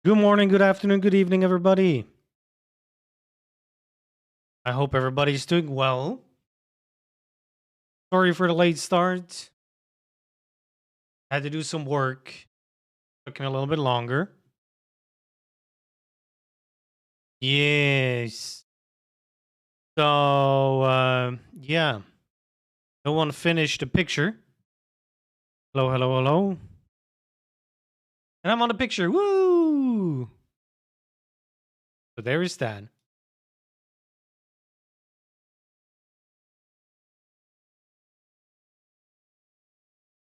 Good morning, good afternoon, good evening, everybody. I hope everybody's doing well. Sorry for the late start. Had to do some work. Took me a little bit longer. Yes. So, yeah. No one finished the picture. Hello, hello, hello. And I'm on the picture. Woo! So there is that.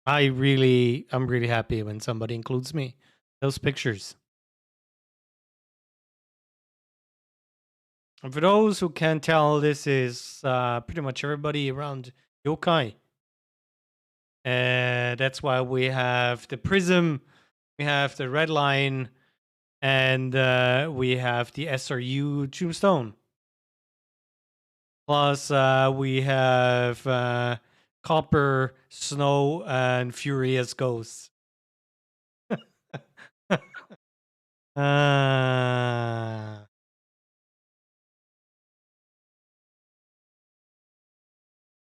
I'm really happy when somebody includes me. Those pictures. And for those who can't tell, this is pretty much everybody around yokai. That's why we have the prism, we have the red line, and we have the SRU tombstone. Plus, we have copper, snow, and furious ghosts. uh,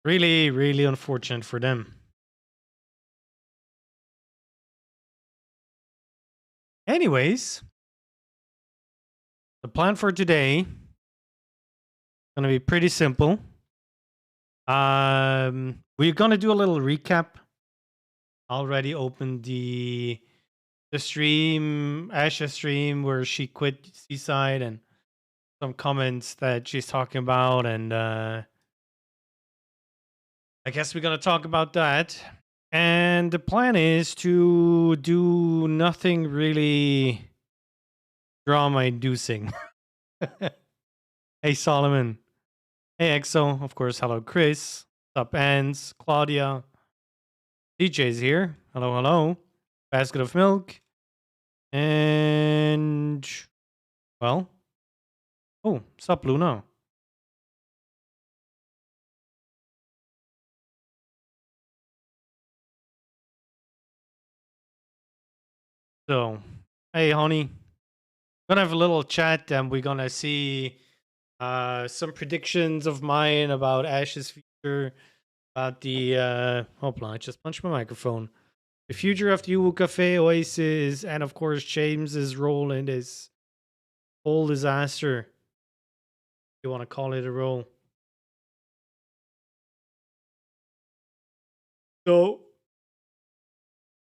really unfortunate for them. Anyways, the plan for today is gonna be pretty simple. We're gonna do a little recap. Already opened the stream, Asha's stream, where she quit Seaside, and some comments that she's talking about, and I guess we're gonna talk about that. And the plan is to do nothing really drama-inducing. Hey Solomon, hey Exo, of course. Hello Chris, what's up Ans, Claudia, DJ's here. Hello, hello. Basket of milk, and well. Oh, sup, Luna? So, hey, honey. Gonna have a little chat, and we're gonna see some predictions of mine about Ash's future, about the hold on, I just punched my microphone. The future of the Uwu Cafe Oasis, and of course James's role in this whole disaster. If you want to call it a role. So,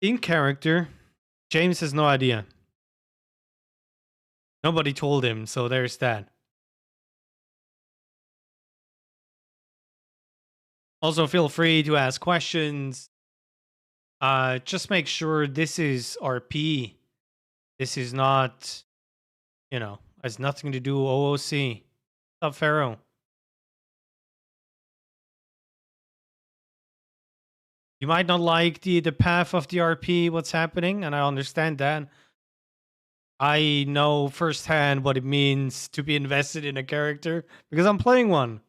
in character, James has no idea. Nobody told him, so there's that. Also, feel free to ask questions. Just make sure this is RP. This is not, has nothing to do with OOC. What's up, Pharaoh? You might not like the path of the RP, what's happening, and I understand that. I know firsthand what it means to be invested in a character because I'm playing one.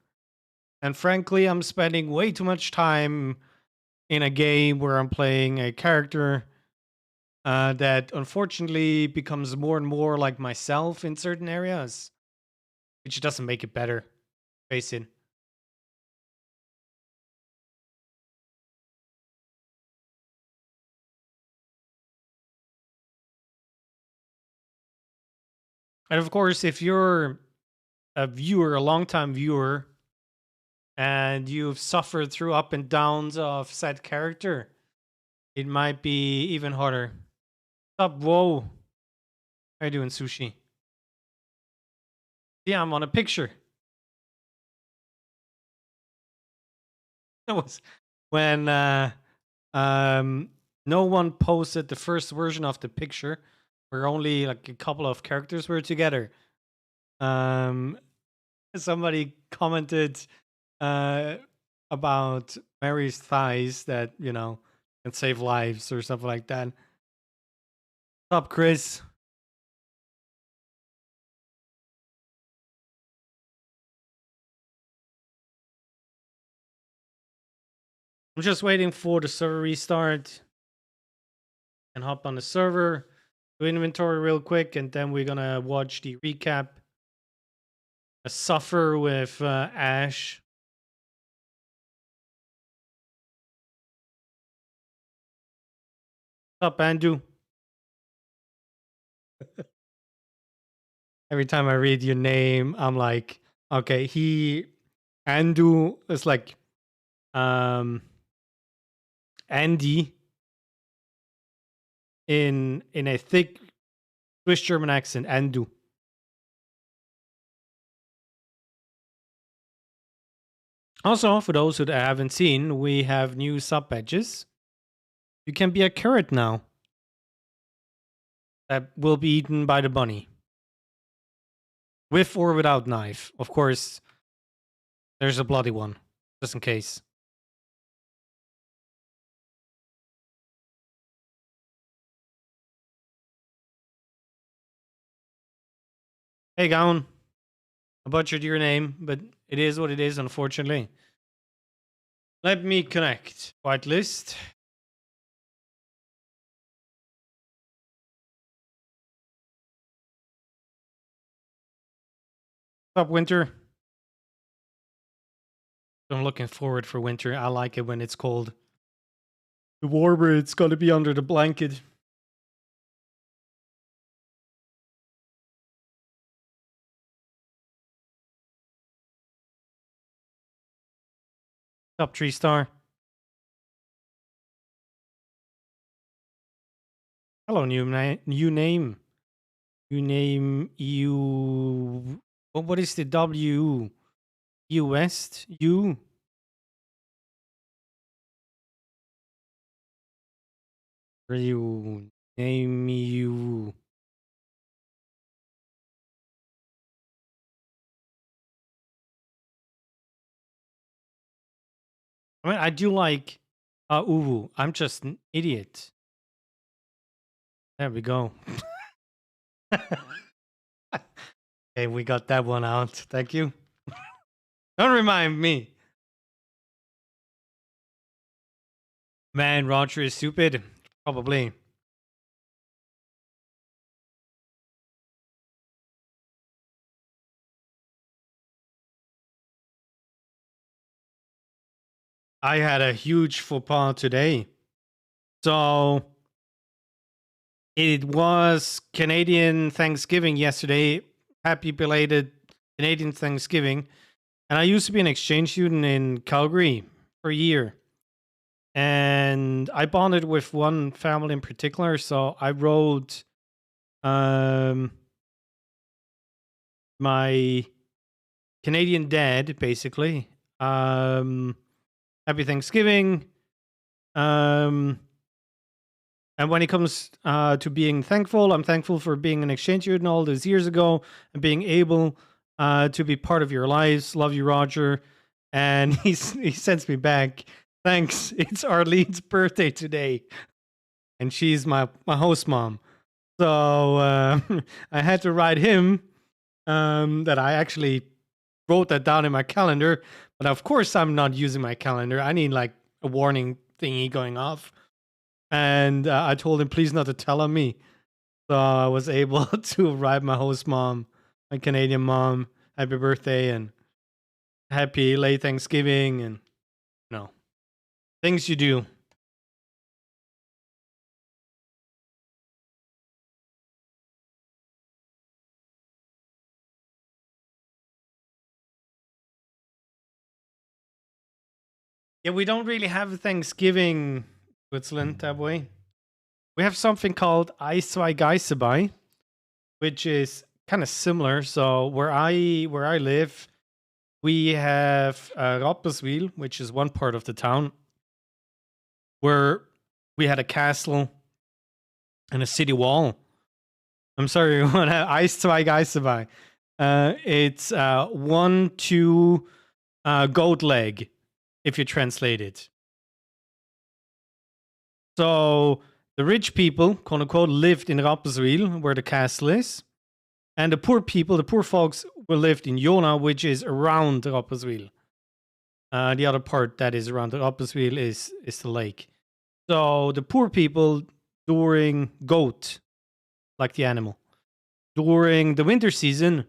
And frankly, I'm spending way too much time in a game where I'm playing a character that unfortunately becomes more and more like myself in certain areas, which doesn't make it better. Face it. And of course, if you're a viewer, a long-time viewer, and you've suffered through up and downs of said character, it might be even harder. What's up, whoa? How you doing, Sushi? Yeah, I'm on a picture. That was when no one posted the first version of the picture, where only like a couple of characters were together. Somebody commented about Mary's thighs that can save lives or something like that. What's up, Chris? I'm just waiting for the server restart and hop on the server. do inventory real quick, and then we're gonna watch the recap. A suffer with Ash. What's up, Andu? Every time I read your name, I'm like, okay, Andu is like Andy in a thick Swiss German accent, Andu. Also, for those who haven't seen, we have new sub badges. You can be a carrot now that will be eaten by the bunny. With or without knife. Of course, there's a bloody one, just in case. Hey, Gown. I butchered your name, but it is what it is, unfortunately. Let me connect. Whitelist. What's up, Winter? I'm looking forward for winter. I like it when it's cold. The warmer it's gonna be under the blanket. Top 3-star. Hello, new name. You name you. What is the W? U West? You? Or you name you? I mean, I do like Uwu. I'm just an idiot. There we go. Okay, we got that one out. Thank you. Don't remind me. Man, Roger is stupid. Probably. I had a huge faux pas today. So it was Canadian Thanksgiving yesterday. Happy belated Canadian Thanksgiving. And I used to be an exchange student in Calgary for a year. And I bonded with one family in particular. So I wrote my Canadian dad, basically. Happy Thanksgiving. And when it comes to being thankful, I'm thankful for being an exchange student all those years ago and being able to be part of your lives. Love you, Roger. And he sends me back, thanks. It's Arlene's birthday today. And she's my host mom. So I had to write him that I actually wrote that down in my calendar. But of course, I'm not using my calendar. I need like a warning thingy going off. And I told him, please not to tell on me. So I was able to write my host mom, my Canadian mom, happy birthday and happy late Thanksgiving and, you know, things you do. Yeah, we don't really have Thanksgiving in Switzerland that way. We have something called Eis zwei Geister bei, which is kind of similar. So where I live, we have Rapperswil, which is one part of the town, where we had a castle and a city wall. I'm sorry, Eis zwei Geister bei. It's 1, 2 goat leg, if you translate it. So the rich people, quote unquote, lived in Rapperswil, where the castle is. And the poor people, the poor folks, will lived in Jona, which is around Rapperswil. The other part that is around Rapperswil is the lake. So the poor people during goat like the animal. During the winter season,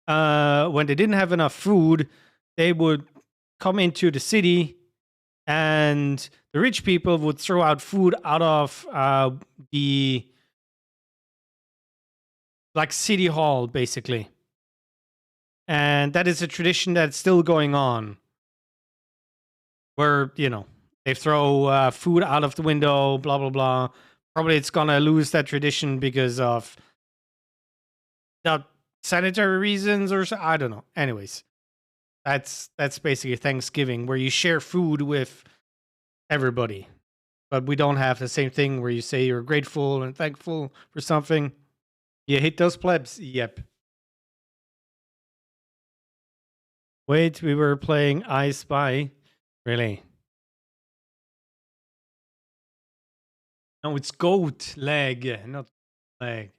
when they didn't have enough food, they would come into the city, and the rich people would throw out food out of the like city hall, basically. And that is a tradition that's still going on, where they throw food out of the window, blah blah blah. Probably it's gonna lose that tradition because of the sanitary reasons, or so, I don't know. Anyways, that's basically Thanksgiving, where you share food with everybody. But we don't have the same thing where you say you're grateful and thankful for something. You hit those plebs? Yep. Wait, we were playing I Spy? Really? No, it's goat leg, not leg.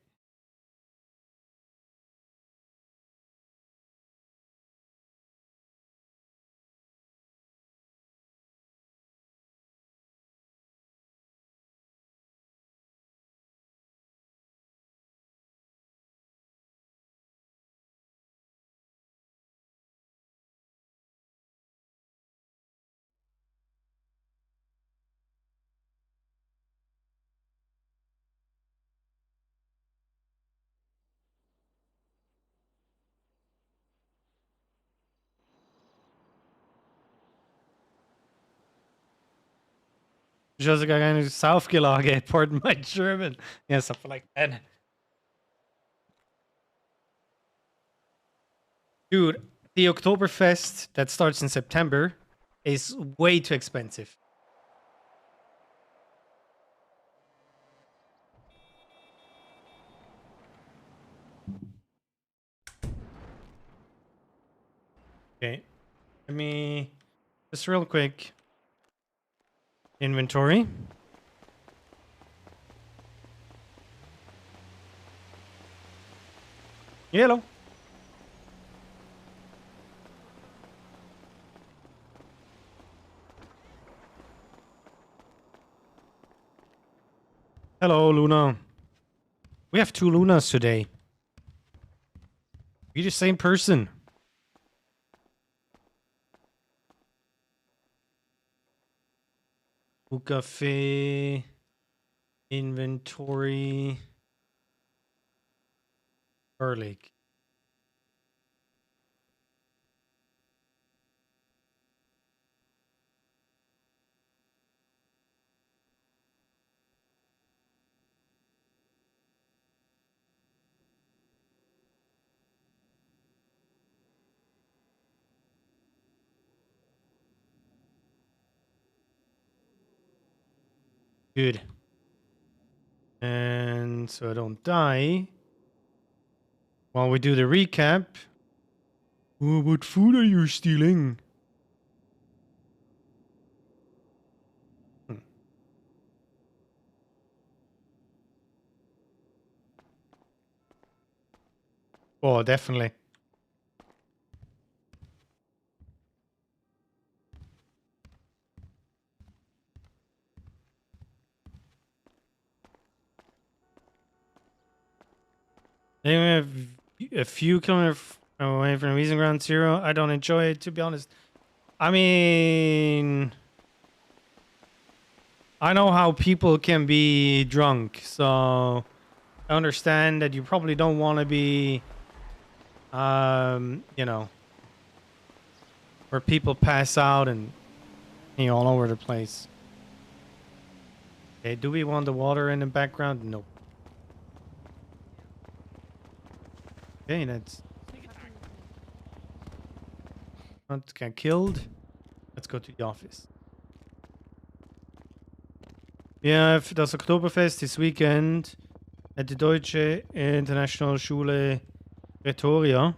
Just kind of Southgelage, pardon my German. Yeah, something like that. Dude, the Oktoberfest that starts in September is way too expensive. Okay, let me just real quick. Inventory. Yellow. Hello, Luna. We have 2 Lunas today. You're the same person. Cafe. Inventory. Garlic. Good. And so I don't die. While we do the recap. Oh, what food are you stealing? Oh, definitely. Then we have a few kilometers away from Reason Ground Zero. I don't enjoy it, to be honest. I mean, I know how people can be drunk, so I understand that you probably don't want to be, where people pass out and all over the place. Okay, do we want the water in the background? Nope. Okay, that's not get killed. Let's go to the office. Yeah, das Oktoberfest this weekend at the Deutsche International Schule Pretoria.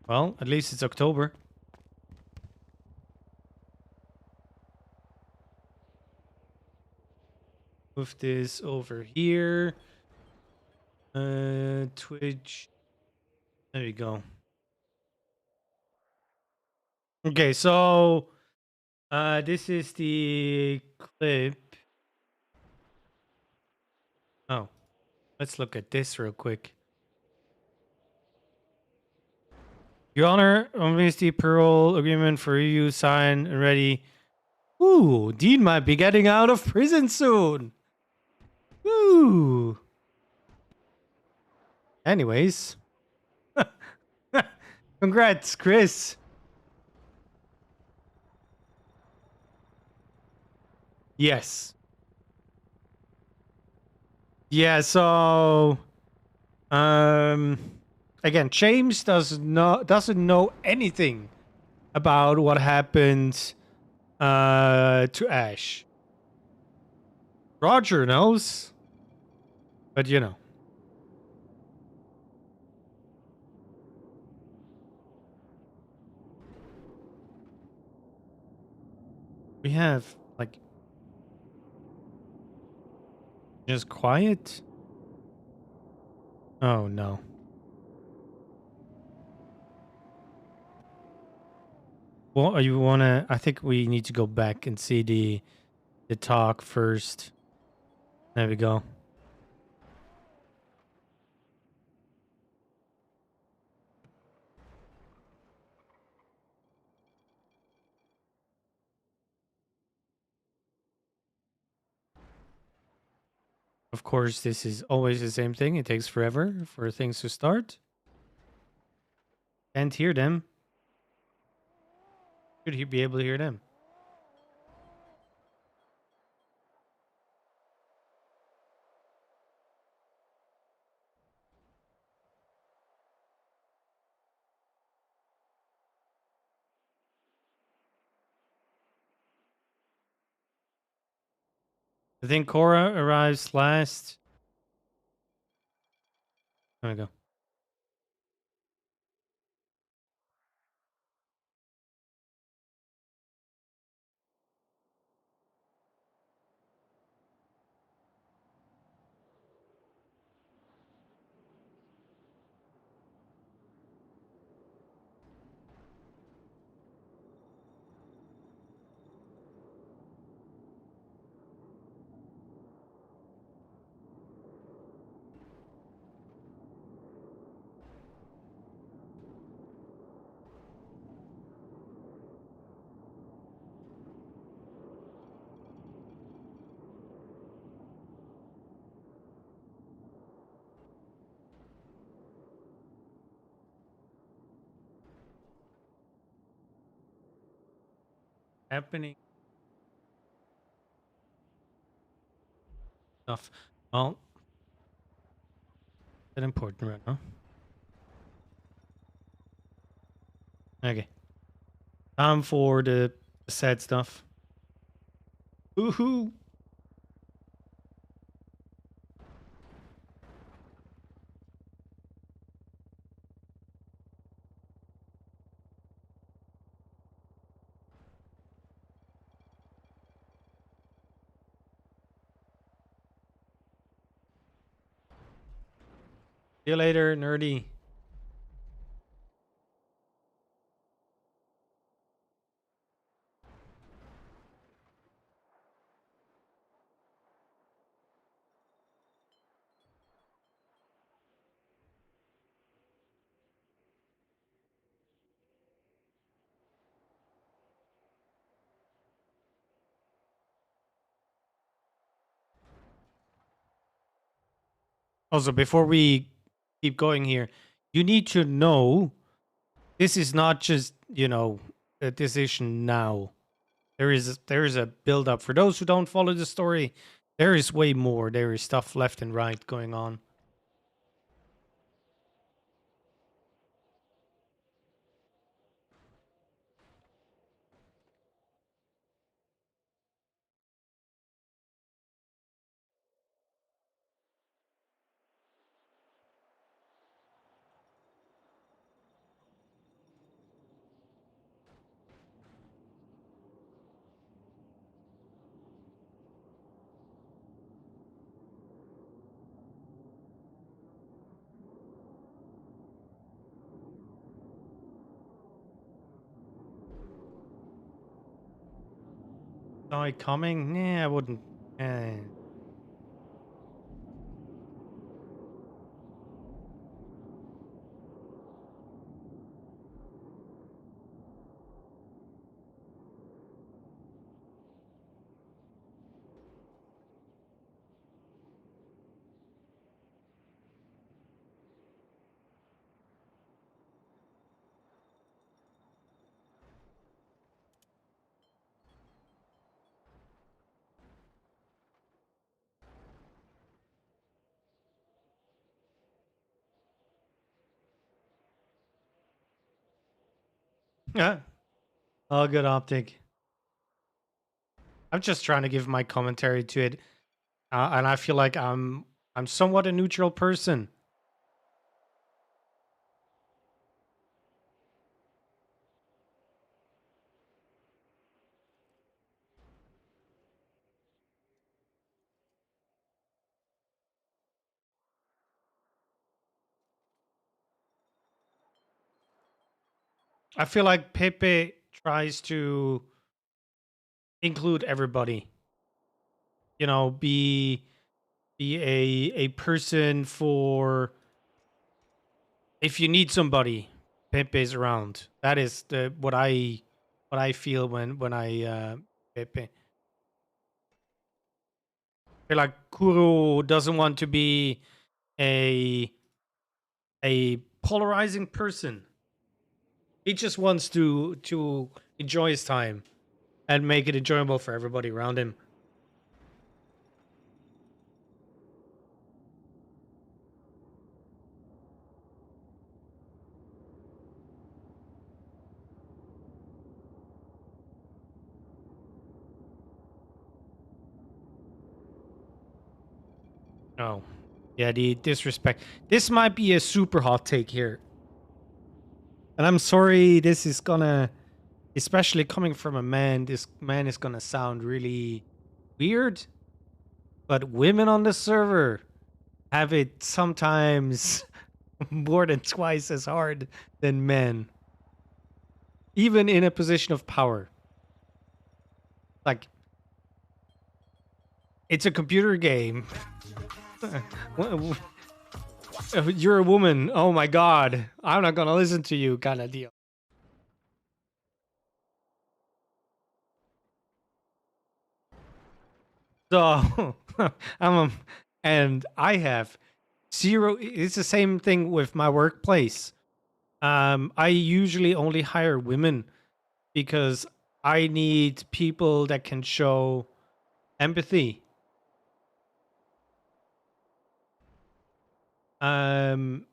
Well, at least it's October. Move this over here. Twitch. There you go. Okay, so this is the clip. Oh, let's look at this real quick. Your Honor, Amnesty Parole Agreement for EU signed and ready. Ooh, Dean might be getting out of prison soon. Ooh. Anyways. Congrats, Chris. Yes. Yeah, so um again, James doesn't know anything about what happened to Ash. Roger knows, but you know. We have like just quiet. Oh no. Well, you wanna? I think we need to go back and see the talk first. There we go. Of course, this is always the same thing. It takes forever for things to start. Can't hear them. Should he be able to hear them? I think Cora arrives last. There we go. Happening stuff. Well, that important right now. Okay. Time for the sad stuff. Woohoo! See you later, nerdy. Also, before we keep going here, you need to know this is not just, a decision now. There is a build up. For those who don't follow the story, there is way more. There is stuff left and right going on. Saw it coming? Nah, I wouldn't. Yeah. Oh, good optic. I'm just trying to give my commentary to it, and I feel like I'm somewhat a neutral person. I feel like Pepe tries to include everybody. You know, be a person for if you need somebody. Pepe's around. That is the what I feel when I Pepe. I feel like Kuro doesn't want to be a a polarizing person. He just wants to enjoy his time and make it enjoyable for everybody around him. Oh, yeah, the disrespect. This might be a super hot take here, and I'm sorry. This is gonna, especially coming from a man. This man is gonna sound really weird. But women on the server have it sometimes more than twice as hard than men, even in a position of power. Like it's a computer game. You're a woman. Oh my god. I'm not gonna listen to you, kind of deal. So I'm and I have zero. It's the same thing with my workplace. I usually only hire women because I need people that can show empathy. Um,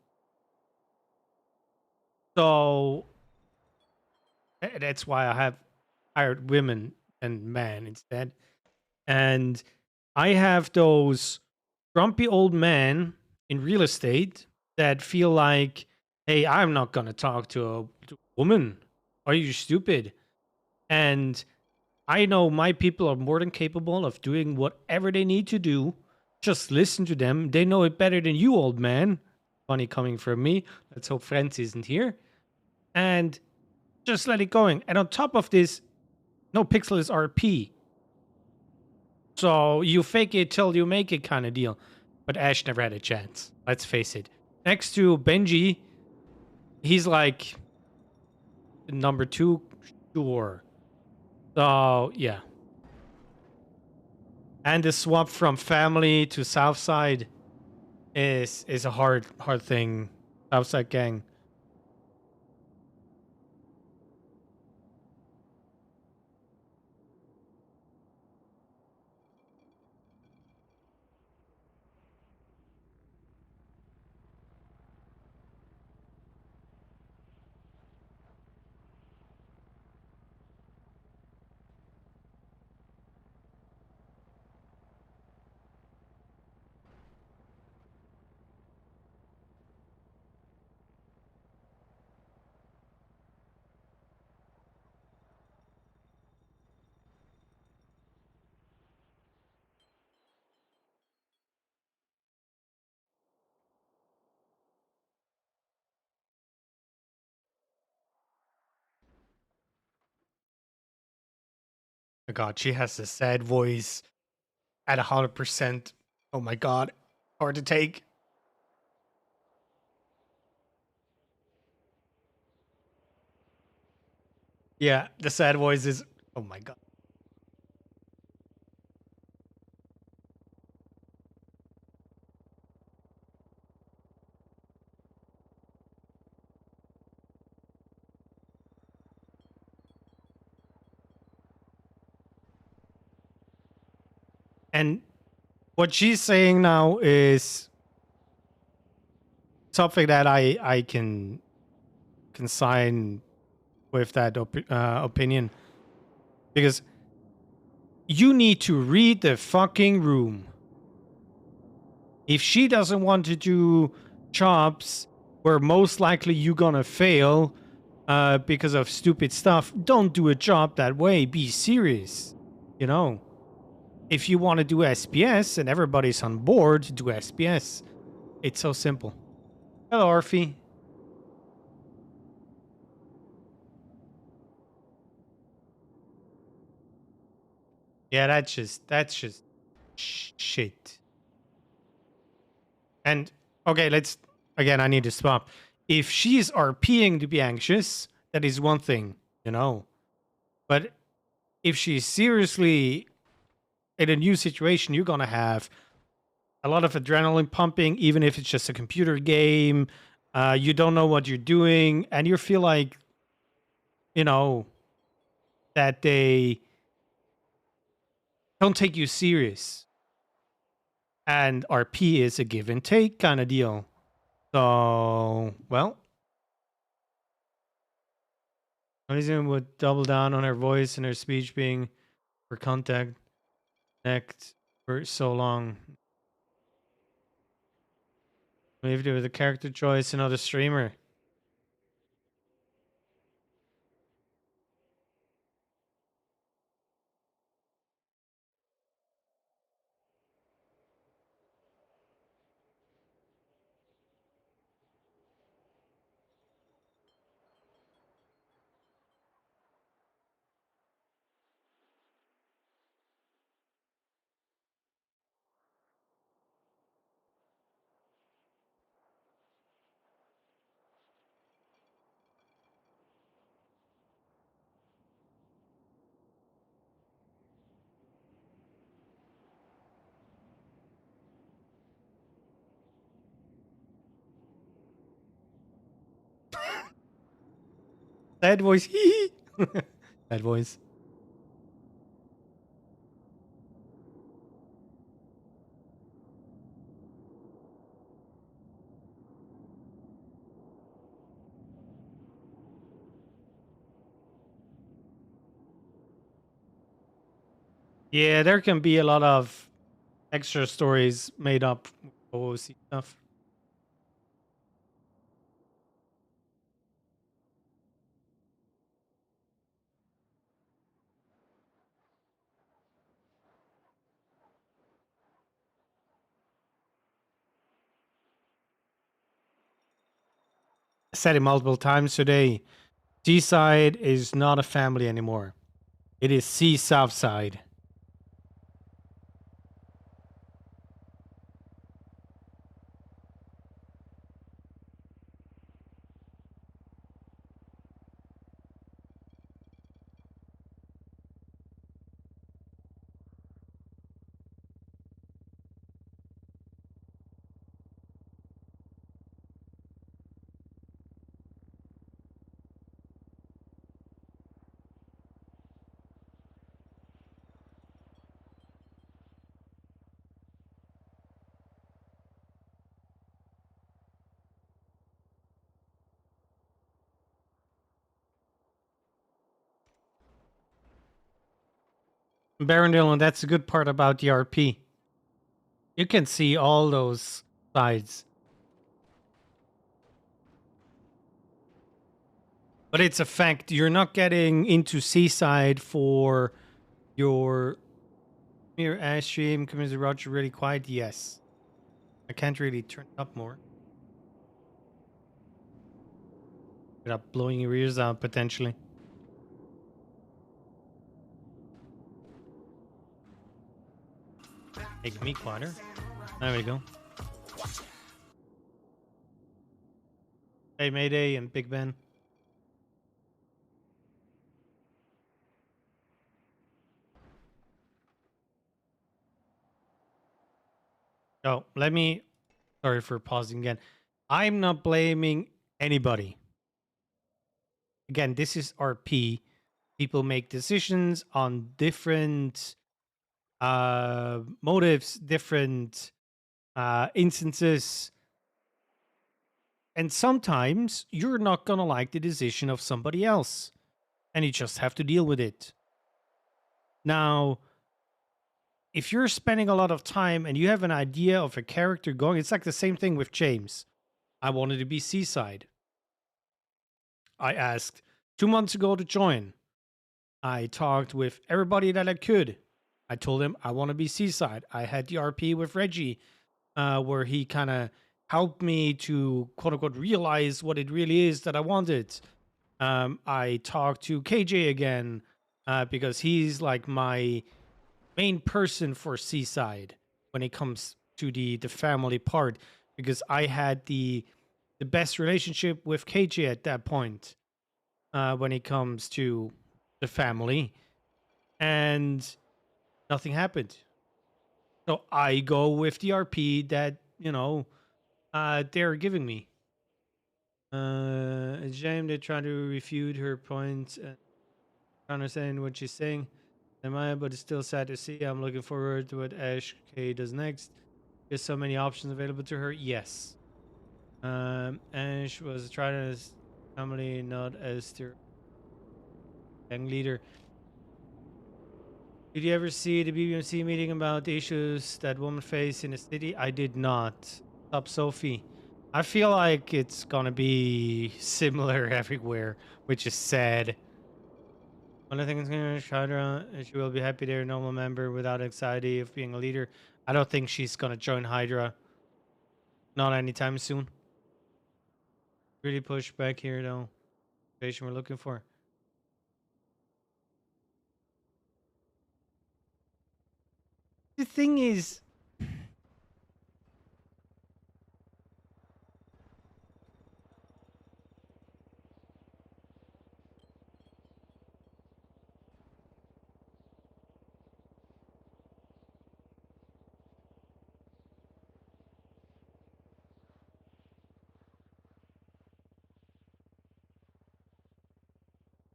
so that's why I have hired women and men instead. And I have those grumpy old men in real estate that feel like, hey, I'm not going to talk to a woman. Are you stupid? And I know my people are more than capable of doing whatever they need to do. Just listen to them. They know it better than you, old man. Funny coming from me. Let's hope Franz isn't here. And just let it going. And on top of this, NoPixel is RP. So you fake it till you make it kind of deal. But Ash never had a chance. Let's face it. Next to Benji, he's like number two, sure. So yeah. And the swap from family to Southside is a hard thing. Southside gang. Oh god, she has a sad voice at 100%. Oh my god. Hard to take. Yeah, the sad voice is oh my god. And what she's saying now is something that I can sign with that opinion, because you need to read the fucking room. If she doesn't want to do jobs where most likely you're gonna fail because of stupid stuff, don't do a job that way. Be serious. You know, if you want to do SPS and everybody's on board, do SPS. It's so simple. Hello, Orphe. Yeah, that's just shit. And okay, let's again. I need to stop. If she's RPing to be anxious, that is one thing, you know. But if she's seriously in a new situation, you're gonna have a lot of adrenaline pumping, even if it's just a computer game. You don't know what you're doing, and you feel like, you know, that they don't take you serious. And RP is a give and take kind of deal. So, well, Amazon would double down on her voice and her speech being for contact connect for so long. Maybe with a character choice, another streamer. That voice. That voice. Yeah, there can be a lot of extra stories made up with OOC stuff. I said it multiple times today. Seaside is not a family anymore. It is Southside. Baron Dillon, that's a good part about the RP. You can see all those sides. But it's a fact, you're not getting into Seaside for your ash stream. Community Roger really quiet? Yes. I can't really turn it up more without blowing your ears out potentially. Make me quieter. There we go. Hey, Mayday and Big Ben. Oh, let me. Sorry for pausing again. I'm not blaming anybody. Again, this is RP. People make decisions on different motives, different instances. And sometimes you're not going to like the decision of somebody else. and you just have to deal with it. Now, if you're spending a lot of time and you have an idea of a character going, it's like the same thing with James. I wanted to be Seaside. I asked 2 months ago to join. I talked with everybody that I could. I told him I want to be Seaside. I had the RP with Reggie, where he kind of helped me to quote unquote realize what it really is that I wanted. I talked to KJ again because he's like my main person for Seaside when it comes to the family part. Because I had the best relationship with KJ at that point when it comes to the family, and nothing happened. So I go with the RP that they're giving me. It's a shame they try to refute her points. Understand what she's saying. Am I? But it's still sad to see. I'm looking forward to what Ash K does next. There's so many options available to her. Yes. Ash was trying as family, not as their gang leader. Did you ever see the BBMC meeting about the issues that women face in the city? I did not. Stop, Sophie. I feel like it's gonna be similar everywhere, which is sad. One of the things going to Hydra, she will be happy they're a normal member without anxiety of being a leader. I don't think she's gonna join Hydra. Not anytime soon. Really push back here though. Patient we're looking for. The thing is,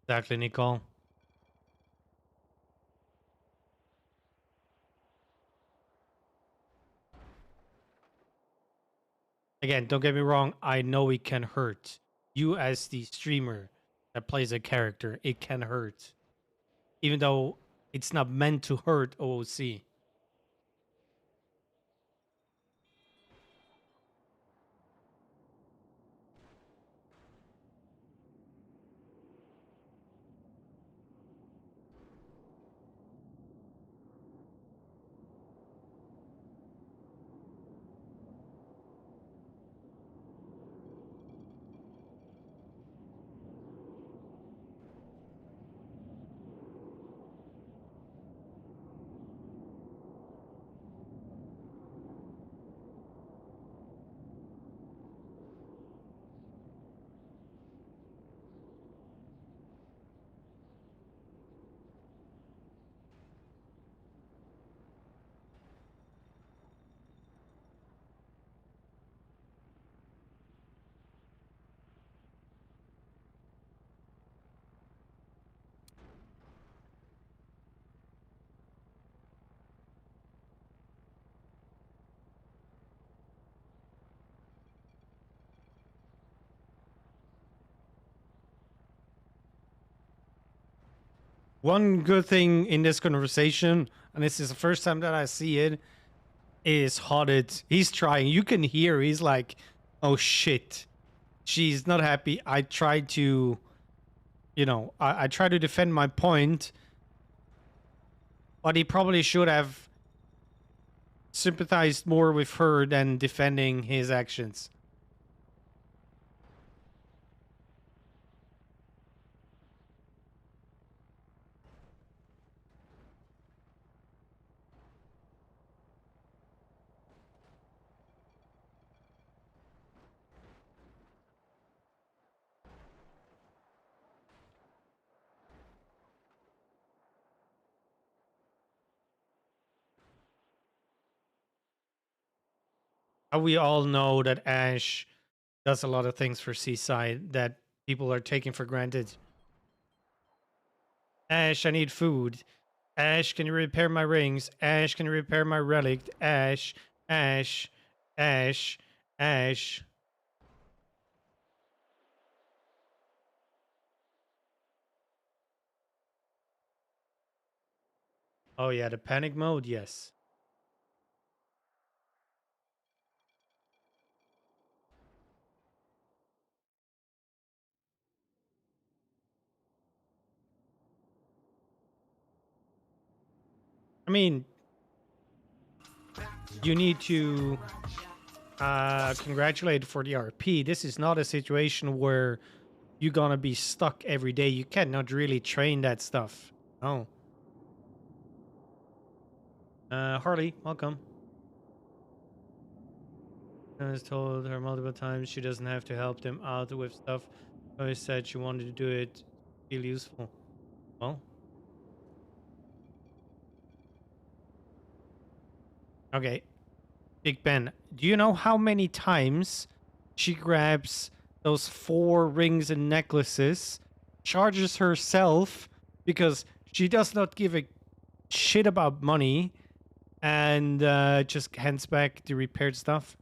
exactly, Nicole. Again, don't get me wrong. I know it can hurt. You as the streamer that plays a character, it can hurt. Even though it's not meant to hurt OOC. One good thing in this conversation, and this is the first time that I see it, is Hodded. He's trying. You can hear he's like, oh shit. She's not happy. I tried to, I try to defend my point, but he probably should have sympathized more with her than defending his actions. We all know that Ash does a lot of things for Seaside that people are taking for granted. Ash, I need food. Ash, can you repair my rings? Ash, can you repair my relic? Ash, Ash, Ash, Ash. Oh yeah, the panic mode, yes. I mean, you need to congratulate for the RP. This is not a situation where you're gonna be stuck every day. You cannot really train that stuff. Oh. Harley, welcome. I was told her multiple times she doesn't have to help them out with stuff. Always said she wanted to do it to feel useful. Well, okay. Big Ben, do you know how many times she grabs those 4 rings and necklaces, charges herself because she does not give a shit about money, and just hands back the repaired stuff?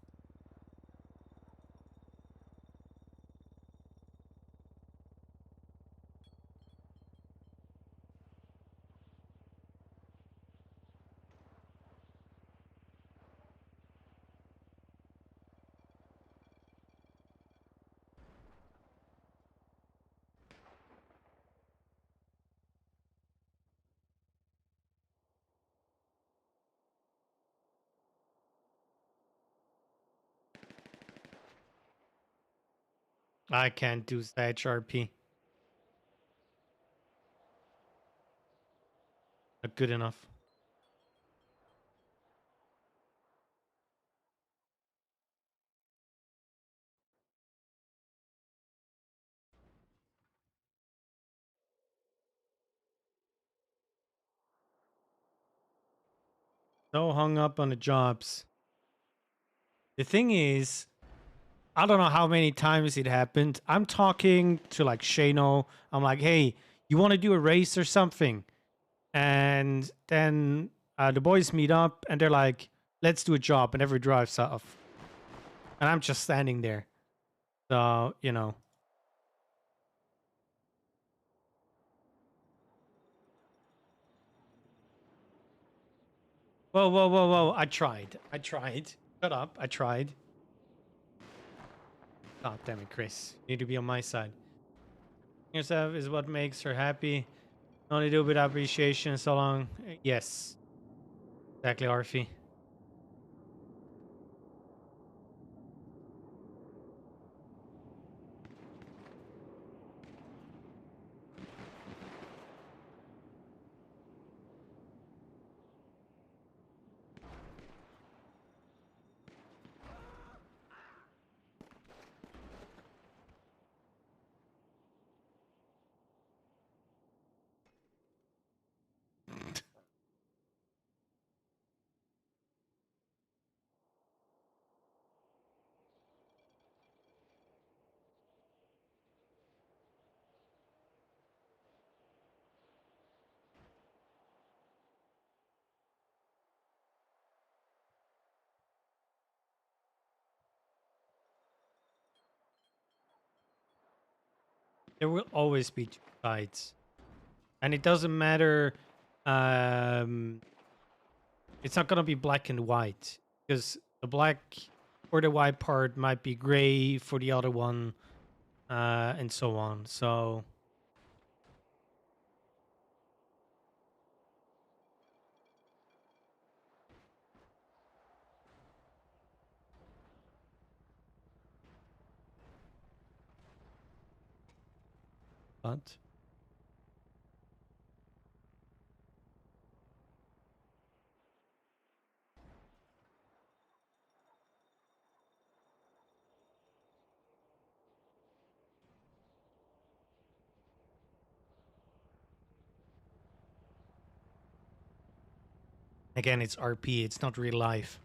I can't do that RP. Not good enough. So hung up on the jobs. The thing is, I don't know how many times it happened. I'm talking to like Shano. I'm like, hey, you want to do a race or something? And then the boys meet up and they're like, let's do a job. And every drives off. And I'm just standing there. So, you know. Whoa, whoa, whoa, whoa. I tried. I tried. Shut up. I tried. God damn it, Chris. You need to be on my side. Yourself is what makes her happy. Only do with appreciation so long. Yes. Exactly, Arfie. There will always be two sides. And it doesn't matter. Um, it's not going to be black and white. Because the black or the white part might be gray for the other one. And so on. So, but again, it's RP. It's not real life.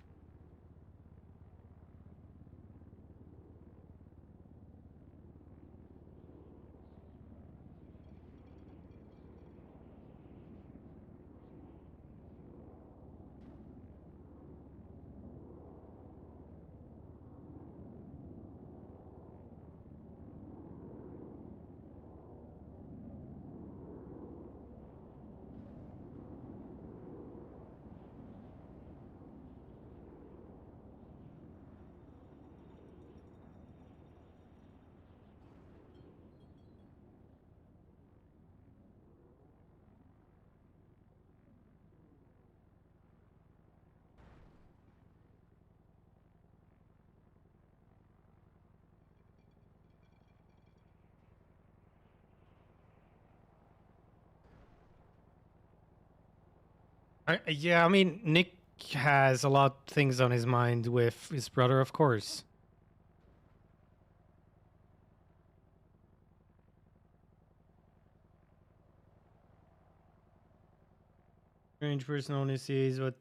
Yeah, I mean, Nick has a lot of things on his mind with his brother, of course. Strange person only sees what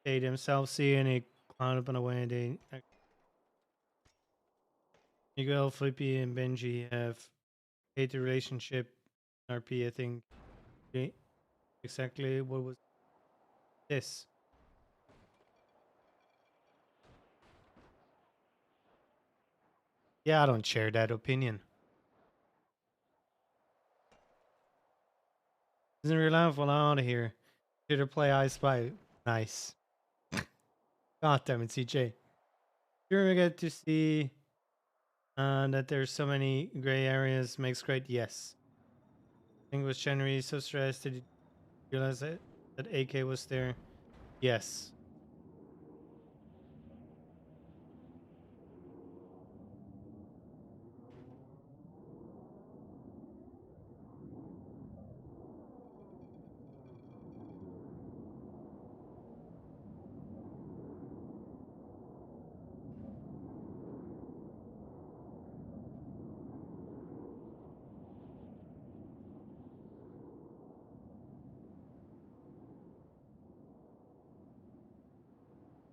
they themselves see, and they clown up in a way. They Miguel, Flippy, and Benji have hate the relationship. RP, I think. Okay, exactly what was this? Yeah, I don't share that opinion. Isn't real life? Well, out of here. Here to play I Spy. Nice. God damn it, CJ. Sure, we get to see that there's so many gray areas. Makes great. Yes. I think was January so stressed. Did you realize that AK was there? Yes.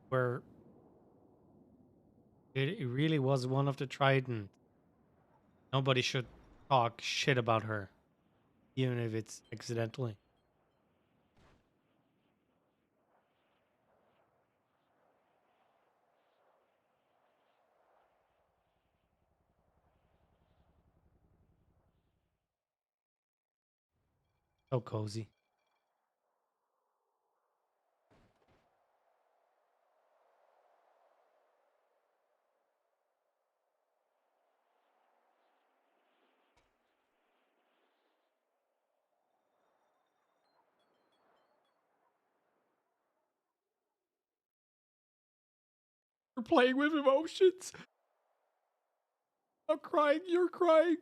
Where it really was one of the Trident. Nobody should talk shit about her, even if it's accidentally. So cozy. You're playing with emotions. I'm crying. You're crying.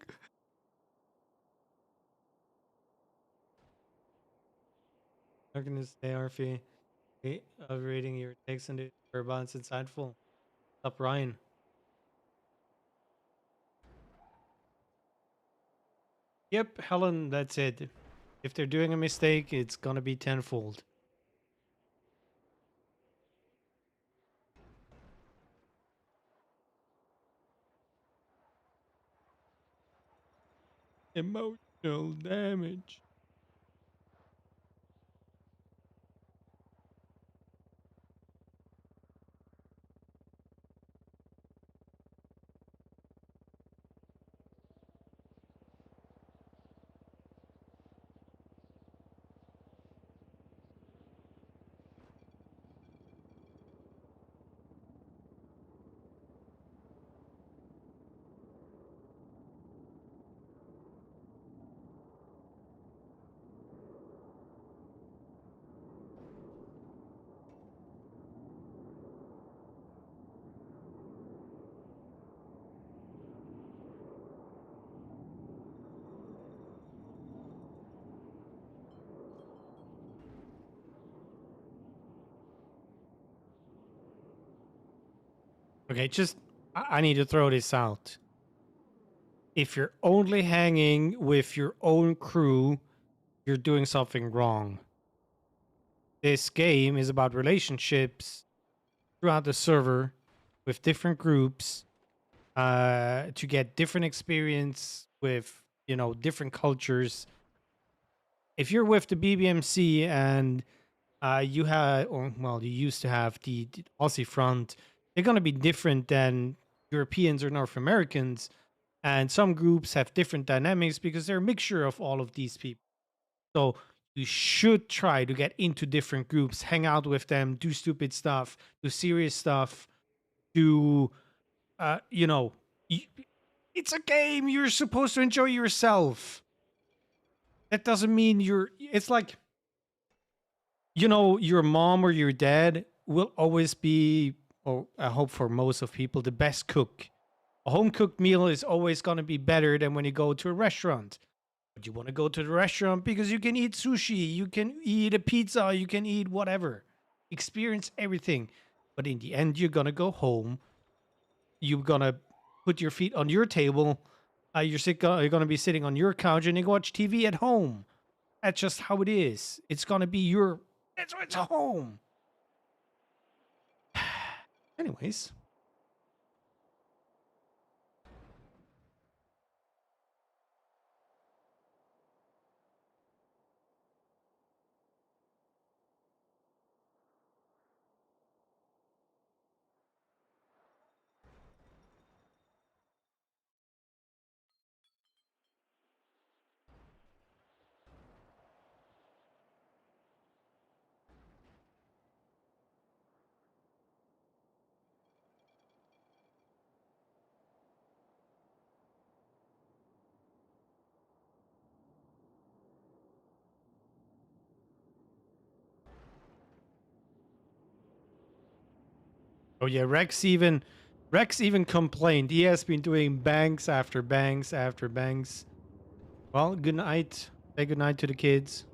How can this stay RP? Of reading your takes and your balance insightful. Up Ryan. Yep, Helen, that's it. If they're doing a mistake, it's gonna be tenfold. Emotional damage. Okay, just I need to throw this out. If you're only hanging with your own crew, you're doing something wrong. This game is about relationships throughout the server with different groups to get different experience with, different cultures. If you're with the BBMC and you have, or well, you used to have the Aussie front, they're going to be different than Europeans or North Americans. And some groups have different dynamics because they're a mixture of all of these people. So you should try to get into different groups, hang out with them, do stupid stuff, do serious stuff, do, uh, you know, y- it's a game. You're supposed to enjoy yourself. That doesn't mean it's like, your mom or your dad will always be, or I hope for most of people, the best cook. A home cooked meal is always going to be better than when you go to a restaurant. But you want to go to the restaurant because you can eat sushi, you can eat a pizza, you can eat whatever. Experience everything. But in the end, you're going to go home. You're going to put your feet on your table. You're going to be sitting on your couch and you watch TV at home. That's just how it is. It's going to be your, it's a home. Anyways. Oh yeah, Rex even complained. He has been doing banks after banks after banks. Well, good night. Say good night to the kids.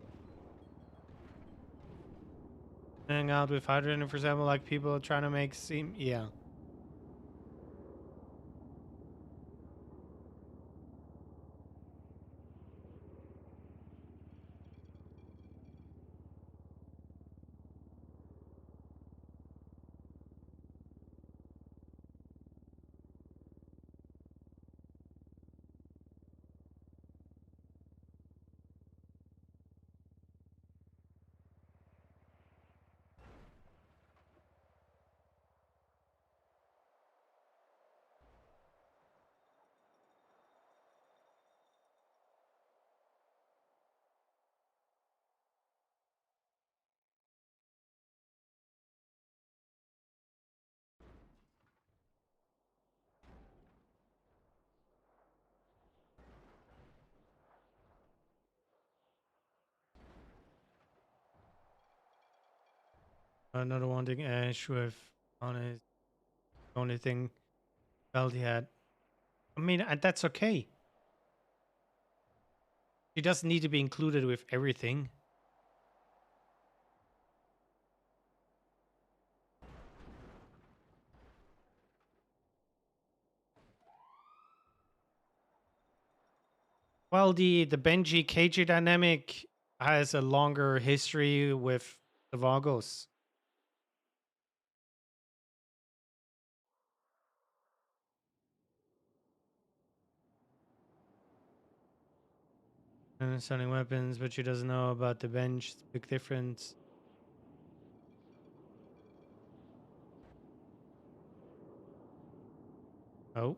Hang out with hydrogen, for example, like people trying to make seem, yeah. Another one thing Ash with on his only thing felt he had. I mean, and that's okay. He doesn't need to be included with everything. Well, the Benji KJ dynamic has a longer history with the Vagos. And selling weapons, but she doesn't know about the bench. It's a big difference. Oh.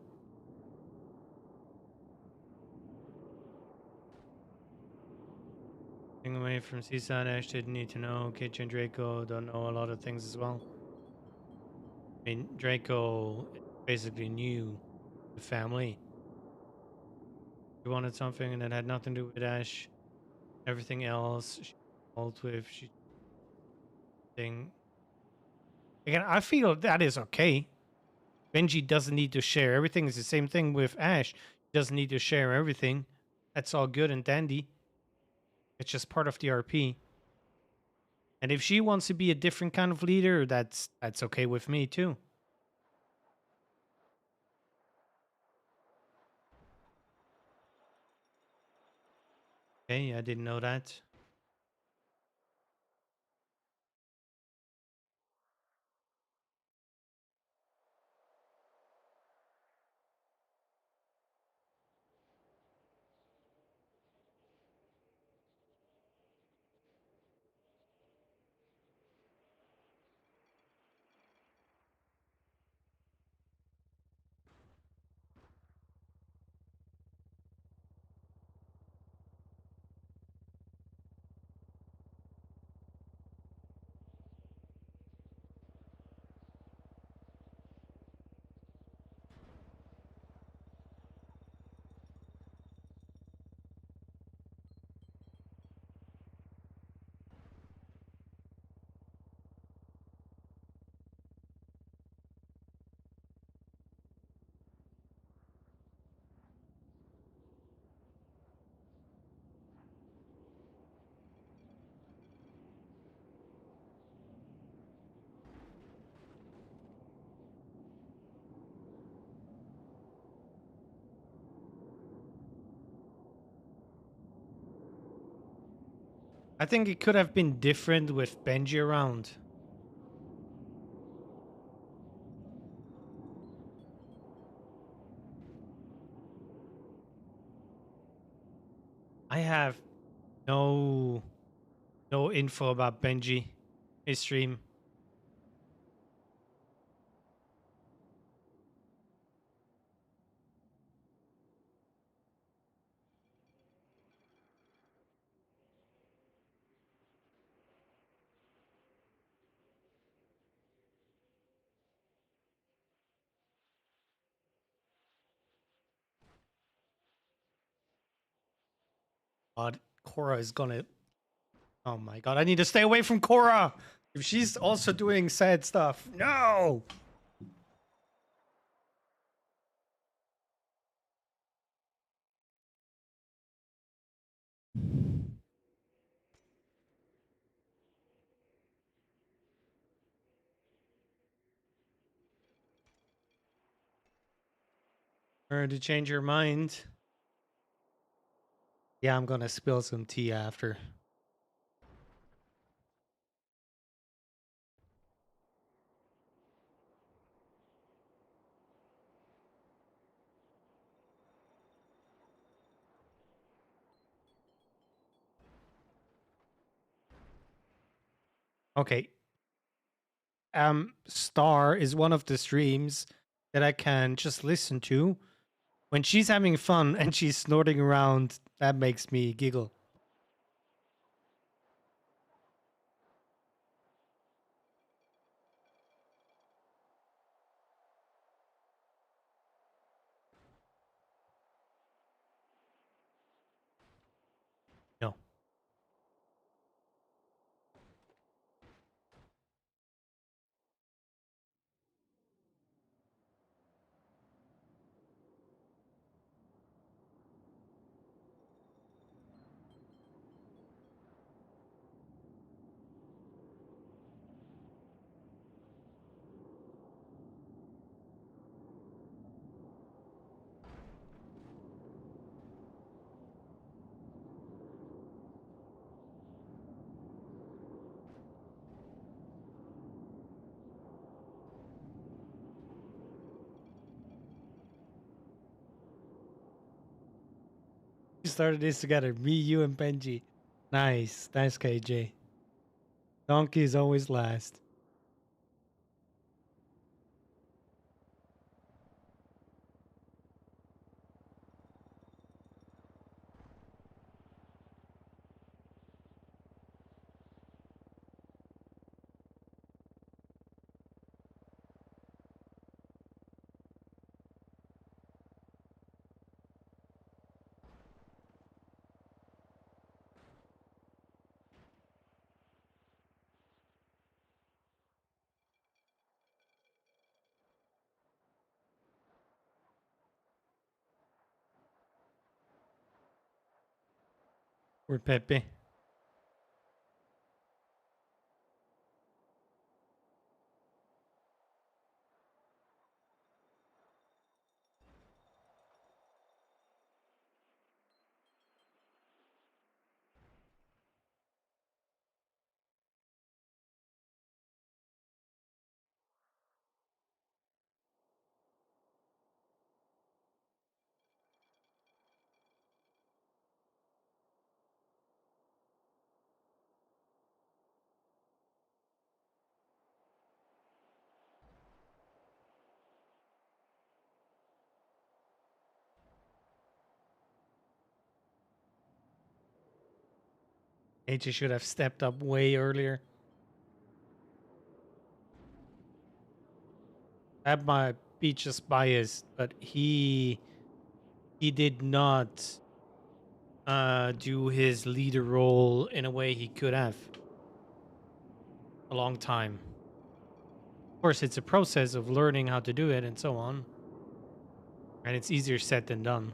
Getting away from Seaside, Ash didn't need to know. Kitch and Draco don't know a lot of things as well. I mean, Draco basically knew the family. She wanted something that had nothing to do with Ash. Everything else she involved with, she thing. Again, I feel that is okay. Benji doesn't need to share everything. It's the same thing with Ash. He doesn't need to share everything. That's all good and dandy. It's just part of the RP. And if she wants to be a different kind of leader, that's okay with me too. Okay, I didn't know that. I think it could have been different with Benji around. I have no info about Benji, his stream. God, Korra is gonna. Oh my god, I need to stay away from Korra! If she's also doing sad stuff. No! Or to change your mind. Yeah, I'm gonna spill some tea after. Okay. Star is one of the streams that I can just listen to. When she's having fun and she's snorting around, that makes me giggle. No. We started this together. Me, you, and Benji. Nice. Nice, KJ. Donkey is always last. We're Pepe. AJ should have stepped up way earlier. That might be just biased, but he did not do his leader role in a way he could have. A long time. Of course, it's a process of learning how to do it and so on. And it's easier said than done.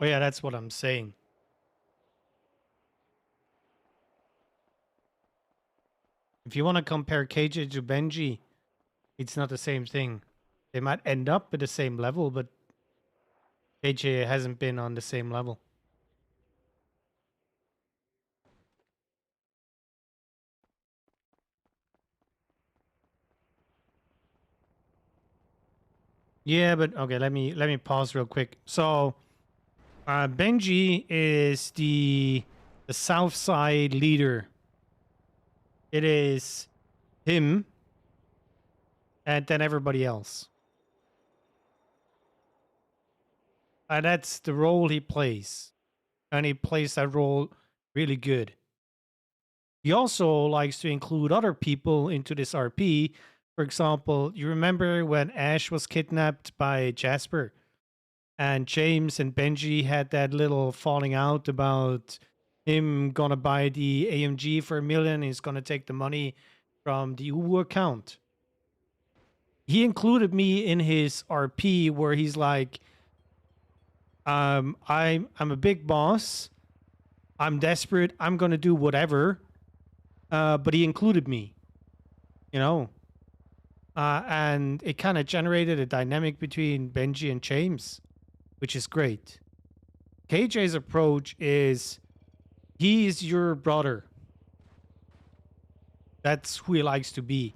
Oh yeah, that's what I'm saying. If you want to compare KJ to Benji, it's not the same thing. They might end up at the same level, but KJ hasn't been on the same level. Yeah, but okay, let me pause real quick. So Benji is the South Side leader. It is him and then everybody else. And that's the role he plays. And he plays that role really good. He also likes to include other people into this RP. For example, you remember when Ash was kidnapped by Jasper and James and Benji had that little falling out about him gonna buy the AMG for $1 million. He's gonna take the money from the Uwu account. He included me in his RP where he's like, I'm a big boss. I'm desperate. I'm gonna do whatever. But he included me, you know. And it kind of generated a dynamic between Benji and James, which is great. KJ's approach is he is your brother. That's who he likes to be.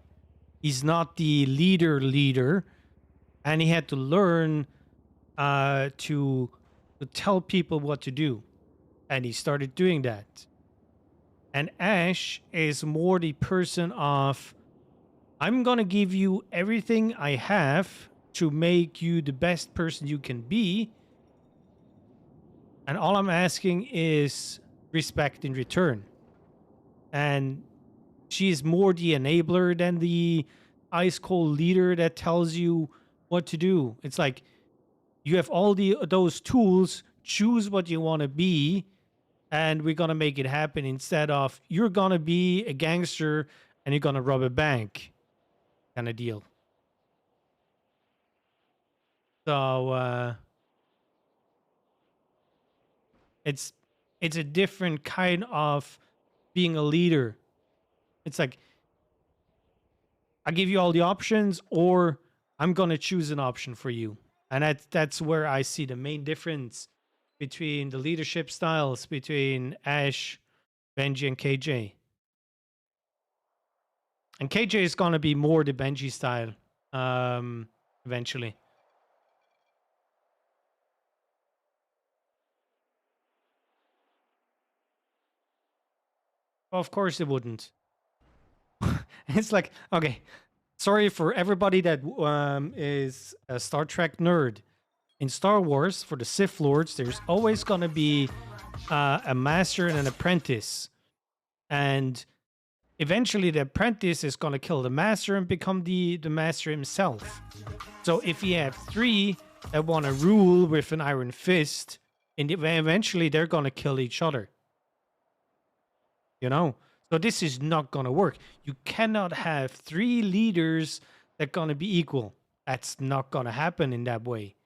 He's not the leader, and he had to learn to tell people what to do, and he started doing that. And Ash is more the person of, I'm gonna give you everything I have to make you the best person you can be, and all I'm asking is respect in return. And she is more the enabler than the ice cold leader that tells you what to do. It's like you have all those tools, choose what you want to be, and we're gonna make it happen, instead of you're gonna be a gangster and you're gonna rob a bank kind of deal. So it's a different kind of being a leader. It's like I give you all the options, or I'm gonna choose an option for you. And that's where I see the main difference between the leadership styles between Ash, Benji, and KJ. And KJ is gonna be more the Benji style, eventually. Of course it wouldn't. It's like, okay, sorry for everybody that is a Star Trek nerd. In Star Wars, for the Sith Lords, there's always going to be a master and an apprentice. And eventually the apprentice is going to kill the master and become the master himself. So if you have three that want to rule with an iron fist, and eventually they're going to kill each other. You know? So this is not going to work. You cannot have three leaders that are going to be equal. That's not going to happen in that way.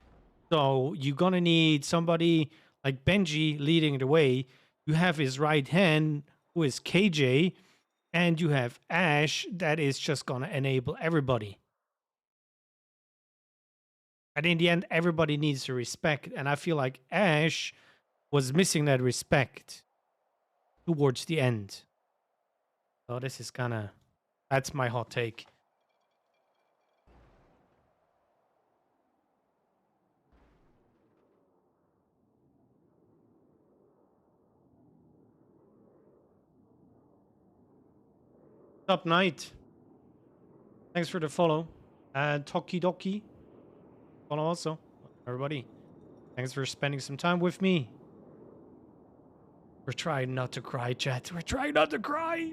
So you're going to need somebody like Benji leading the way. You have his right hand, who is KJ, and you have Ash that is just going to enable everybody. And in the end, everybody needs to respect. And I feel like Ash was missing that respect towards the end. So this is kind of, that's my hot take. Top night. Thanks for the follow. And Toki Doki. Follow also. Everybody. Thanks for spending some time with me. We're trying not to cry, chat. We're trying not to cry.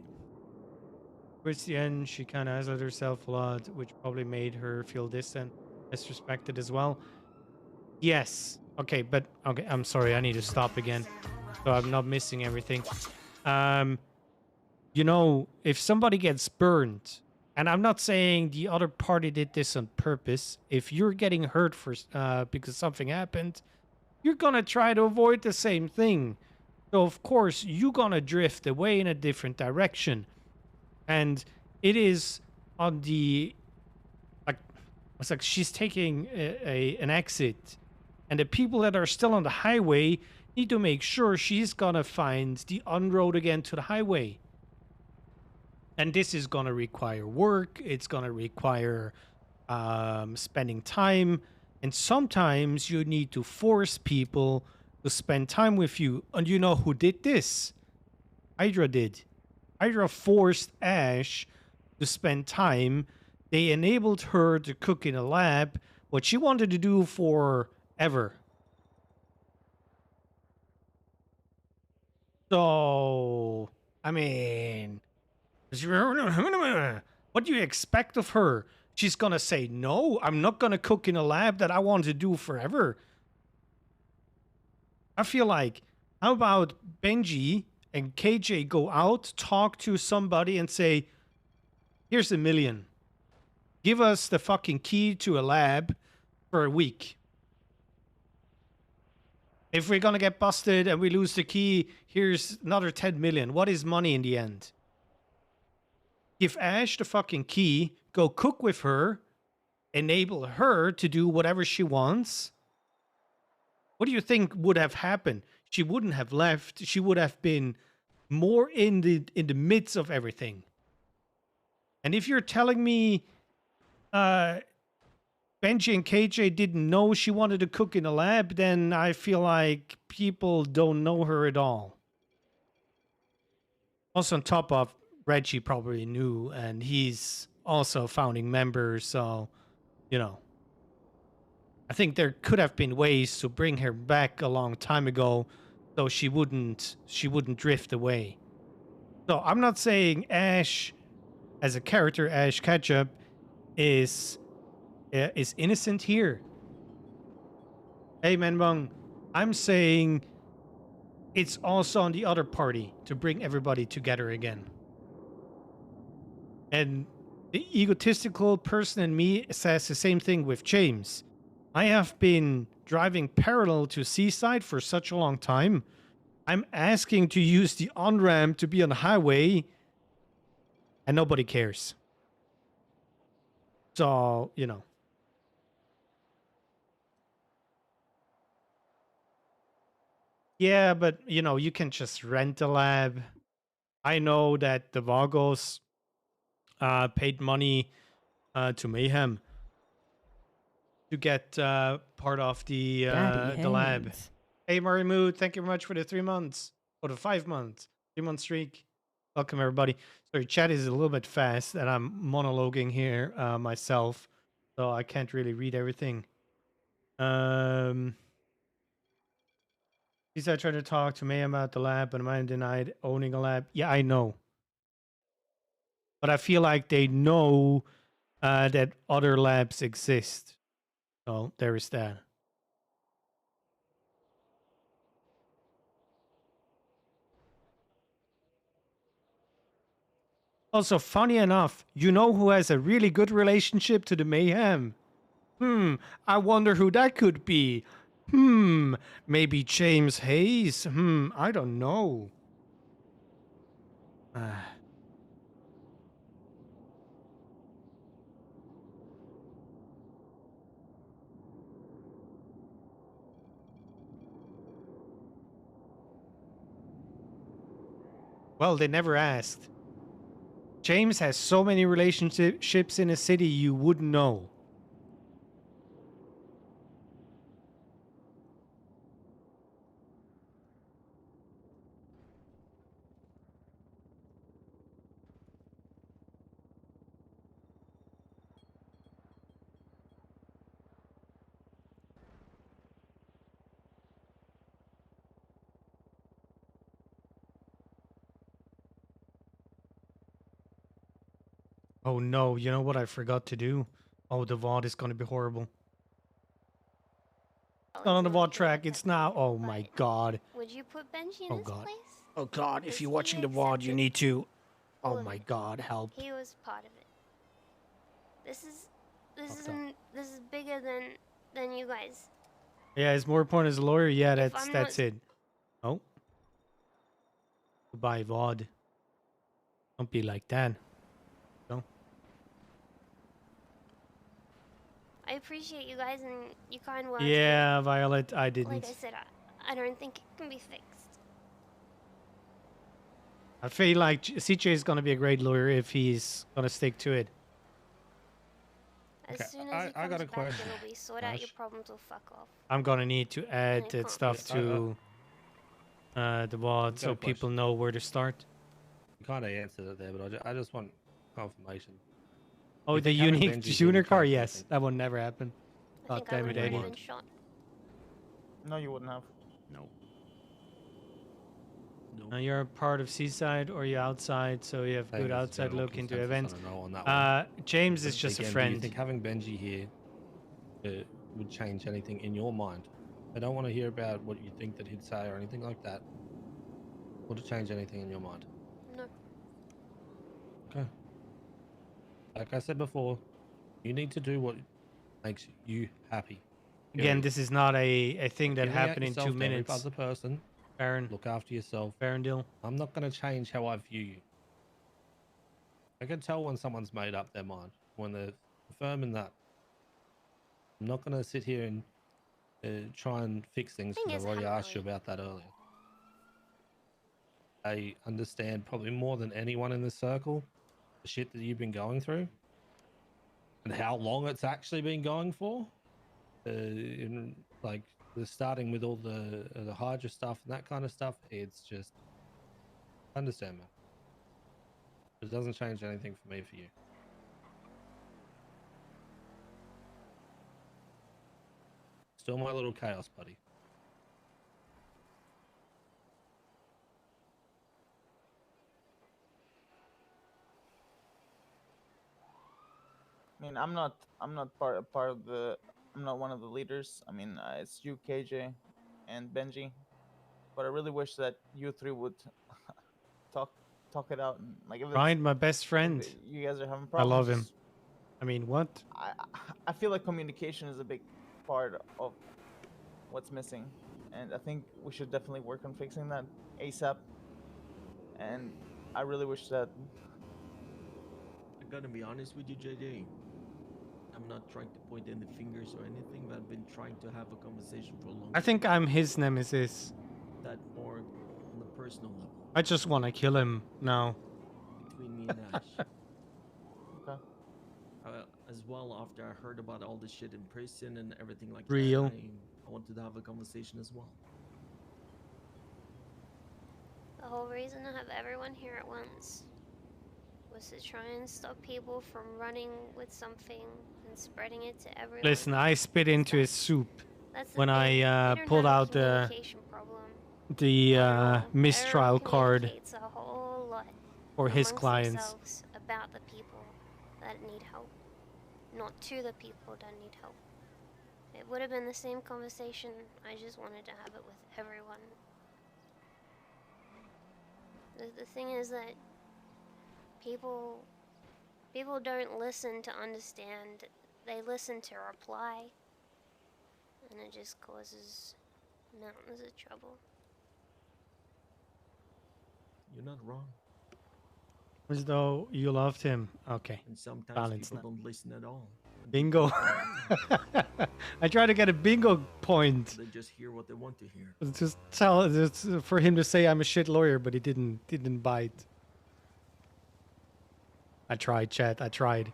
Towards the end, she kind of isolated herself a lot, which probably made her feel distant, disrespected as well. Yes. Okay, but okay, I'm sorry. I need to stop again, so I'm not missing everything. You know, if somebody gets burned, and I'm not saying the other party did this on purpose. If you're getting hurt for because something happened, you're gonna try to avoid the same thing. So of course you're gonna drift away in a different direction. And it is on the like it's like she's taking an exit, and the people that are still on the highway need to make sure she's gonna find the on-road again to the highway. And this is gonna require work, it's gonna require spending time, and sometimes you need to force people to spend time with you. And you know who did this? Hydra did. Hydra forced Ash to spend time. They enabled her to cook in a lab, what she wanted to do forever. So, I mean, what do you expect of her? She's gonna say, no, I'm not gonna cook in a lab that I want to do forever. I feel like, how about Benji and KJ go out, talk to somebody and say, here's $1 million. Give us the fucking key to a lab for a week. If we're gonna get busted and we lose the key, here's another 10 million. What is money in the end? Give Ash the fucking key, go cook with her, enable her to do whatever she wants. What do you think would have happened? She wouldn't have left. She would have been more in the midst of everything. And if you're telling me Benji and KJ didn't know she wanted to cook in a lab, then I feel like people don't know her at all. Also, on top of Reggie probably knew, and he's also a founding member, so, you know. I think there could have been ways to bring her back a long time ago, so she wouldn't drift away. So I'm not saying Ash, as a character, Ash Ketchum, is innocent here. Hey, Menbong, I'm saying it's also on the other party to bring everybody together again. And the egotistical person in me says the same thing with James. I have been driving parallel to Seaside for such a long time. I'm asking to use the on-ramp to be on the highway, and nobody cares. So, you know. Yeah, but, you know, you can just rent a lab. I know that the Vagos paid money to Mayhem to get part of the lab. Hey, Murray Mood, thank you very much for the 3 months. Or the 5 months. 3-month streak. Welcome, everybody. Sorry, chat is a little bit fast, and I'm monologuing here myself, so I can't really read everything. He's trying to talk to me about the lab, but I'm denied owning a lab. Yeah, I know. But I feel like they know that other labs exist. So there is that. Also, funny enough, you know who has a really good relationship to the Mayhem? I wonder who that could be. Maybe James Haze? I don't know. Well, they never asked. James has so many relationships in a city you wouldn't know. Oh no, you know what I forgot to do? Oh, the VOD is going to be horrible. It's not on the VOD track, it's now. Oh my god. Would you put Benji in his place? Oh god, if you're watching the VOD, you need to. Oh my god, help. He was part of it. This is bigger than you guys. Yeah, is more important as a lawyer? Yeah, If that's I'm that's not- it. Oh. Goodbye, VOD. Don't be like that. No. I appreciate you guys and your kind words. Yeah, Violet, I But didn't. like I said, I don't think it can be fixed. I feel like CJ is gonna be a great lawyer if he's gonna stick to it. As Okay, soon as he I got comes a back, question, it'll be sort out your Ash. problems or fuck off. I'm gonna need to add it that can't stuff be to the VOD so a people question. know where to start. You kind of answered it there, but I just want confirmation. Oh, You the think having unique Benji tuner wouldn't car? change Yes, anything? that would never happen. I God think I damn would it, have Eddie. been shot. No, you wouldn't have. No. No. You're a part of Seaside or you're outside, so you have I think good there's a outside general look into consensus events. on a no on that one. James But is just a again, do friend. you think having Benji here would change anything in your mind? I don't want to hear about what you think that he'd say or anything like that. Would it change anything in your mind? No. Okay. Like I said before, you need to do what makes you happy. Again, this is not a thing that Giving out happened in yourself 2 to every minutes. other person. Baron, Look after yourself. Baron deal. I'm not going to change how I view you. I can tell when someone's made up their mind, when they're firm in that. I'm not going to sit here and try and fix things Thing because is, I've already haven't asked you really- about that earlier. I understand probably more than anyone in this circle the shit that you've been going through and how long it's actually been going for. In like starting with all the Hydra stuff and that kind of stuff, it's just understand, man. It doesn't change anything for me for you. Still my little chaos buddy. I mean, I'm not part of the. I'm not one of the leaders. I mean, it's you, KJ, and Benji. But I really wish that you three would talk it out. And, like, if Brian, my best friend. you guys are having I problems, love him. I mean, what? I feel like communication is a big part of what's missing, and I think we should definitely work on fixing that ASAP. And I really wish that. I'm gonna be honest with you, JJ. I'm not trying to point any fingers or anything, but I've been trying to have a conversation for a long time. I think I'm his nemesis. That more on a personal level. I just want to kill him now. Between me and Ash. Okay. As well, after I heard about all the shit in prison and everything like Real. that, I wanted to have a conversation as well. The whole reason to have everyone here at once was to try and stop people from running with something and spreading it to everyone. Listen, I spit into his soup That's the when thing. I We don't pulled have a out the communication problem mistrial Everyone card communicates a whole lot for his amongst clients. themselves about the people that need help, not to the people that need help. It would have been the same conversation. I just wanted to have it with everyone. The thing is that people don't listen to understand. They listen to reply, and it just causes mountains of trouble. You're not wrong. As though you loved him. Okay. And sometimes Balance people don't listen at all. And Bingo. I try to get a bingo point. they just hear what they want to hear. Just tell it's for him to say I'm a shit lawyer, but he didn't bite. I tried, chat. I tried.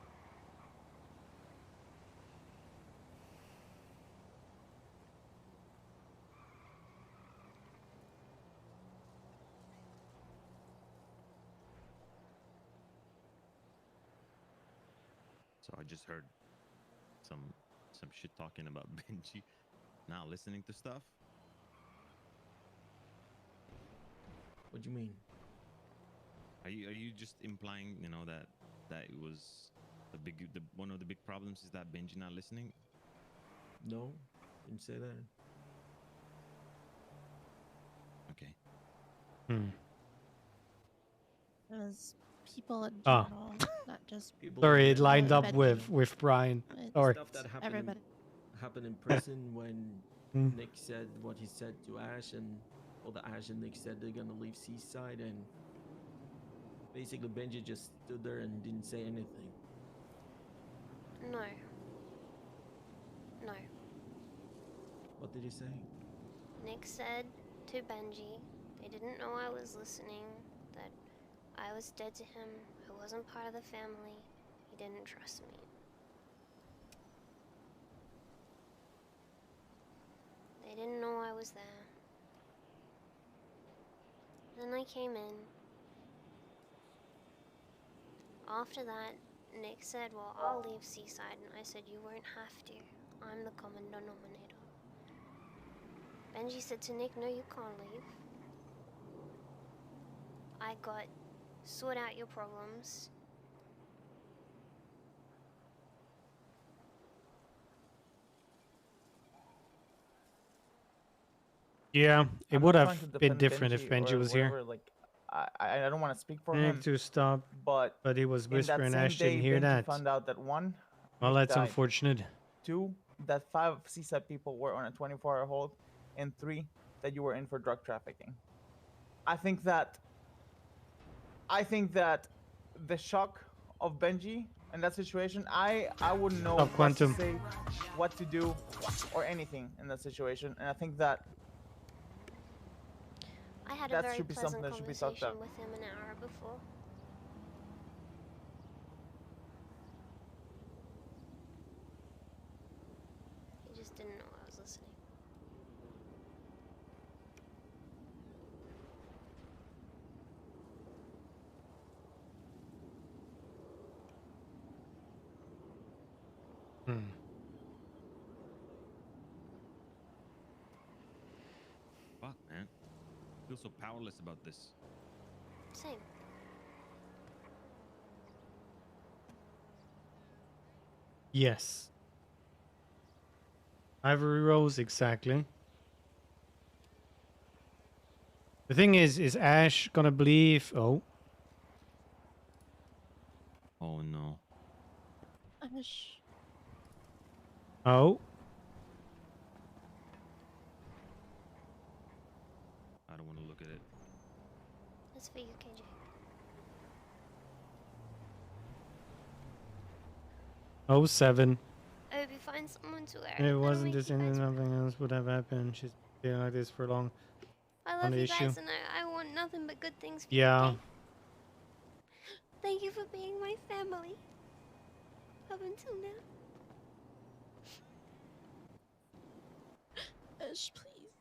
So I just heard some shit talking about Benji not listening to stuff. What do you mean? Are you just implying, you know, that it was one of the big problems is that Benji not listening? No, didn't say that. Okay. As people in Ah. general, not just People Sorry, in it lined general, up Benji. with Brian. it's Sorry. stuff that everybody. happened in prison when Mm. Nick said what he said to Ash, and Ash and Nick said they're gonna leave Seaside, and basically Benji just stood there and didn't say anything. No. No. What did he say? Nick said to Benji, they didn't know I was listening, that I was dead to him, I wasn't part of the family, he didn't trust me. They didn't know I was there. Then I came in. After that, Nick said, well, I'll leave Seaside, and I said, you won't have to. I'm the common denominator. Benji said to Nick, no, you can't leave. I got, sort out your problems. Yeah, it I'm would not have trying to been defend different if Benji or was here. whatever, like, I don't want to speak for Nick him, to stop, but but he was in that whispering. same Ash didn't day, hear Benji that. found out that one, Well, Nick that's died. unfortunate. 2, that 5 Seaside people were on a 24-hour hold, and 3, that you were in for drug trafficking. I think that the shock of Benji in that situation, I wouldn't know Stop, what Quantum. to say, what to do, or anything in that situation, and I think that I had a that very should be something pleasant that should be talked conversation about. with him an hour before. He just didn't know I was listening. Hmm. Fuck, man. I feel so powerless about this. Same. Yes. Ivory Rose, exactly. The thing is Ash gonna believe? Oh, Oh no. Ash. oh. I don't want to look at it. That's for you, KJ. Oh, 7. I hope you find someone to wear If it that'll wasn't make this, you guys nothing else would have happened. She's been like this for long. I on love the you issue. guys, and I want nothing but good things for you, Yeah. okay? Thank you for being my family. Up until now. Ash, please.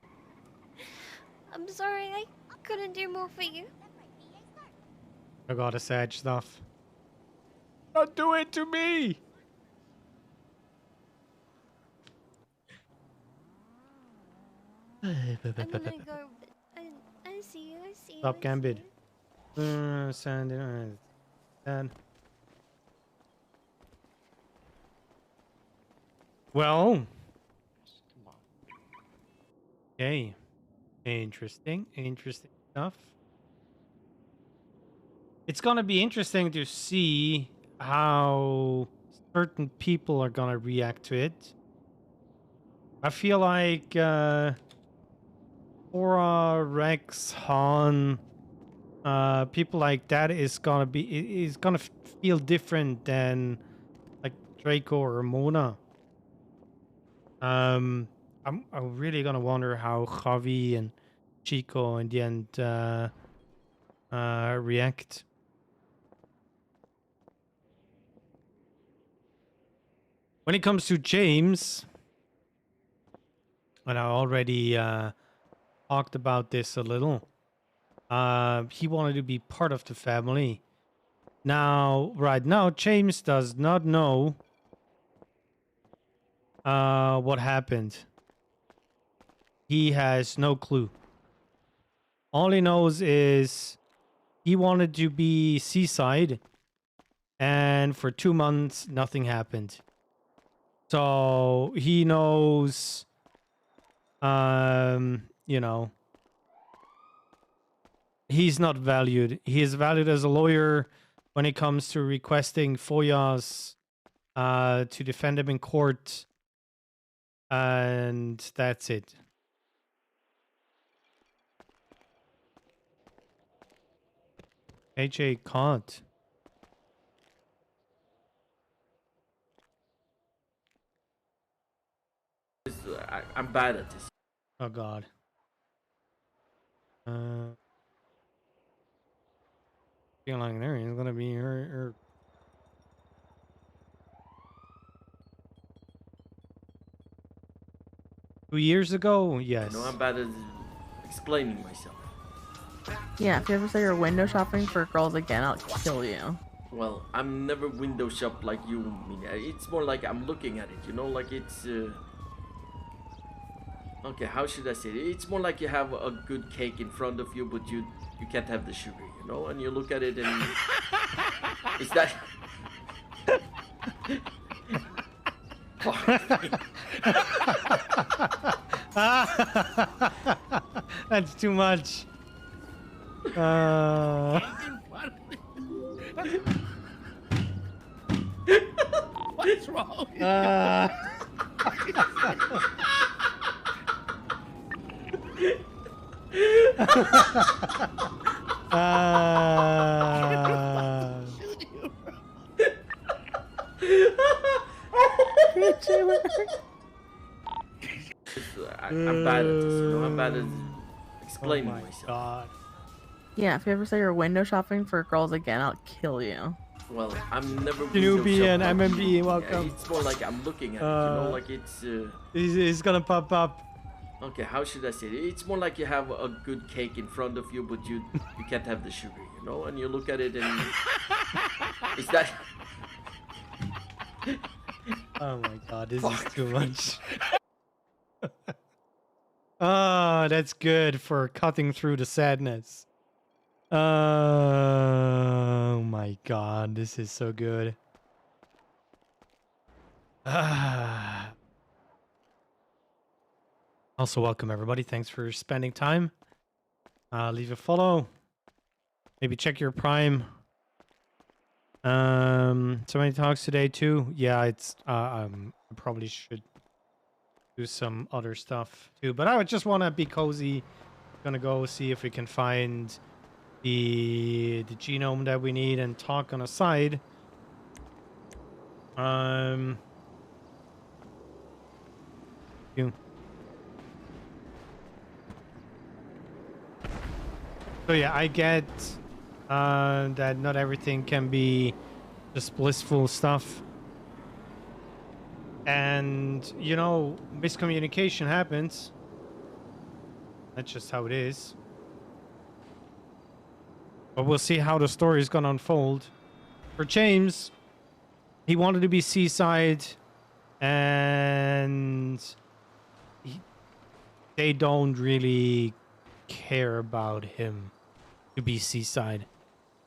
I'm sorry I couldn't do more for you. I got a sad stuff. Don't do it to me! I'm gonna go, but I see you, I see you. Stop, I see Gambit. you. Sandy, Dan. Well. Okay. Interesting stuff. It's gonna be interesting to see how certain people are gonna react to it. I feel like Cora, Rex, Han, people like that is gonna feel different than like Draco or Mona. I'm really gonna wonder how Javi and Chico in the end react. When it comes to James, and I already talked about this a little, he wanted to be part of the family. Now, right now, James does not know what happened. He has no clue. All he knows is he wanted to be Seaside, and for 2 months, nothing happened. So he knows, you know, he's not valued. He is valued as a lawyer when it comes to requesting FOIAs to defend him in court. And that's it. AJ can't. I'm bad at this. Oh God. Feel like there is gonna be her. 2 years ago, yes. You know, I'm bad at explaining myself. Yeah, if you ever say you're window shopping for girls again, I'll kill you. Well, I'm never window shop like you. I mean, it's more like I'm looking at it. You know, like it's. Okay, how should I say it? It's more like you have a good cake in front of you, but you can't have the sugar. You know, and you look at it and it's that. That's too much. What's wrong? I'm bad at this. You know, I'm bad at explaining Oh my myself. God. Yeah, if you ever say you're window shopping for girls again, I'll kill you. Well, I'm never. Newbie and MMB, welcome. It's more like I'm looking at it. You know, like it's. He's gonna pop up. Okay, how should I say it? It's more like you have a good cake in front of you, but you can't have the sugar. You know, and you look at it and it's that. Oh my God, this is too much. Oh, that's good for cutting through the sadness. Oh my God, this is so good. Also, welcome everybody. Thanks for spending time. Leave a follow. Maybe check your Prime. So many talks today too. Yeah, it's I probably should do some other stuff too, but I would just want to be cozy. Gonna go see if we can find the genome that we need and talk on a side. So yeah, I get that not everything can be just blissful stuff. And, you know, miscommunication happens. That's just how it is. But we'll see how the story is going to unfold. For James, he wanted to be Seaside, and they don't really care about him to be Seaside.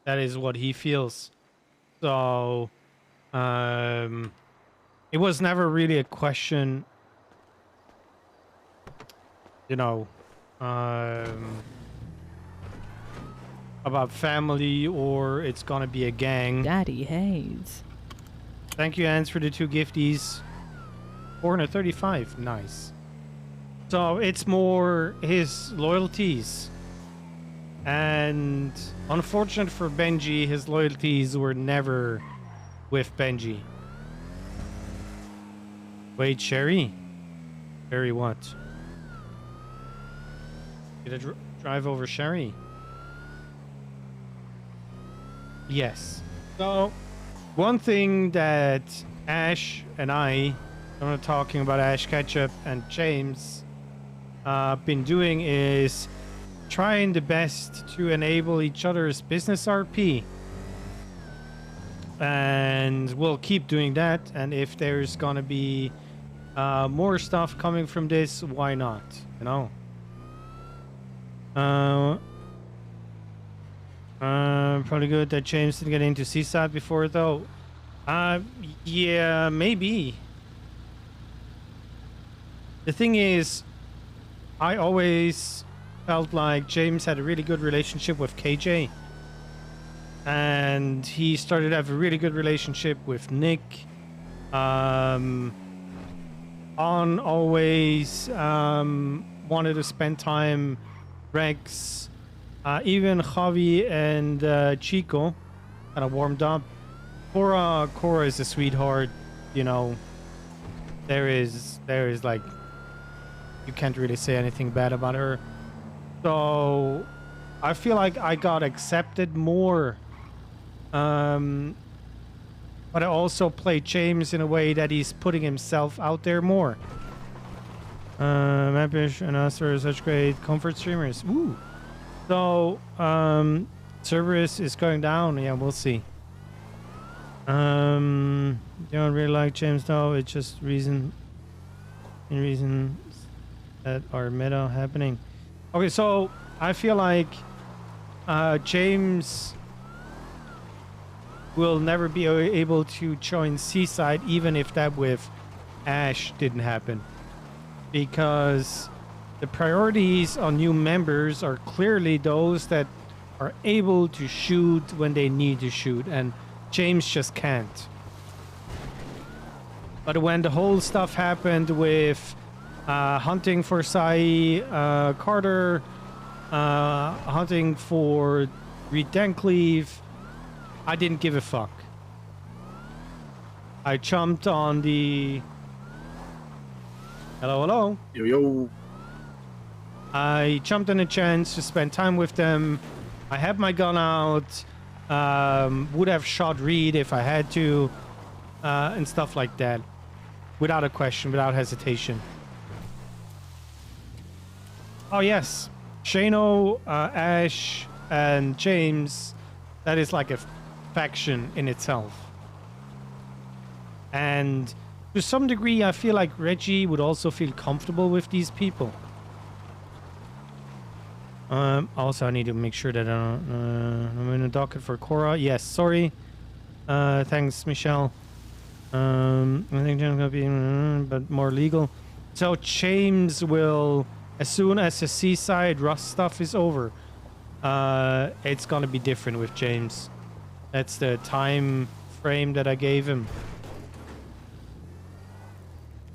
That is what he feels. So, it was never really a question, you know, about family or it's gonna be a gang. Daddy Haze. Thank you, Ans, for the 2 gifties. 435, nice. So it's more his loyalties. And unfortunate for Benji, his loyalties were never with Benji. Wait, Sherry? Sherry what? Get a drive over Sherry? Yes. So, one thing that Ash and I'm not talking about Ash Ketchup and James, been doing is trying the best to enable each other's business RP. And we'll keep doing that. And if there's gonna be more stuff coming from this, why not? You know? Probably good that James didn't get into Seaside before, though. Yeah, maybe. The thing is, I always felt like James had a really good relationship with KJ. And he started to have a really good relationship with Nick. On always wanted to spend time. Rex, even Javi and Chico kind of warmed up. Cora is a sweetheart, you know. There is like, you can't really say anything bad about her. So I feel like I got accepted more. But I also play James in a way that he's putting himself out there more. Mapish and us are such great comfort streamers. Ooh. So, Cerberus is going down. Yeah, we'll see. You don't really like James though. It's just reasons that are meta happening. Okay, so I feel like James will never be able to join Seaside, even if that with Ash didn't happen, because the priorities on new members are clearly those that are able to shoot when they need to shoot, and James just can't. But when the whole stuff happened with hunting for Sai, Carter, hunting for Reed Dencleave, I didn't give a fuck. I jumped on the... Hello? Yo. I jumped on a chance to spend time with them. I had my gun out. Would have shot Reed if I had to. And stuff like that. Without a question, without hesitation. Oh, yes. Shano, Ash, and James. That is like a faction in itself. And to some degree, I feel like Reggie would also feel comfortable with these people. Also, I need to make sure that I'm in the docket for Cora. Yes, sorry. Thanks, Michelle. I think James gonna be, but more legal. So James will, as soon as the Seaside Rust stuff is over, it's gonna be different with James. That's the time frame that I gave him.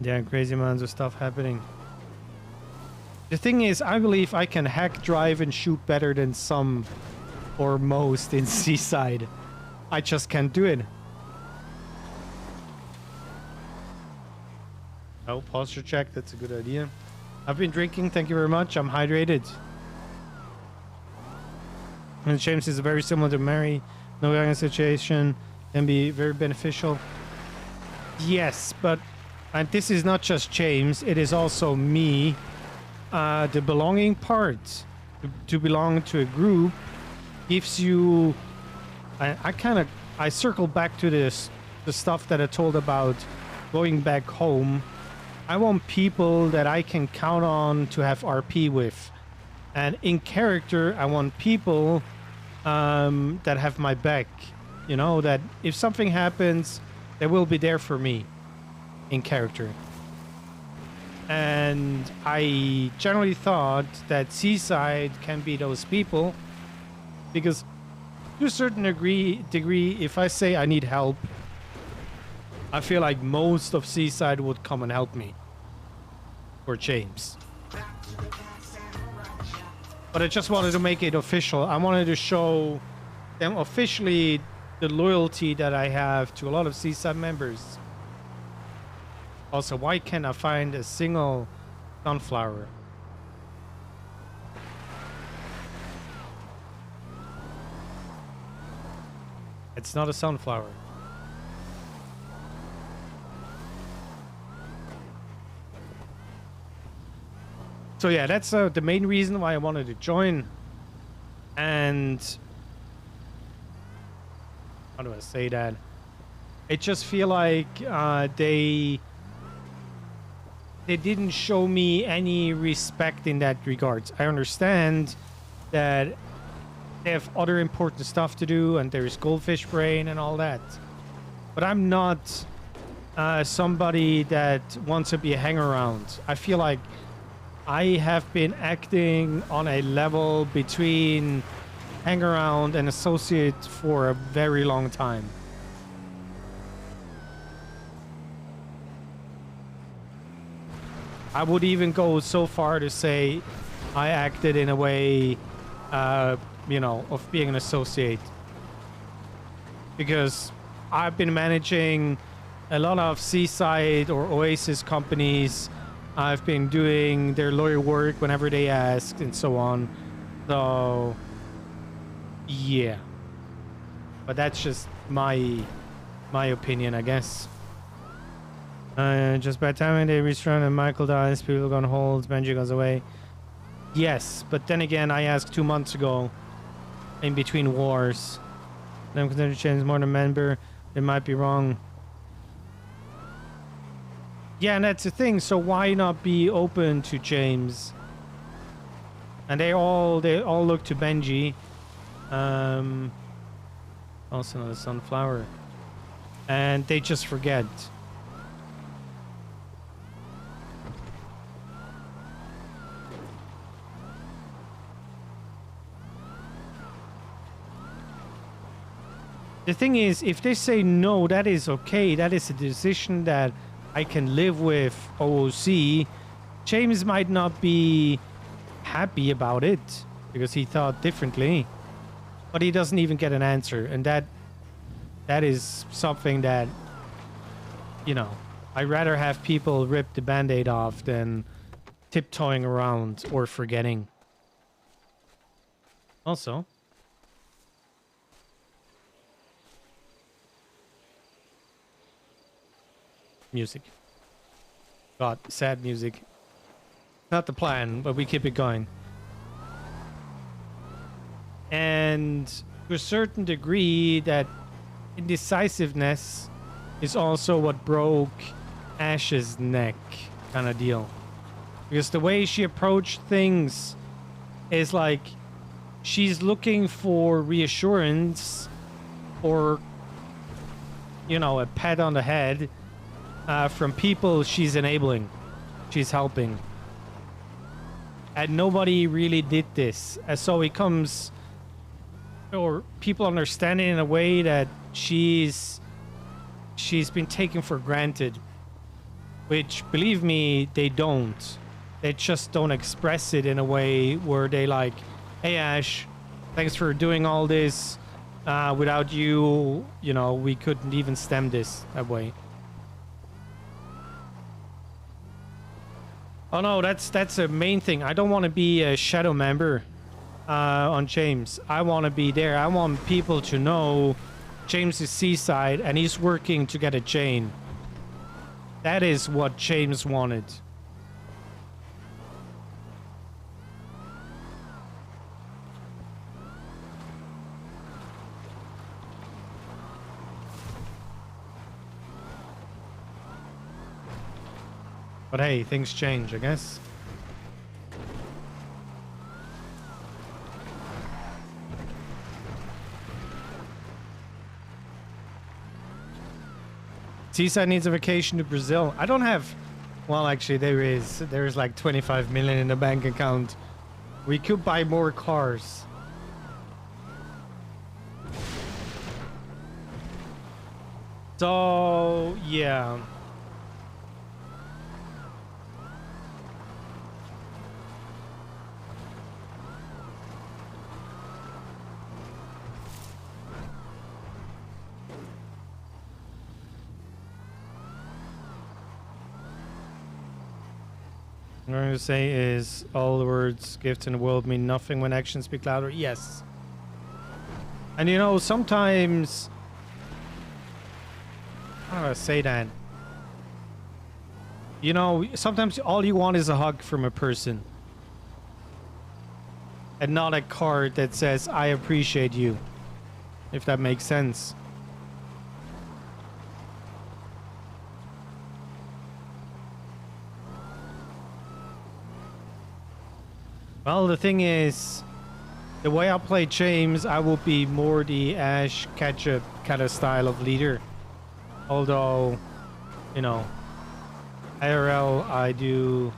Yeah, crazy amounts of stuff happening. The thing is, I believe I can hack, drive, and shoot better than some or most in Seaside. I just can't do it. Oh, posture check. That's a good idea. I've been drinking. Thank you very much. I'm hydrated. And James is very similar to Mary. No young situation can be very beneficial. Yes, but and this is not just James. It is also me. The belonging part, to belong to a group, gives you. I circle back to the stuff that I told about going back home. I want people that I can count on to have RP with, and in character, I want people that have my back. You know, that if something happens, they will be there for me in character. And I generally thought that Seaside can be those people, because to a certain degree, if I say I need help, I feel like most of Seaside would come and help me. Or James. But I just wanted to make it official. I wanted to show them officially the loyalty that I have to a lot of Seaside members. Also, why can't I find a single sunflower? It's not a sunflower. So yeah, that's the main reason why I wanted to join. And how do I say that? It just feel like they didn't show me any respect in that regards. I understand that they have other important stuff to do, and there's Goldfish Brain and all that. But I'm not somebody that wants to be a hang-around. I feel like I have been acting on a level between hang-around and associate for a very long time. I would even go so far to say I acted in a way, you know, of being an associate. Because I've been managing a lot of Seaside or Oasis companies. I've been doing their lawyer work whenever they asked and so on. So, yeah. But that's just my opinion, I guess. Just by the time they return and Michael dies, people are gonna hold, Benji goes away. Yes, but then again, I asked 2 months ago, in between wars. Them consider change more than member. They might be wrong. Yeah, and that's the thing. So why not be open to James? And they all look to Benji. Also not a sunflower. And they just forget. The thing is, if they say no, that is okay. That is a decision that I can live with OOC. James might not be happy about it because he thought differently, but he doesn't even get an answer. And that is something that, you know, I'd rather have people rip the band-aid off than tiptoeing around or forgetting. Also, music. God, sad music. Not the plan, but we keep it going. And to a certain degree, that indecisiveness is also what broke Ash's neck, kind of deal. Because the way she approached things is like she's looking for reassurance or, you know, a pat on the head from people she's enabling, she's helping. And nobody really did this. So it comes, or people understand it in a way that she's been taken for granted. Which, believe me, they don't. They just don't express it in a way where they like, hey Ash, thanks for doing all this. Without you, you know, we couldn't even stem this that way. Oh no, that's a main thing. I don't want to be a shadow member on James. I want to be there. I want people to know James is Seaside and he's working to get a chain. That is what James wanted. But hey, things change, I guess. Seaside needs a vacation to Brazil. I don't have... Well, actually, there is like 25 million in the bank account. We could buy more cars. So, yeah. What I'm going to say is all the words gifts in the world mean nothing when actions speak louder. Yes. And you know, sometimes... How do I say that? You know, sometimes all you want is a hug from a person. And not a card that says, I appreciate you. If that makes sense. Well, the thing is, the way I play James, I will be more the Ash Ketchup kind of style of leader. Although, you know, IRL, I do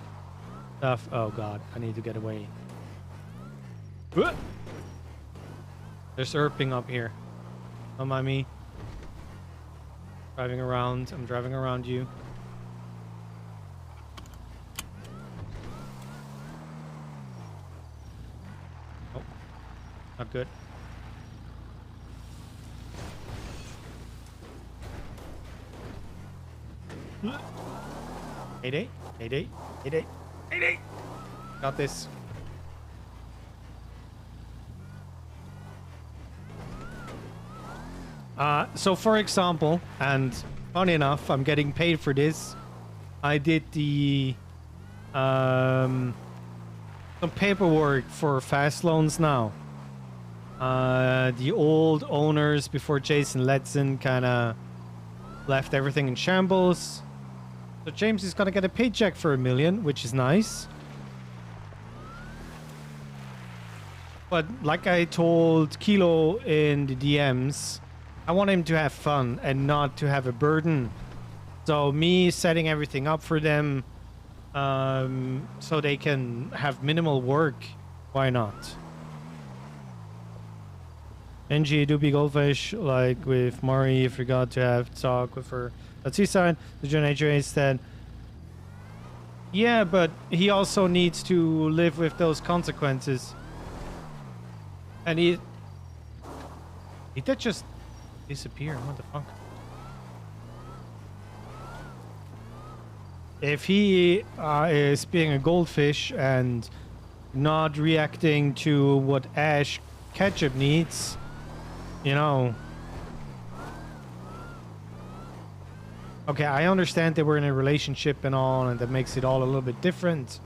stuff. Oh god, I need to get away. There's erping up here. Don't mind me. Driving around. I'm driving around you. Not good. Eight. Got this. So for example, and funny enough, I'm getting paid for this. I did the some paperwork for fast loans now. The old owners before Jason Letson kind of left everything in shambles. So James is gonna get a paycheck for $1 million, which is nice. But like I told Kilo in the DMs, I want him to have fun and not to have a burden. So me setting everything up for them, so they can have minimal work, why not? NG do be goldfish, like with Mari, forgot to have talk with her at Seaside. The John HOA said, yeah, but he also needs to live with those consequences. And he did just disappear. What the fuck? If he is being a goldfish and not reacting to what Ash Ketchup needs, you know. Okay, I understand they were in a relationship and all, and that makes it all a little bit different.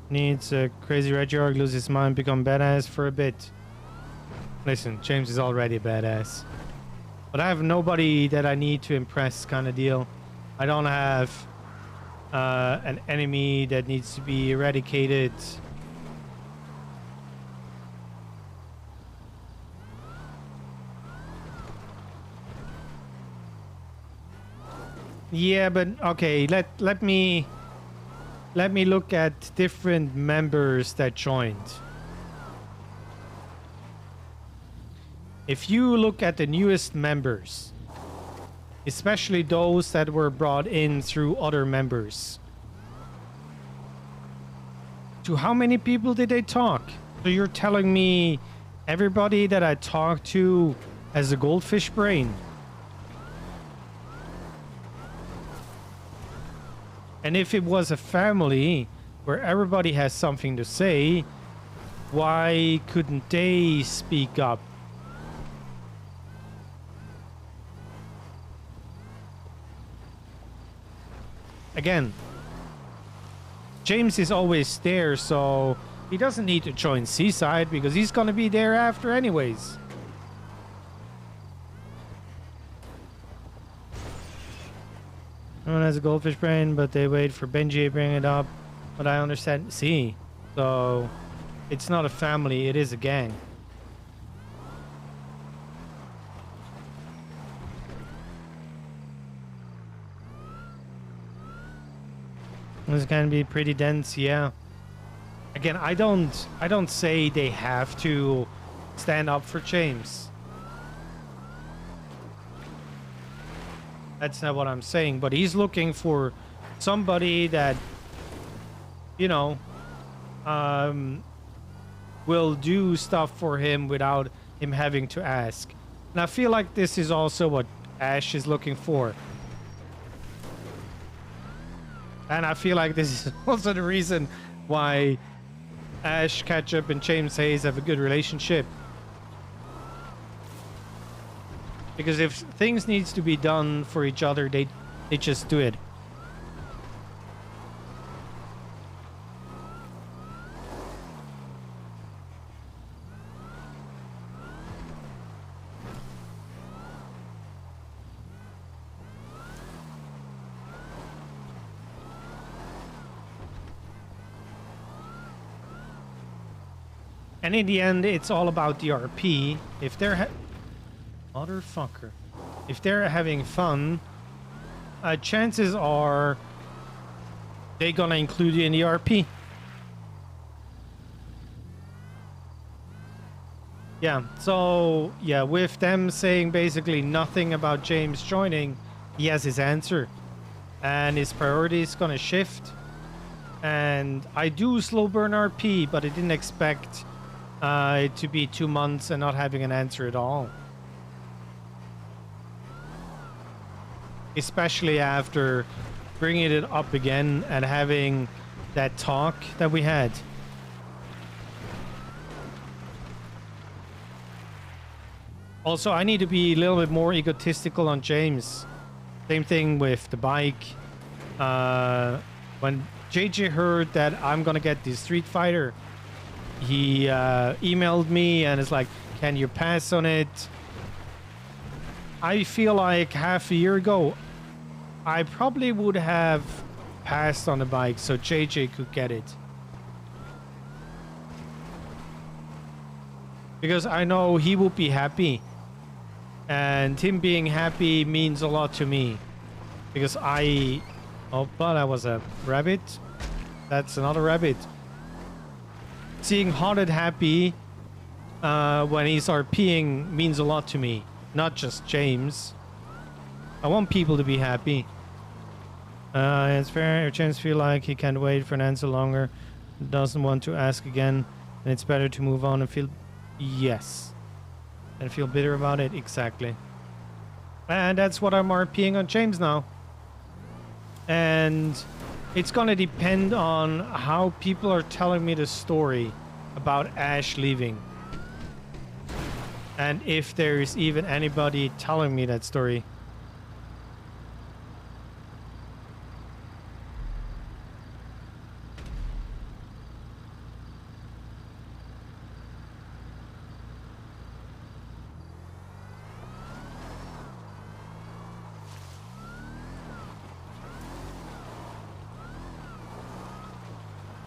Needs a crazy Regiorg, lose his mind, become badass for a bit. Listen, James is already a badass. But I have nobody that I need to impress kind of deal. I don't have an enemy that needs to be eradicated. Yeah, but okay, let me look at different members that joined. If you look at the newest members, especially those that were brought in through other members, to how many people did they talk? So you're telling me everybody that I talked to has a goldfish brain? And if it was a family where everybody has something to say, why couldn't they speak up? Again, James is always there, so he doesn't need to join Seaside because he's gonna be there after anyways. No one has a goldfish brain, but they wait for Benji to bring it up. But I understand. See, so it's not a family, it is a gang. This can be pretty dense, yeah. Again, I don't say they have to stand up for James. That's not what I'm saying, but he's looking for somebody that, you know, will do stuff for him without him having to ask. And I feel like this is also what Ash is looking for. And I feel like this is also the reason why Ash Ketchup and James Haze have a good relationship. Because if things needs to be done for each other, they just do it. And in the end, it's all about the RP. If they're motherfucker. If they're having fun, chances are they're gonna include you in the RP. Yeah, so yeah, with them saying basically nothing about James joining, he has his answer. And his priority is gonna shift. And I do slow burn RP, but I didn't expect to be 2 months and not having an answer at all. Especially after bringing it up again and having that talk that we had. Also, I need to be a little bit more egotistical on James. Same thing with the bike. When JJ heard that I'm gonna get the Street Fighter, he emailed me and is like, can you pass on it? I feel like half a year ago, I probably would have passed on the bike so JJ could get it. Because I know he would be happy. And him being happy means a lot to me. Because oh, but that was a rabbit. That's another rabbit. Seeing Haunted happy when he's RPing means a lot to me. Not just James. I want people to be happy. It's fair. James feel like he can't wait for an answer longer. Doesn't want to ask again. And it's better to move on and feel... Yes. And feel bitter about it. Exactly. And that's what I'm RPing on James now. And it's gonna depend on how people are telling me the story about Ash leaving. And if there is even anybody telling me that story.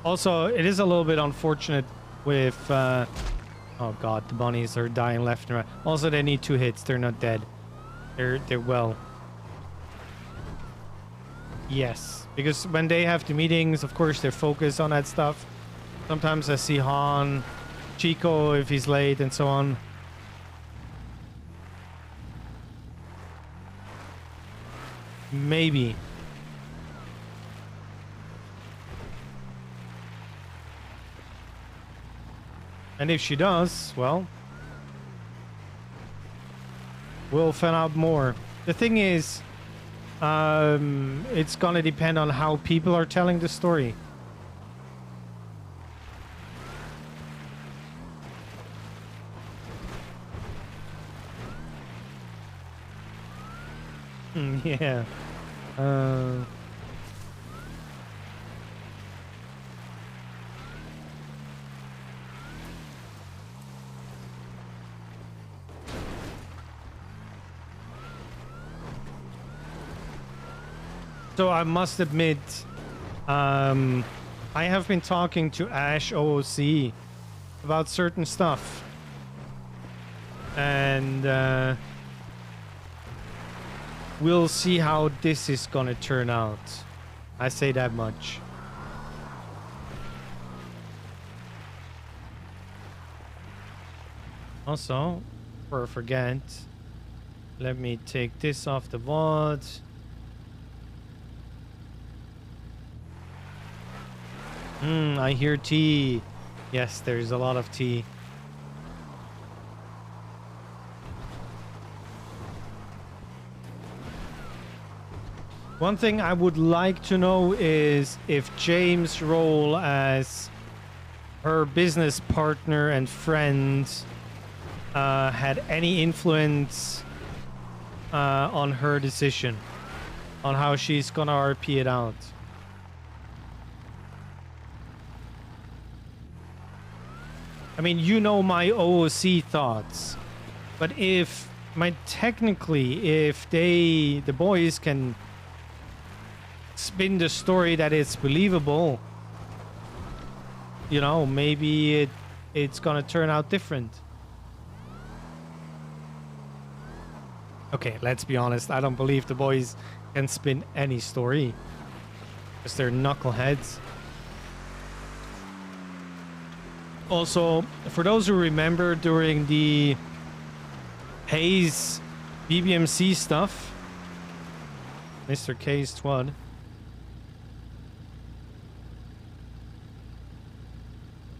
Also, it is a little bit unfortunate with... oh god, the bunnies are dying left and right. Also, they need 2 hits. They're not dead. They're well. Yes. Because when they have the meetings, of course, they're focused on that stuff. Sometimes I see Han, Chico if he's late, and so on. Maybe. And if she does, well, we'll find out more. The thing is, it's gonna depend on how people are telling the story. Yeah. So I must admit, I have been talking to Ash OOC about certain stuff. And we'll see how this is gonna turn out. I say that much. Also, before I forget, let me take this off the VOD. I hear tea. Yes, there's a lot of tea. One thing I would like to know is if James' role as her business partner and friend had any influence on her decision on how she's gonna RP it out. I mean, you know my OOC thoughts, but if technically, if the boys can spin the story that it's believable, you know, maybe it's gonna turn out different. Okay, let's be honest. I don't believe the boys can spin any story because they're knuckleheads. Also, for those who remember during the Haze BBMC stuff, Mr. K's Twad,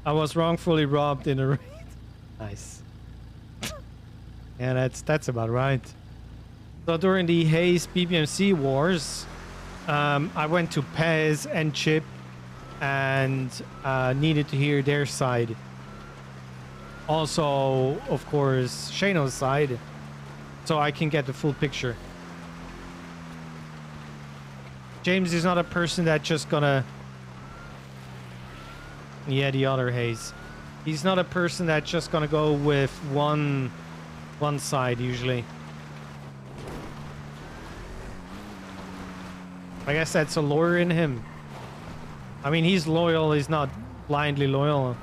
I was wrongfully robbed in a raid. Nice. Yeah, that's about right. So during the Haze BBMC wars, I went to Pez and Chip and needed to hear their side. Also, of course, Shano's side, so I can get the full picture. James is not a person that just gonna... Yeah, the other Haze. He's not a person that's just gonna go with one side usually. I guess that's a lawyer in him. I mean, he's loyal, he's not blindly loyal.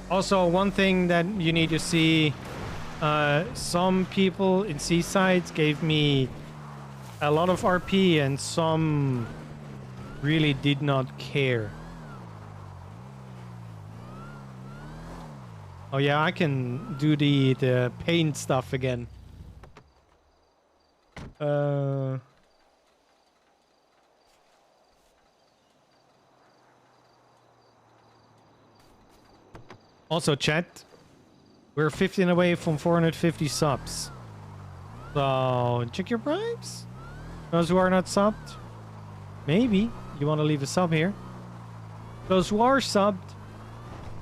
Also, one thing that you need to see, some people in Seaside gave me a lot of RP and some really did not care. Oh yeah, I can do the paint stuff again. Also, chat, we're 15 away from 450 subs. So check your primes. Those who are not subbed, maybe you want to leave a sub here. Those who are subbed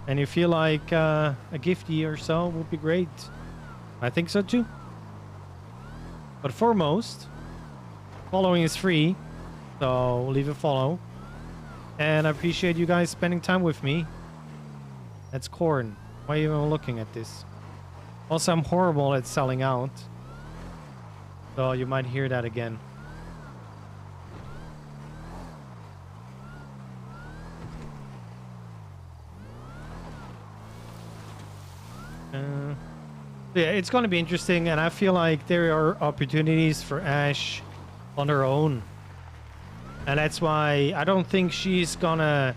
and you feel like a gifty or so would be great. I think so too. But foremost, following is free, so leave a follow. And I appreciate you guys spending time with me. That's corn. Why are you even looking at this? Also, I'm horrible at selling out, so you might hear that again. Yeah, it's going to be interesting, and I feel like there are opportunities for Ash on her own. And that's why I don't think she's gonna...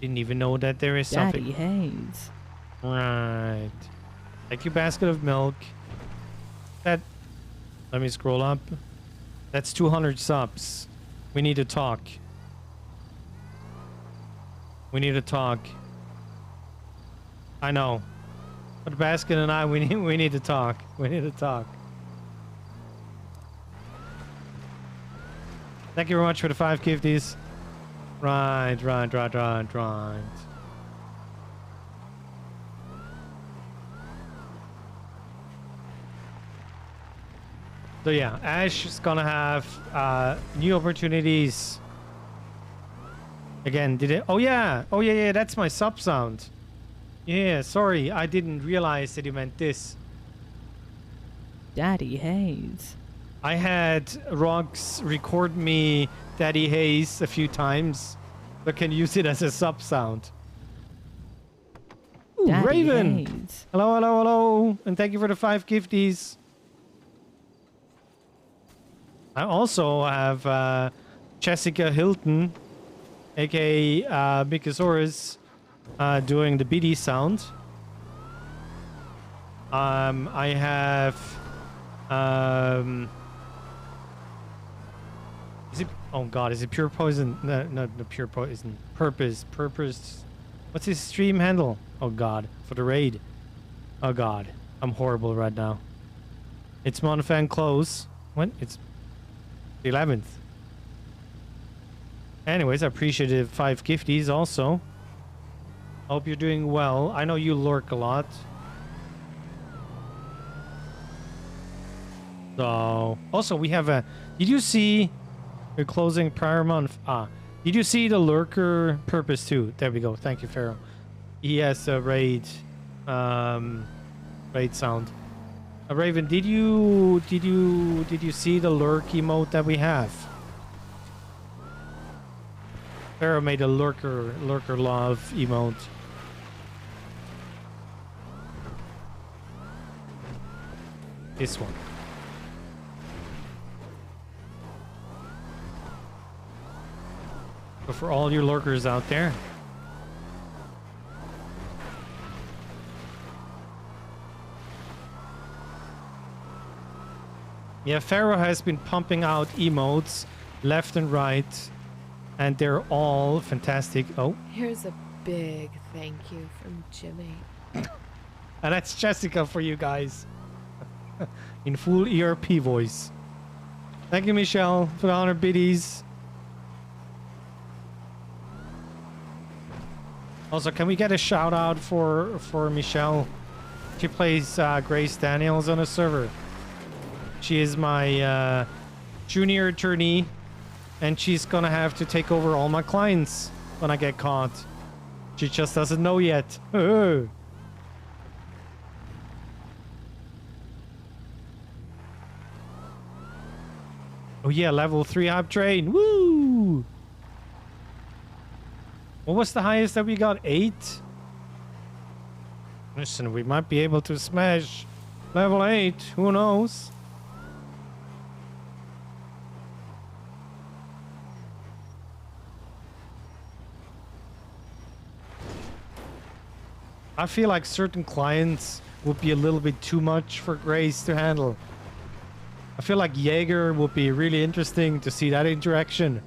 Didn't even know that there is something. Daddy Haze. Right. Thank you, basket of milk. That... Let me scroll up. That's 200 subs. We need to talk. We need to talk. I know. But Basket and I, we need to talk. We need to talk. Thank you very much for the 5 gifties. Right. So yeah, Ash is gonna have new opportunities. Again, did it? Oh yeah, that's my sub sound. Yeah, sorry, I didn't realize that you meant this. Daddy Haze. I had Rox record me Daddy Haze a few times, but can use it as a sub sound. Ooh, Daddy Raven! Haze. Hello, and thank you for the 5 gifties. I also have Jessica Hilton, aka Mikasaurus, doing the BD sound. I have is it, oh god, is it Pure Poison? No, Pure Poison. Purpose. What's his stream handle? Oh god, for the raid. Oh god, I'm horrible right now. It's Monfan close. When? It's the 11th. Anyways, I appreciate the 5 gifties also. Hope you're doing well. I know you lurk a lot. So, also we have a... Did you see... We're closing prior month. Did you see the lurker purpose too? There we go. Thank you, Pharaoh. He has a raid sound. Raven, did you see the lurk emote that we have? Pharaoh made a lurker love emote. This one. So for all your lurkers out there, Yeah, Pharaoh has been pumping out emotes left and right, and they're all fantastic. Oh, Here's a big thank you from Jimmy. and that's Jessica for you guys. In full ERP voice. Thank you, Michelle, for the 100 biddies. Also, can we get a shout out for Michelle? She plays Grace Daniels on a server. She is my junior attorney, and she's gonna have to take over all my clients when I get caught. She just doesn't know yet. Oh yeah, level 3 hype train. Woo! What was the highest that we got? 8? Listen, we might be able to smash level 8. Who knows? I feel like certain clients would be a little bit too much for Grace to handle. I feel like Jaeger would be really interesting to see that interaction.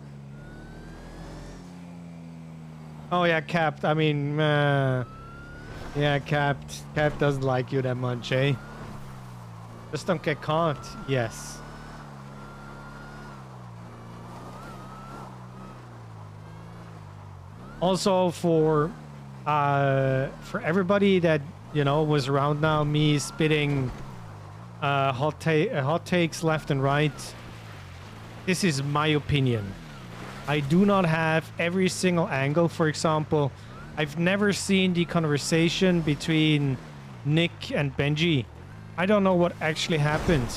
Oh yeah, Capped. I mean, yeah, Capped. Capped doesn't like you that much, eh? Just don't get caught. Yes. Also for everybody that, you know, was around now, me spitting hot takes left and right. This is my opinion. I do not have every single angle. For example, I've never seen the conversation between Nick and Benji. I don't know what actually happened.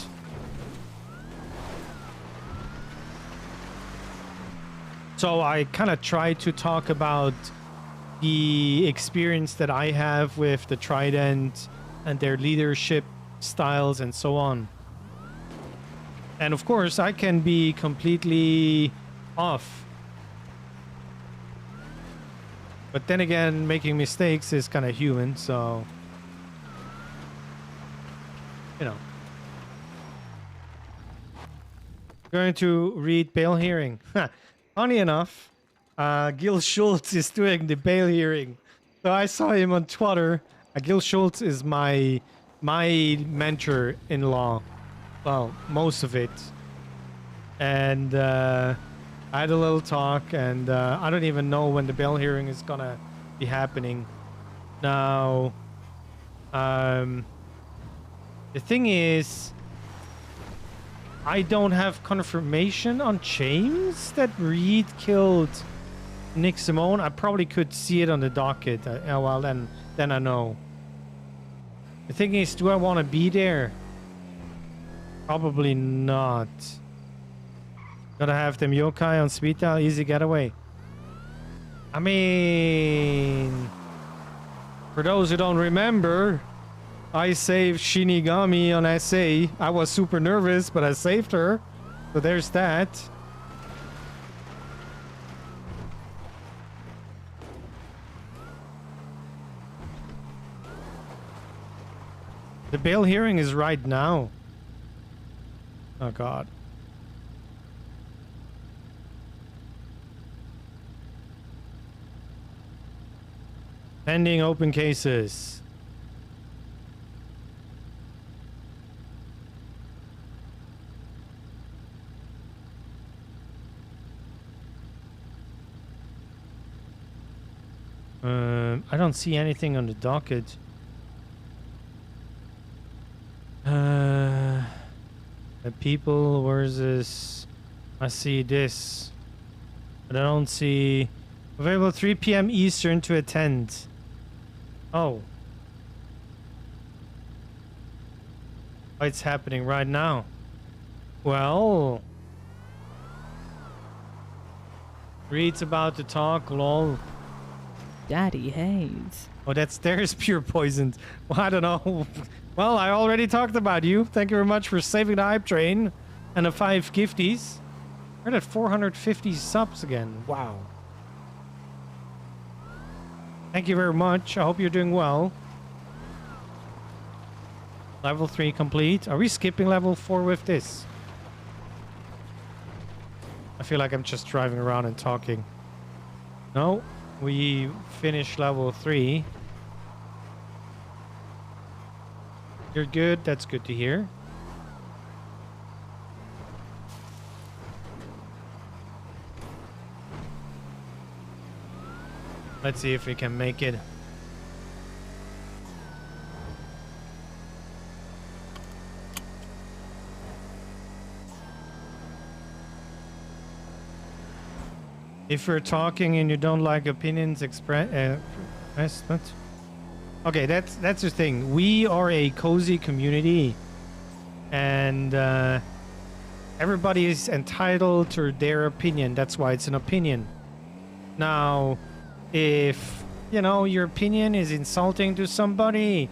So I kind of try to talk about the experience that I have with the Trident and their leadership styles and so on. And of course, I can be completely off. But then again, making mistakes is kind of human, so... You know. Going to read bail hearing. Funny enough, Gil Schultz is doing the bail hearing. So I saw him on Twitter. Gil Schultz is my mentor-in-law. Well, most of it. And I had a little talk, and I don't even know when the bail hearing is gonna be happening. Now, the thing is, I don't have confirmation on James that Reed killed Nick Simone. I probably could see it on the docket. Well, then I know. The thing is, do I want to be there? Probably not. Gotta have them yokai on speed dial, easy getaway. I mean, for those who don't remember, I saved Shinigami on SA. I was super nervous, but I saved her. So there's that. The bail hearing is right now. Oh god. Pending open cases. I don't see anything on the docket. The people, where's this? I see this. But I don't see... Available 3 p.m. Eastern to attend. Oh. Oh, it's happening right now. Well... Reed's about to talk, lol. Daddy Haze. Oh, that's theirs pure poisoned. Well, I don't know. Well, I already talked about you. Thank you very much for saving the hype train and the 5 gifties. We're at 450 subs again. Wow. Thank you very much. I hope you're doing well. Level 3 complete. Are we skipping level 4 with this? I feel like I'm just driving around and talking. No, we finished level 3. You're good. That's good to hear. Let's see if we can make it. If you're talking and you don't like opinions expressed, okay, that's the thing. We are a cozy community, and everybody is entitled to their opinion. That's why it's an opinion. Now, if you know your opinion is insulting to somebody,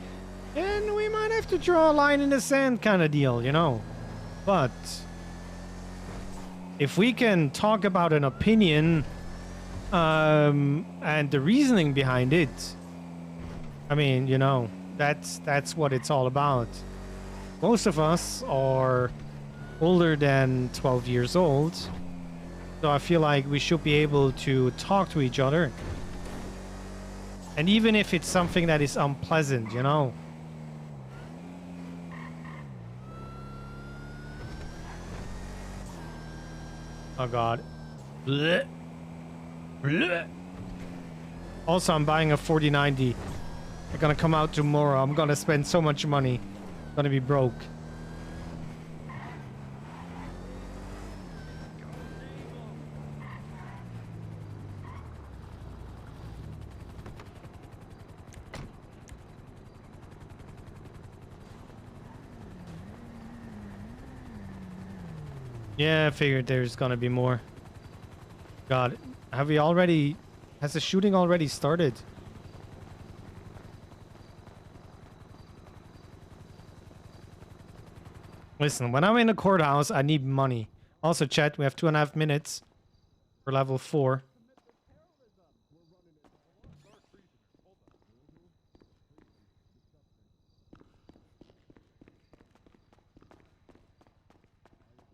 then we might have to draw a line in the sand, kind of deal, you know. But if we can talk about an opinion and the reasoning behind it, I mean, you know, that's what it's all about. Most of us are older than 12 years old, so I feel like we should be able to talk to each other. And even if it's something that is unpleasant, you know. Oh god. Blech. Blech. Also, I'm buying a 4090. They're gonna come out tomorrow. I'm gonna spend so much money. I'm gonna be broke. Yeah, I figured there's gonna be more. God, have we already... Has the shooting already started? Listen, when I'm in a courthouse, I need money. Also, chat, we have 2.5 minutes for level 4.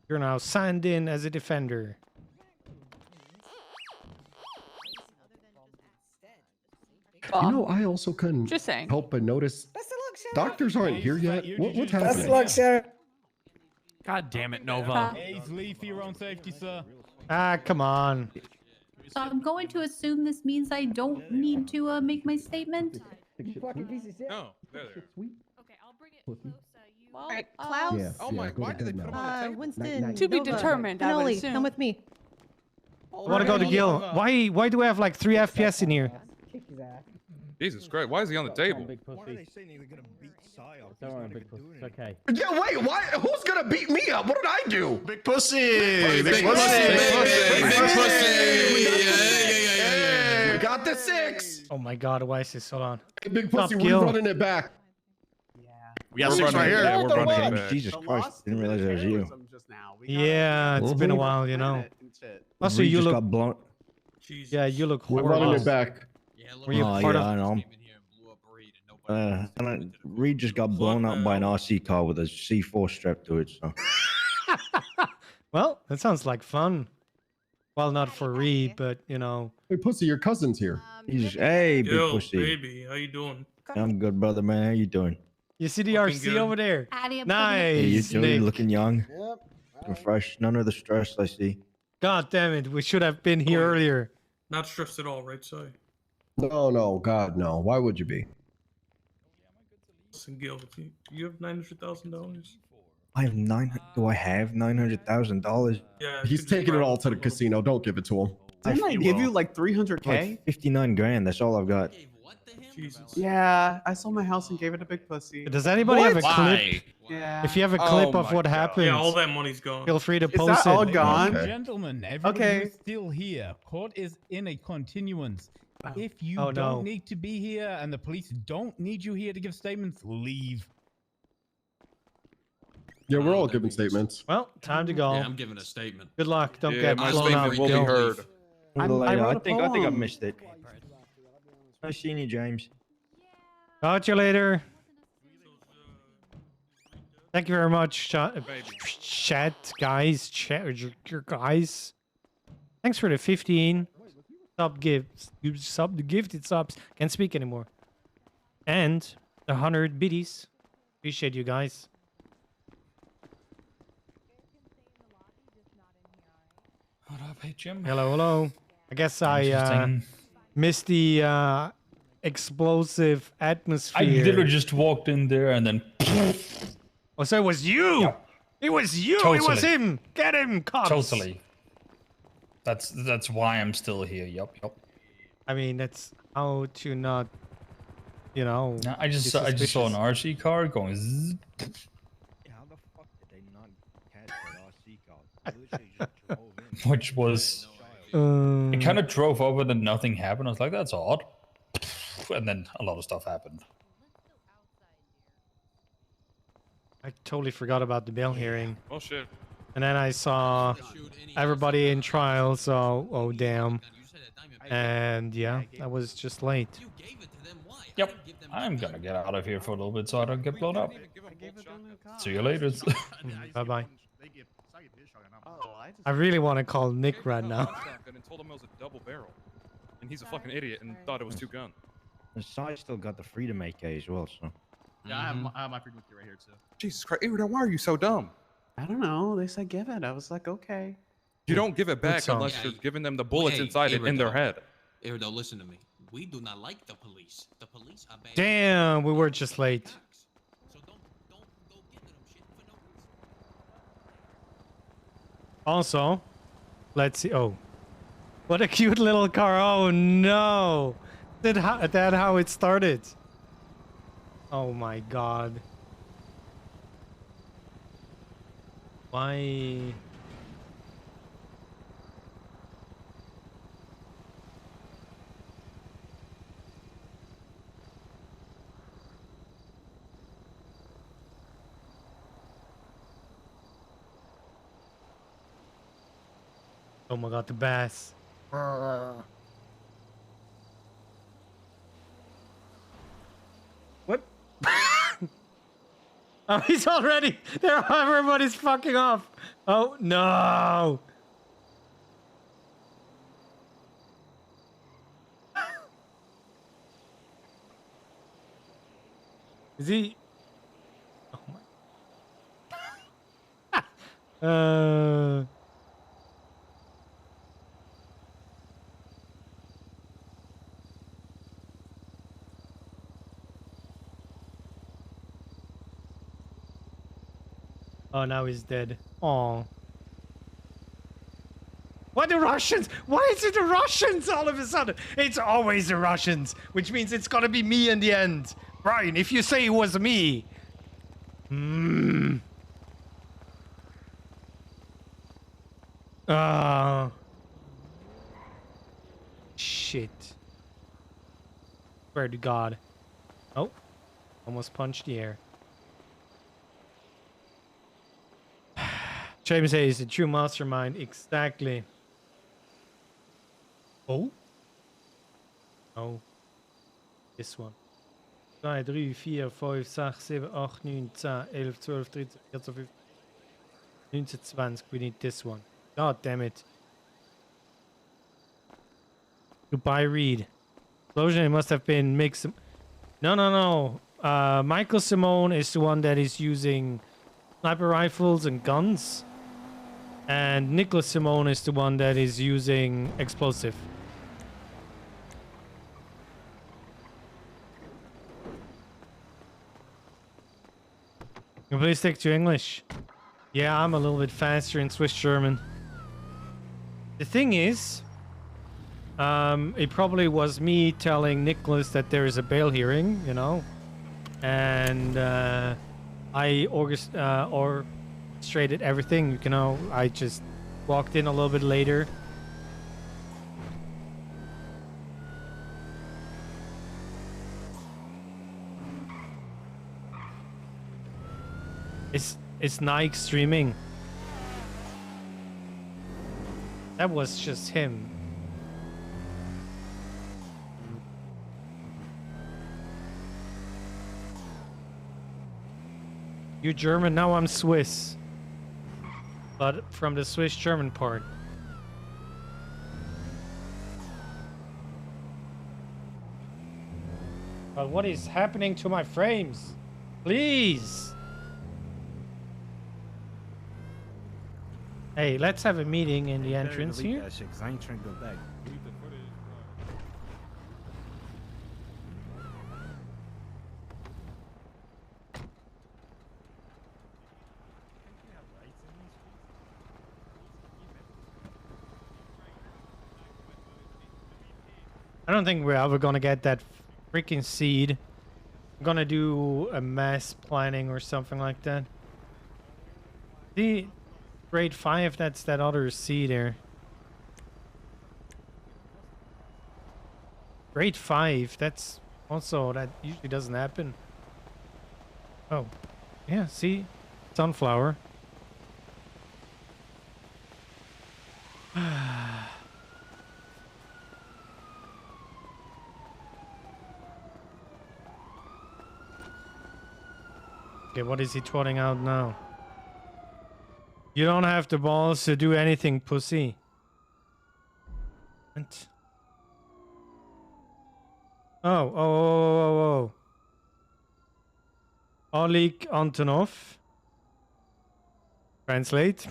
You're now signed in as a defender. You know, I also couldn't Just saying. help but notice doctors aren't here yet. What's Best happening? luck, Sheriff. God damn it, Nova. Haze, leave for your own safety, sir. Ah, come on. So I'm going to assume this means I don't need to make my statement. No, there. Okay, I'll bring it close. Well, Alright, Klaus. Yeah, Oh my, yeah, go why did they ahead put him now. on the table? Winston. To be Nova, determined, I would Pinoli, assume. come with me. I want to go to Gil. Why do we have like 3 FPS in here? Jesus Christ, why is he on the table? Why are they saying they're gonna beat Psy up? Don't worry, big pussy. It's okay. Yeah, wait, why? Who's gonna beat me up? What did I do? Big pussy. Big pussy. Big pussy. We got the 6. Oh my god, why is this so long? Hey, big Stop, pussy, Gil. we're running it back. We got We're 6 right running it, here. yeah, we're running it back. Jesus Christ, didn't realize it was you. Yeah, it's been a while, you know. Also, We you just look... got blown. Yeah, you look We're horrible. running it back. Were you Oh part yeah, of... I know. Reed just got blown up by an RC car with a C4 strapped to it. So Well, that sounds like fun. Well, not for Reed, but, you know... Hey, pussy, your cousin's here. he's hey, big Yo, pussy. baby, how you doing? I'm good, brother, man. How you doing? You see the Looking RC good. over there? Addy, I'm Hey, you Nice, doing? Nick. Looking young, Yep. looking fresh. None of the stress I see. God damn it, we should have been here Oh, yeah. earlier. Not stressed at all, right, Si? No, God, no. Why would you be? Listen, Gil, do you have $900,000? I have Do I have $900,000? Yeah. He's taking it all to the casino. Don't give it to him. Didn't I give you like 300K? Like 59 grand. That's all I've got. Jesus. Yeah, I sold my house and gave it a big pussy. Does anybody have a clip? Yeah. If you have a Oh clip of my what God. happens, Yeah, all that money's gone. feel free to Is post that all it. gone? Okay. Gentlemen, Okay. still here. Court is in a continuance. If you Oh, don't no. need to be here and the police don't need you here to give statements, leave. Yeah, we're all giving statements. Well, time to go. Yeah, I'm giving a statement. Good luck. Don't Yeah, get my blown up. statement will be Gil. heard. I Later. wrote I a think I poem. missed it. Nice seeing you, James. Talk to you later. Thank you very much, chat guys. Your guys. Thanks for the 15 sub gifts. You sub the gifted subs. Can't speak anymore. And 100 biddies. Appreciate you guys. What up, hey Jim? Hello, hello. I guess I Interesting. missed the explosive atmosphere. I literally just walked in there and then. Oh, so it was you! Yeah. It was you! It was Totally. him! Get him, cops! Totally. That's why I'm still here. Yup. I mean, that's how to not, you know. No, I just saw an RC car going. Zzz. How the fuck did they not catch that RC car? They literally just drove in. Which was. It kind of drove over, then nothing happened. I was like, that's odd. And then a lot of stuff happened. I totally forgot about the bail hearing. Oh shit. And then I saw everybody in trial, so oh damn. And yeah, I was just late. Yep. I'm gonna get out of here for a little bit so I don't get blown up. See you later. Bye bye. I really want to call Nick right now. And told him it was a double barrel, and he's a fucking idiot and thought it was two guns. The side still got the Freedom AK as well, so. Yeah, I have my Freedom key right here too. Jesus Christ, Aiden, why are you so dumb? I don't know. They said give it. I was like, okay. You don't give it back song? unless you're giving them the bullets inside it in their head. Erido, listen to me. We do not like the police. The police are bad. Damn, we were just late. So don't give them shit for no reason. Also, let's see. Oh, what a cute little car. Oh no. That how it started. Oh my god. Why? Oh my god, the bass. What? Oh, he's already there. Everybody's fucking off. Oh no. Is he? Oh my. Oh, now he's dead. Oh. Why the Russians? Why is it the Russians all of a sudden? It's always the Russians, which means it's gonna be me in the end. Brian, if you say it was me. Shit. Swear to God. Oh. Almost punched the air. James Hayes, the true mastermind, exactly. Oh? Oh. This one. 2, 3, 4, 5, 6, 7, 8, 9, 10, 11, 12, 13, 14, 15, 19, 20. We need this one. God damn it. Goodbye, Reed. Explosion, it must have been mixed. No. Michael Simone is the one that is using sniper rifles and guns. And Nicholas Simone is the one that is using explosive. Can you please stick to English? Yeah, I'm a little bit faster in Swiss German. The thing is, it probably was me telling Nicholas that there is a bail hearing, you know, and I orchestrated everything, you know. I just walked in a little bit later. It's Nike streaming. That was just him. You German, now I'm Swiss. But from the Swiss German part. But what is happening to my frames? Please. Hey, let's have a meeting in the entrance here. That shit, 'cause I ain't trying to go back. I don't think we're ever gonna get that freaking seed. I'm gonna do a mass planning or something like that. See, grade 5, that's that other seed there. Grade 5, that's also, that usually doesn't happen. Oh, yeah, see? Sunflower. Okay, what is he trotting out now? You don't have the balls to do anything, pussy. What? Oh. Oleg Antonov. Translate.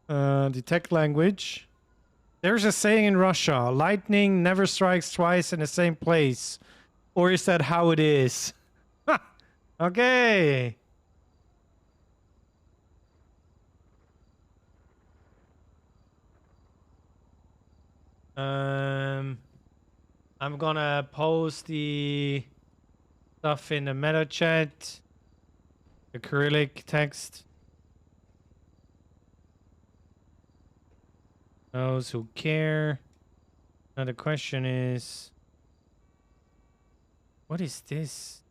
Detect language. There's a saying in Russia, lightning never strikes twice in the same place. Or is that how it is? Okay. I'm gonna post the stuff in the meta chat. The Cyrillic text. Those who care. Now the question is, what is this?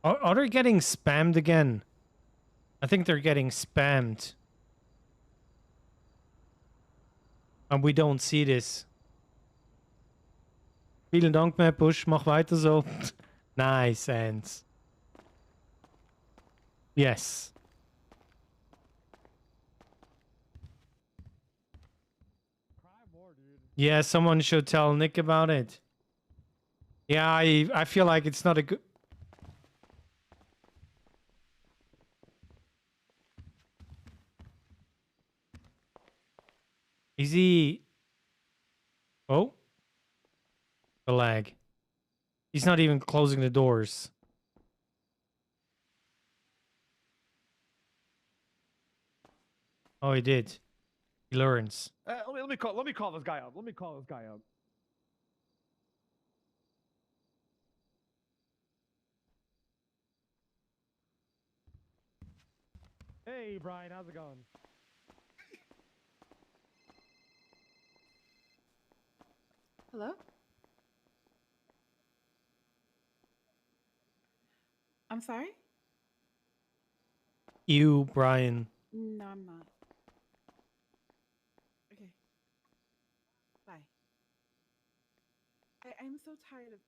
Are they getting spammed again? I think they're getting spammed. And we don't see this. Vielen Dank, Bush. Mach weiter so. Nice, Ants. Yes. Yeah, someone should tell Nick about it. Yeah, I feel like it's not a good... Is he... Oh. The lag. He's not even closing the doors. Oh, he did. He learns. Let me call this guy up. Hey, Brian, how's it going? Hello? I'm sorry? You, Brian. No, I'm not. Okay. Bye. I'm so tired of...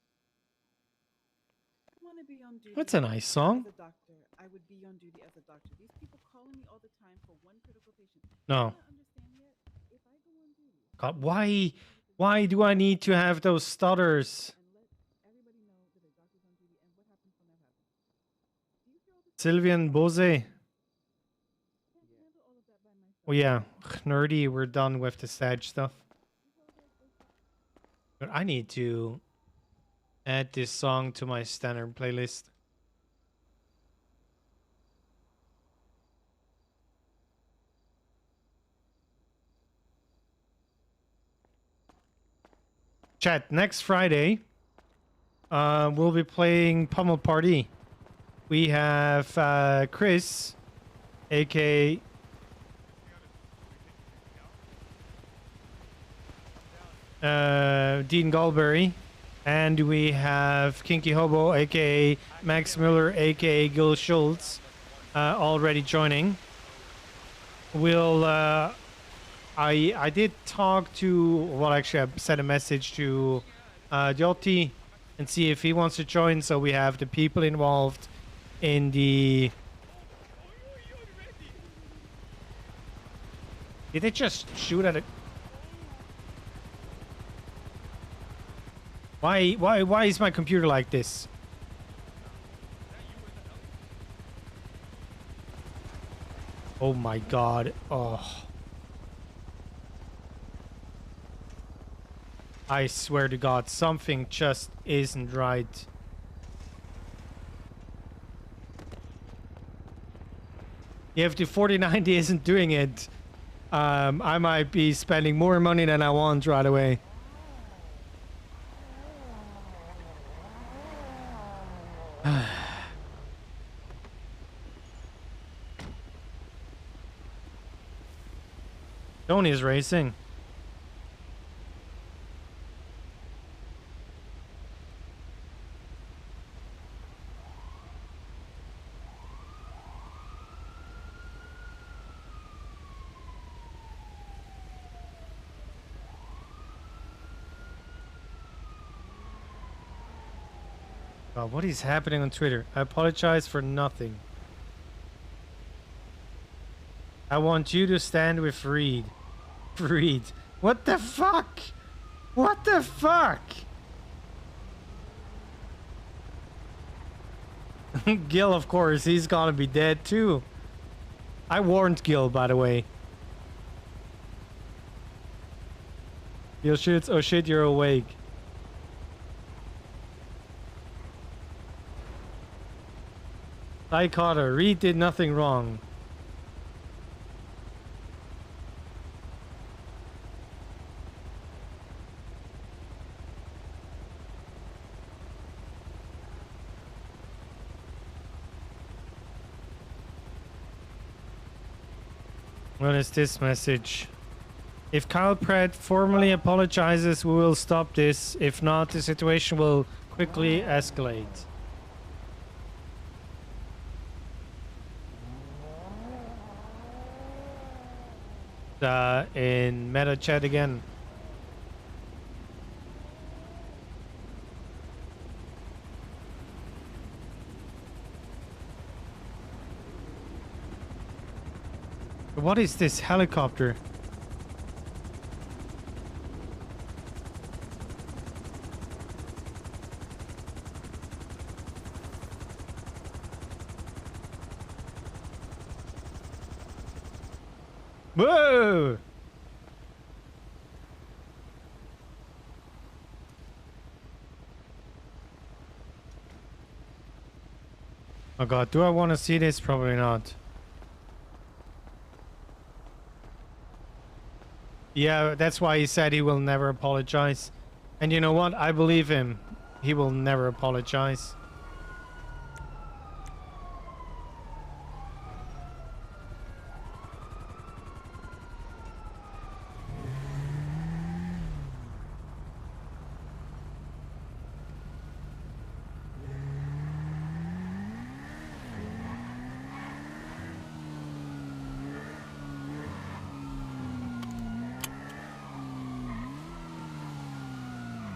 I want to be on duty. That's a nice song. As a doctor, I would be on duty as a doctor. These people calling me all the time for one critical patient. No. I don't understand yet. If I go on duty... God, why do I need to have those stutters? Sylvian Bose. Oh yeah, nerdy, we're done with the sad stuff. But I need to add this song to my standard playlist. Chat, next Friday, we'll be playing Pummel Party. We have Chris, aka Dean Galberry, and we have Kinky Hobo, aka Max Miller, aka Gil Schultz, already joining. We'll I did talk to, well, actually I sent a message to Jyoti and see if he wants to join. So we have the people involved in the... Did they just shoot at it? Why is my computer like this? Oh my god. Oh. I swear to God, something just isn't right. If the 4090 isn't doing it, I might be spending more money than I want right away. Tony is racing. God, what is happening on Twitter? I apologize for nothing. I want you to stand with Reed. Reed. What the fuck? What the fuck? Gil, of course, he's gonna be dead too. I warned Gil, by the way. Gil shoots. Oh shit, you're awake. I caught her. Reed did nothing wrong. What is this message? If Kyle Pratt formally apologizes, we will stop this. If not, the situation will quickly escalate. In meta chat again. What is this helicopter? Whoa! Oh god, do I want to see this? Probably not. Yeah, that's why he said he will never apologize. And you know what? I believe him. He will never apologize.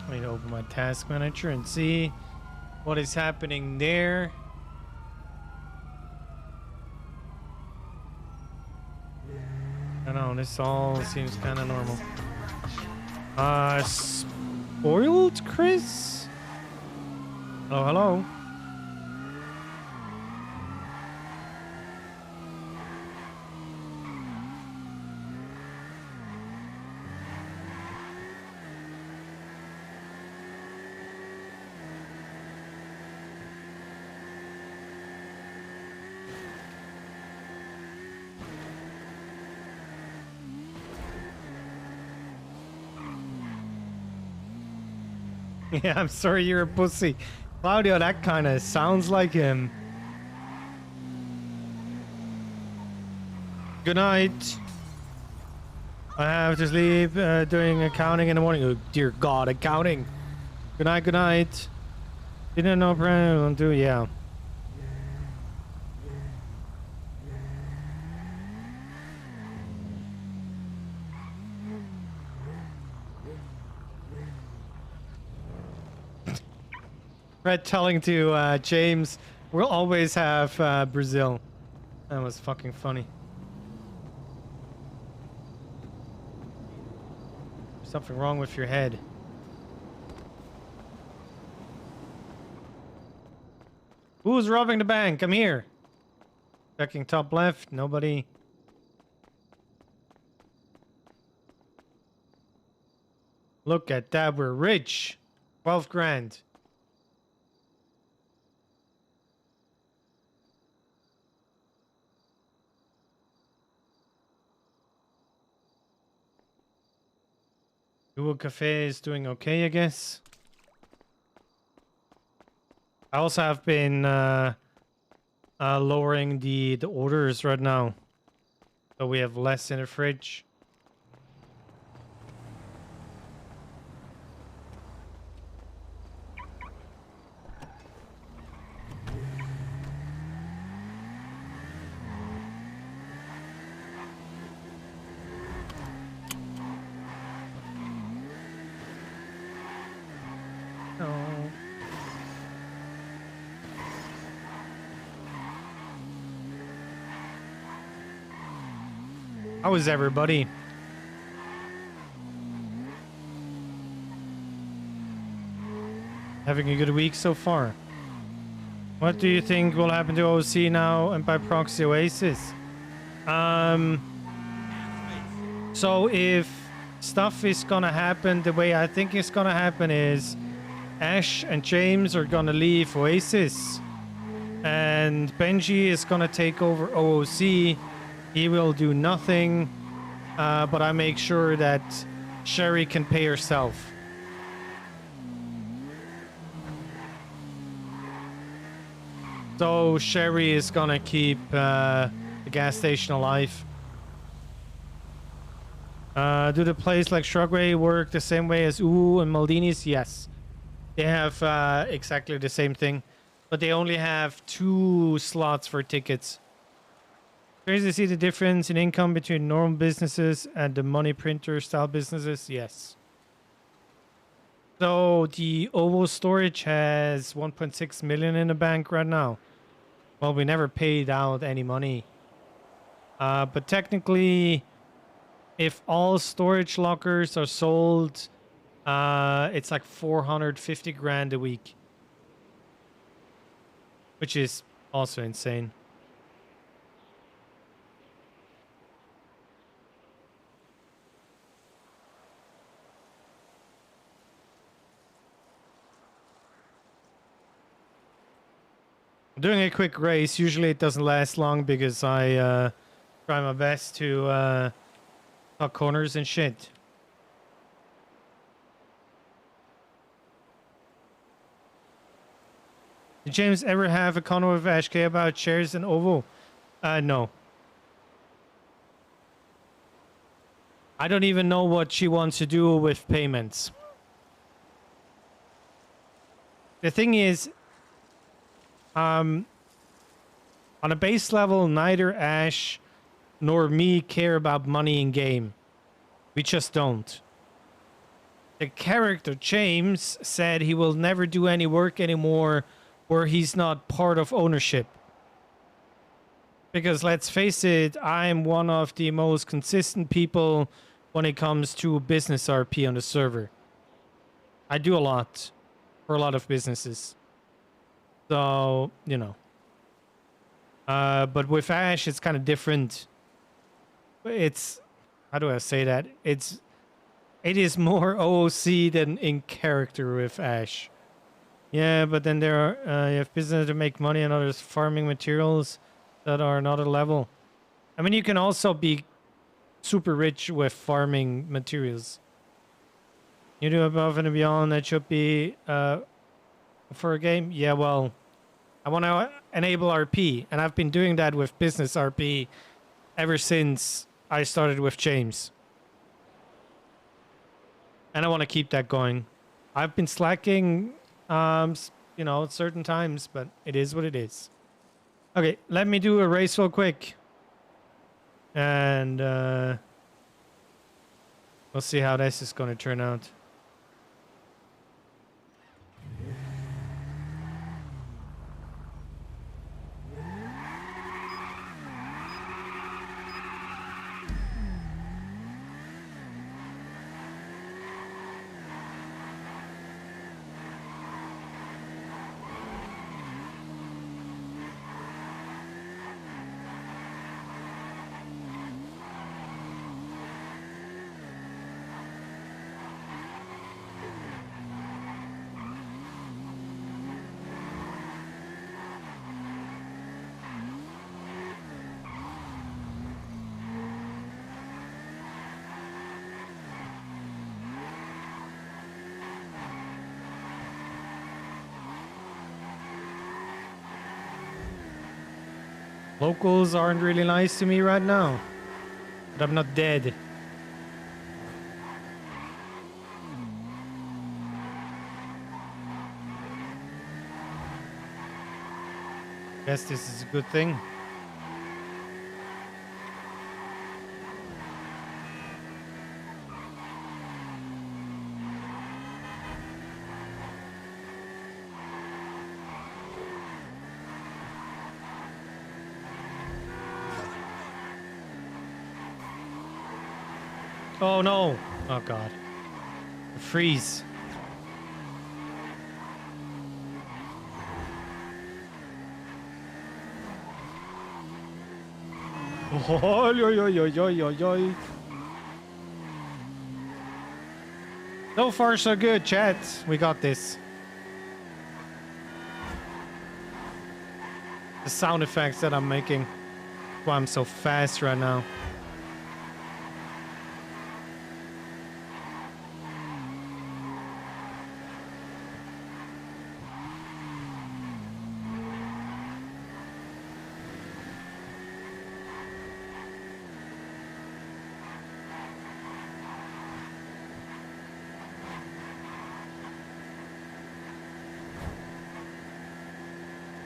I need to open my task manager and see what is happening there. I don't know, this all seems kind of normal. Spoiled Chris? Hello, hello. Yeah, I'm sorry you're a pussy. Claudio, that kind of sounds like him. Good night. I have to sleep doing accounting in the morning. Oh, dear God, accounting. Good night, good night. Didn't know Brandon do, yeah. Fred telling to James, we'll always have Brazil. That was fucking funny. Something wrong with your head. Who's robbing the bank? I'm here. Checking top left. Nobody. Look at that. We're rich. 12 grand. Google Cafe is doing okay, I guess. I also have been lowering the orders right now, so we have less in the fridge. Oh. How is everybody? Having a good week so far. What do you think will happen to OC now and by proxy Oasis? So if stuff is gonna happen the way I think it's gonna happen is Ash and James are gonna leave Oasis and Benji is gonna take over OOC. He will do nothing, but I make sure that Sherry can pay herself. So Sherry is gonna keep the gas station alive. Do the place like Shrugway work the same way as Uwu and Maldini's? Yes. They have exactly the same thing, but they only have 2 slots for tickets. Crazy to see the difference in income between normal businesses and the money printer style businesses. Yes. So the OVO storage has 1.6 million in the bank right now. Well, we never paid out any money. But technically, if all storage lockers are sold, it's like 450 grand a week. Which is also insane. I'm doing a quick race. Usually it doesn't last long because I try my best to cut corners and shit. Did James ever have a convo with HK about shares in OVO? No. I don't even know what she wants to do with payments. The thing is, on a base level, neither Ash nor me care about money in game. We just don't. The character James said he will never do any work anymore where he's not part of ownership. Because let's face it, I'm one of the most consistent people when it comes to business RP on the server. I do a lot for a lot of businesses. So, you know. But with Ash, it's kind of different. It's, how do I say that? It is more OOC than in character with Ash. Yeah, but then there are, you have business to make money and others farming materials that are another level. I mean, you can also be super rich with farming materials. You do above and beyond, that should be for a game? Yeah, well, I want to enable RP, and I've been doing that with business RP ever since I started with James. And I want to keep that going. I've been slacking, you know, at certain times, but it is what it is. Okay, let me do a race real quick. And we'll see how this is going to turn out. Locals aren't really nice to me right now. But I'm not dead. Guess this is a good thing. Oh no! Oh god. Freeze. Oh, yo, yo, yo, yo, yo, yo. So far, so good, chat. We got this. The sound effects that I'm making. That's why I'm so fast right now.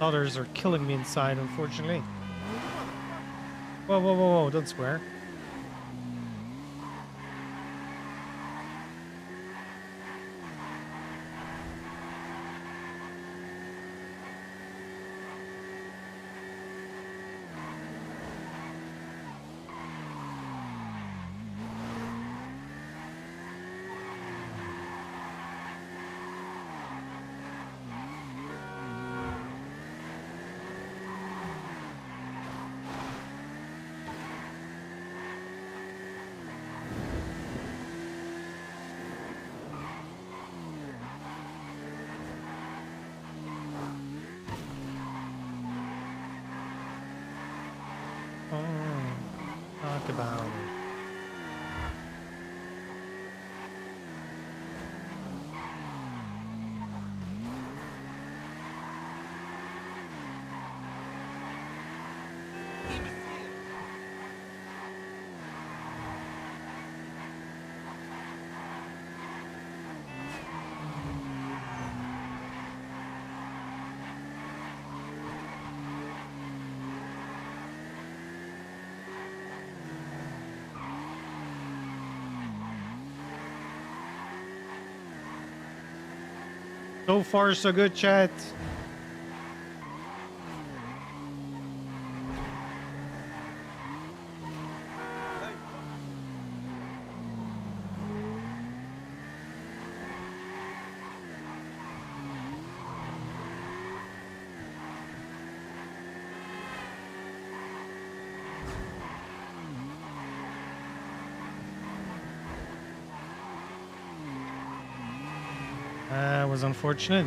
Others are killing me inside, unfortunately. Whoa, whoa, whoa, whoa, don't swear. Talk about it. So far, so good, chat. That was unfortunate.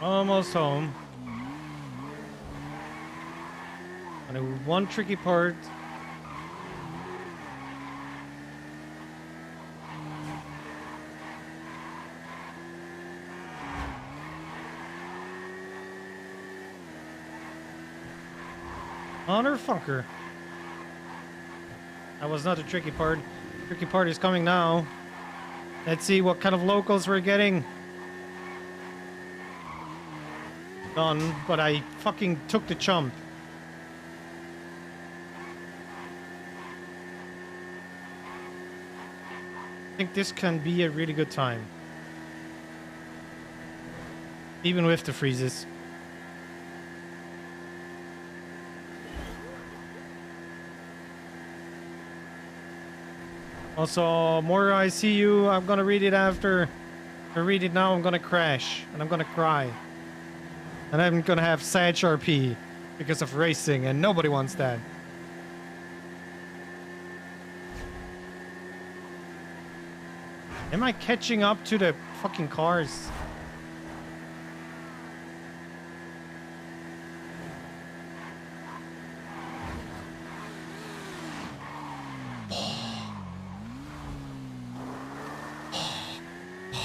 Almost home. And one tricky part. Motherfucker. That was not a tricky part. Tricky part is coming now. Let's see what kind of locals we're getting. Done, but I fucking took the chump. I think this can be a really good time. Even with the freezes. Also, Mora, I see you. I'm gonna read it after. If I read it now, I'm gonna crash. And I'm gonna cry. And I'm gonna have sad RP because of racing, and nobody wants that. Am I catching up to the fucking cars?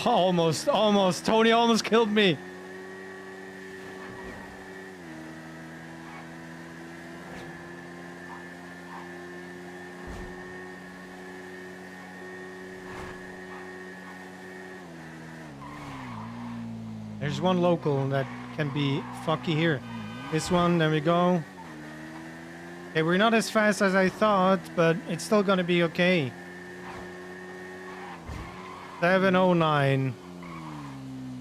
Almost. Tony almost killed me. There's one local that can be fucky here. This one, there we go. Okay, we're not as fast as I thought, but it's still gonna be okay. 709.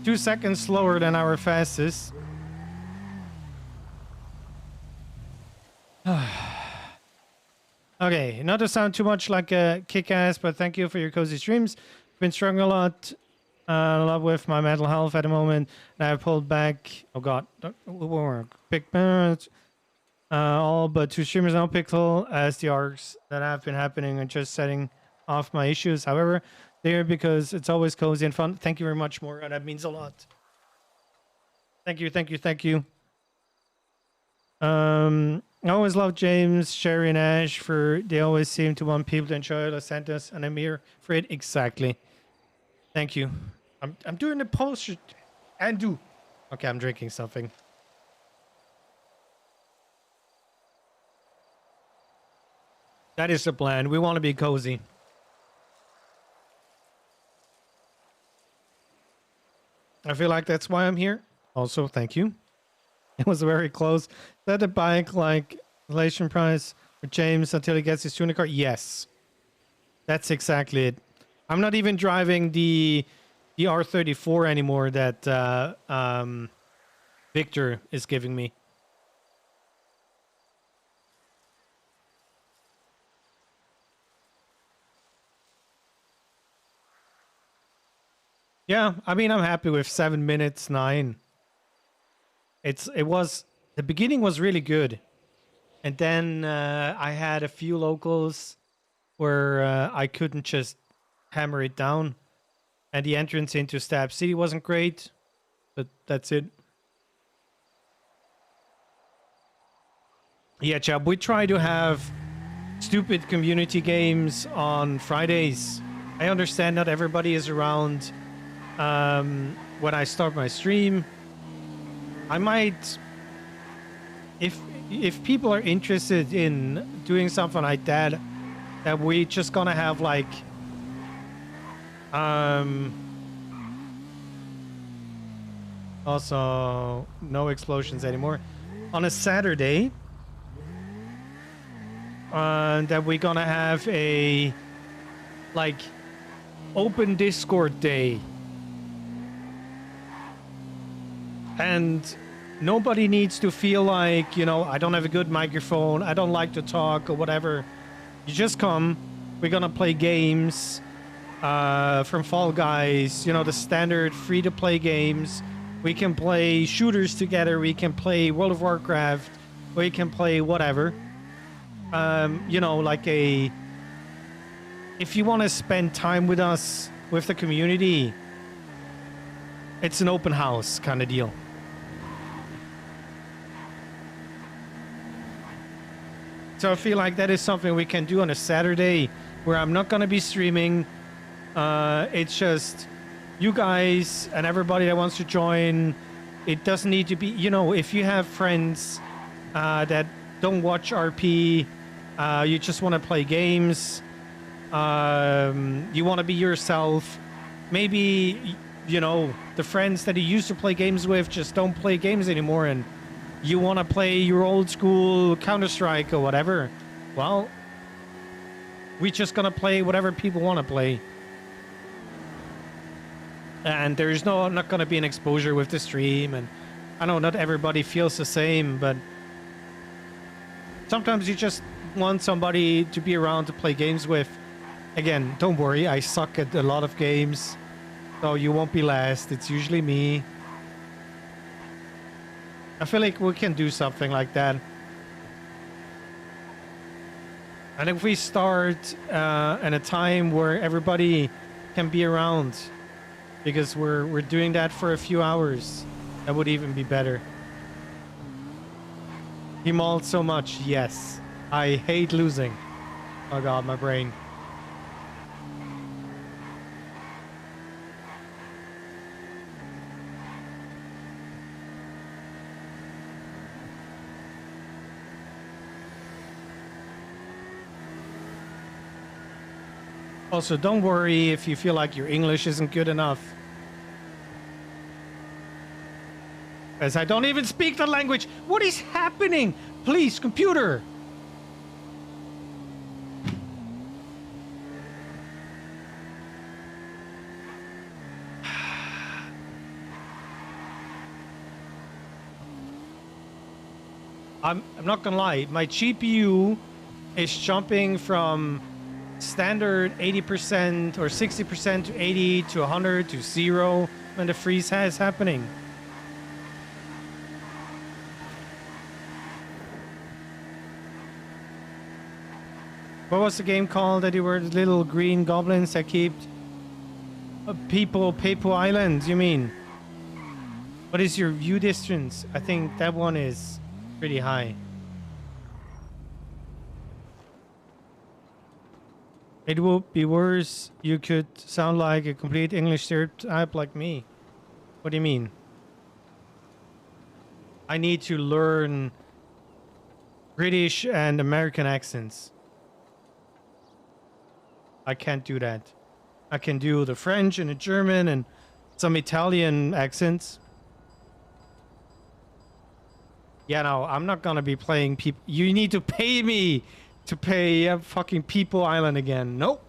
2 seconds slower than our fastest. Okay, not to sound too much like a kick-ass, but thank you for your cozy streams. Been struggling a lot with my mental health at the moment. And I've pulled back. Oh god, big birds. All but 2 streamers NoPixel as the arcs that have been happening and just setting off my issues. However, there because it's always cozy and fun. Thank you very much, Maura. That means a lot. Thank you. I always love James, Sherry, and Ash for they always seem to want people to enjoy Los Santos, and I'm here for it exactly. Thank you. I'm doing the poster and do. Okay, I'm drinking something. That is the plan. We want to be cozy. I feel like that's why I'm here. Also, thank you. It was very close. Set the bike like relation price for James until he gets his tuner car. Yes, that's exactly it. I'm not even driving the R34 anymore that Victor is giving me. Yeah, I mean, I'm happy with 7 minutes 9. It was the beginning was really good, and then I had a few locals where I couldn't just hammer it down, and the entrance into Stab City wasn't great, but that's it. Yeah, Chab, we try to have stupid community games on Fridays. I understand not everybody is around when I start my stream. I might, if people are interested in doing something like that we just gonna have like also no explosions anymore on a Saturday, that we're gonna have a like open Discord day. And nobody needs to feel like, you know, I don't have a good microphone, I don't like to talk or whatever. You just come. We're gonna play games from Fall Guys, you know, the standard free-to-play games. We can play shooters together. We can play World of Warcraft. We can play whatever. You know, like if you want to spend time with us, with the community, it's an open house kind of deal. So I feel like that is something we can do on a Saturday where I'm not going to be streaming. It's just you guys and everybody that wants to join. It doesn't need to be, you know, if you have friends that don't watch RP, you just want to play games, you want to be yourself, maybe, you know, the friends that you used to play games with just don't play games anymore and you want to play your old school Counter-Strike or whatever. Well, we're just going to play whatever people want to play. And there's not going to be an exposure with the stream. And I know not everybody feels the same, but sometimes you just want somebody to be around to play games with. Again, don't worry, I suck at a lot of games, so you won't be last. It's usually me. I feel like we can do something like that. And if we start at a time where everybody can be around, because we're doing that for a few hours, that would even be better. He mauled so much, yes. I hate losing. Oh god, my brain. Also, don't worry if you feel like your English isn't good enough. As I don't even speak the language. What is happening? Please, computer. I'm not gonna lie. My GPU is jumping from standard 80% or 60% to 80 to 100 to 0 when the freeze is happening. What was the game called that you were the little green goblins that keep people Island, you mean? What is your view distance? I think that one is pretty high. It would be worse. You could sound like a complete English stereotype like me. What do you mean? I need to learn British and American accents. I can't do that. I can do the French and the German and some Italian accents. Yeah, no, I'm not gonna be playing people. You need to pay me to pay fucking People Island again. Nope.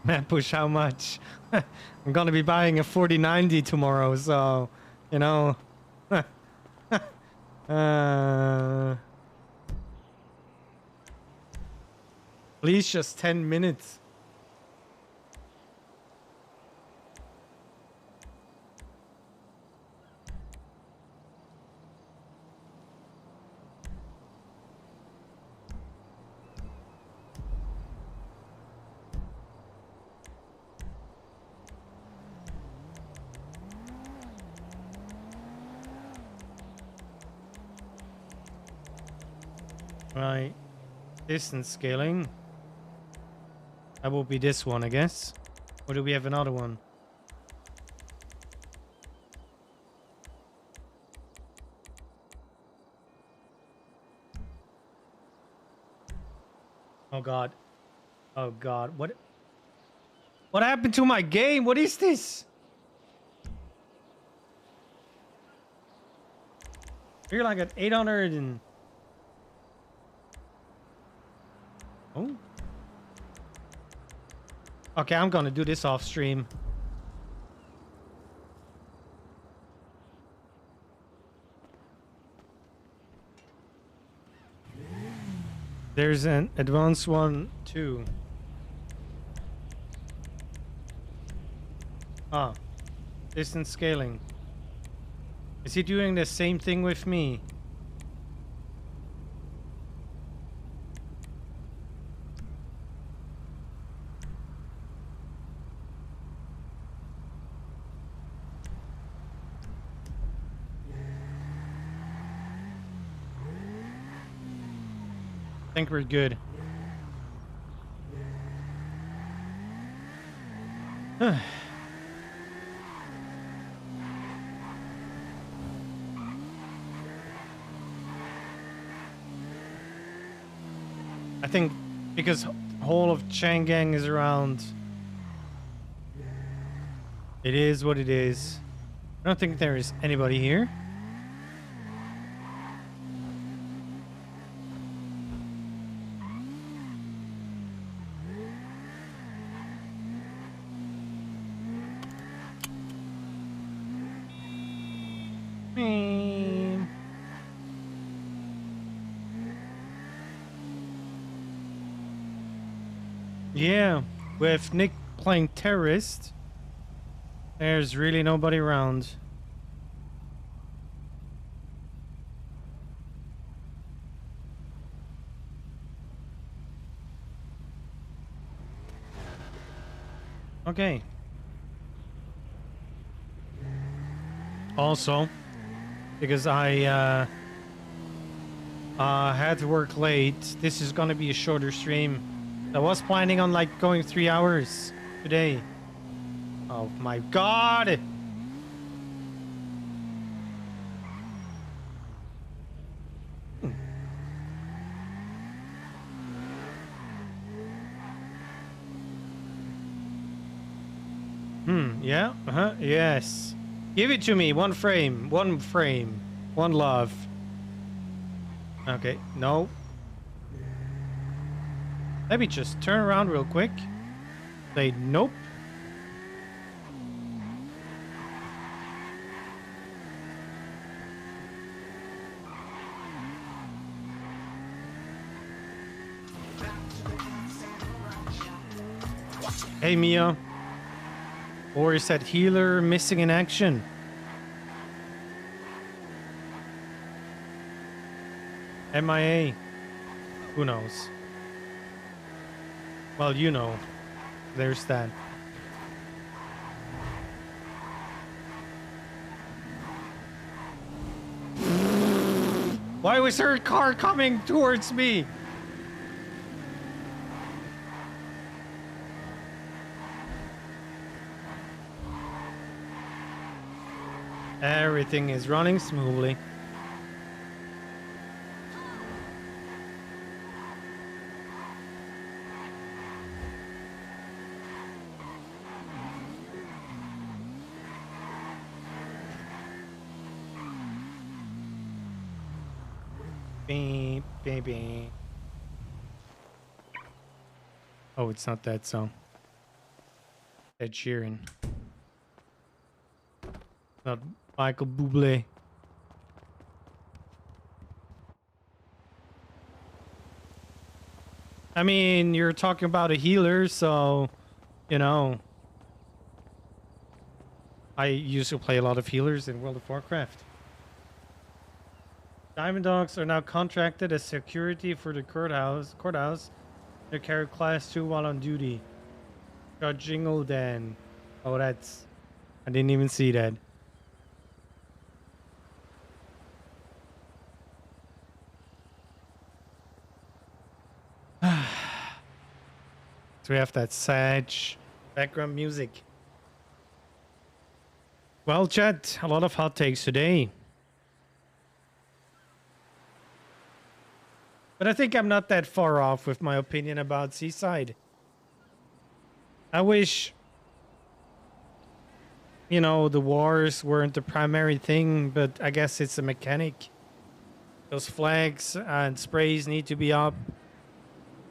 Man, push how much? I'm gonna be buying a 4090 tomorrow, so you know. Please, just 10 minutes. Right. Distance scaling. That will be this one, I guess. Or do we have another one? Oh god. Oh god. What happened to my game? What is this? You're like at 800 and... Oh. Okay, I'm gonna do this off stream. There's an advanced one too. Ah, distance scaling. Is he doing the same thing with me? think we're good. I think because whole of Chang'an is around, it is what it is. I don't think there is anybody here. Yeah, with Nick playing terrorist, there's really nobody around. Okay. Also, because I had to work late, this is gonna be a shorter stream. I was planning on like going 3 hours today. Oh my god! Yeah, yes. Give it to me, one frame, one love. Okay, no. Let me just turn around real quick. Say nope. Hey Mia. Or is that healer missing in action? MIA. Who knows? Well, you know. There's that. Why was her car coming towards me? Everything is running smoothly. Beep, beep, beep. Oh, it's not that song. Ed Sheeran. Not Michael Bublé. I mean, you're talking about a healer, so, you know. I used to play a lot of healers in World of Warcraft. Diamond Dogs are now contracted as security for the courthouse. They carry class 2 while on duty. Got Jingle Dan. Oh, that's... I didn't even see that. So we have that sad background music. Well, chat, a lot of hot takes today. But I think I'm not that far off with my opinion about Seaside. I wish, you know, the wars weren't the primary thing, but I guess it's a mechanic. Those flags and sprays need to be up.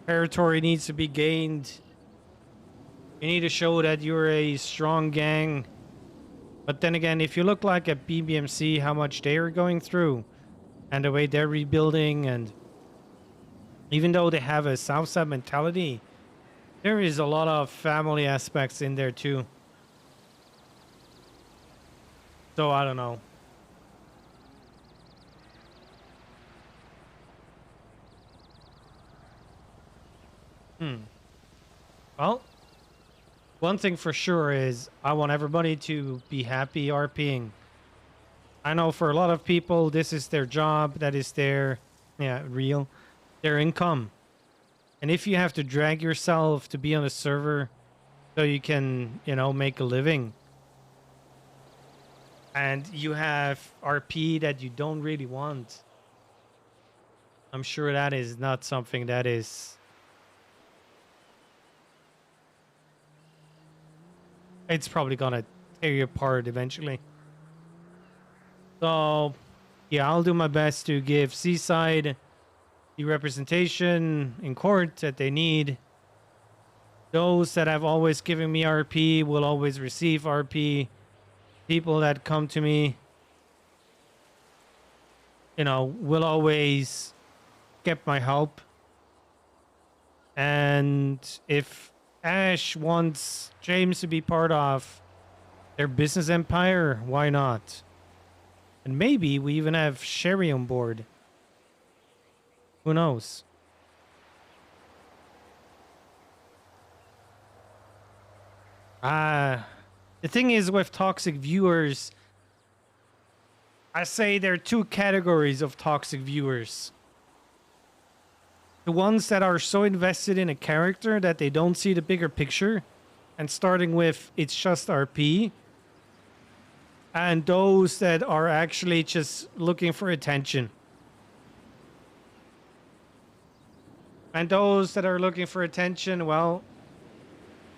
Territory needs to be gained. You need to show that you're a strong gang. But then again, if you look like at BBMC, how much they are going through and the way they're rebuilding, and even though they have a Southside mentality, there is a lot of family aspects in there too. So I don't know. Well, one thing for sure is I want everybody to be happy RPing. I know for a lot of people, this is their job. That is their, their income. And if you have to drag yourself to be on a server so you can, you know, make a living, and you have RP that you don't really want, I'm sure that is not something that is... It's probably gonna tear you apart eventually. So, yeah, I'll do my best to give Seaside the representation in court that they need. Those that have always given me RP will always receive RP. People that come to me, you know, will always get my help. And if Ash wants James to be part of their business empire, why not? And maybe we even have Sherry on board. Who knows? The thing is with toxic viewers, I say there are two categories of toxic viewers. The ones that are so invested in a character that they don't see the bigger picture, and starting with it's just RP. And those that are actually just looking for attention. And those that are looking for attention, well,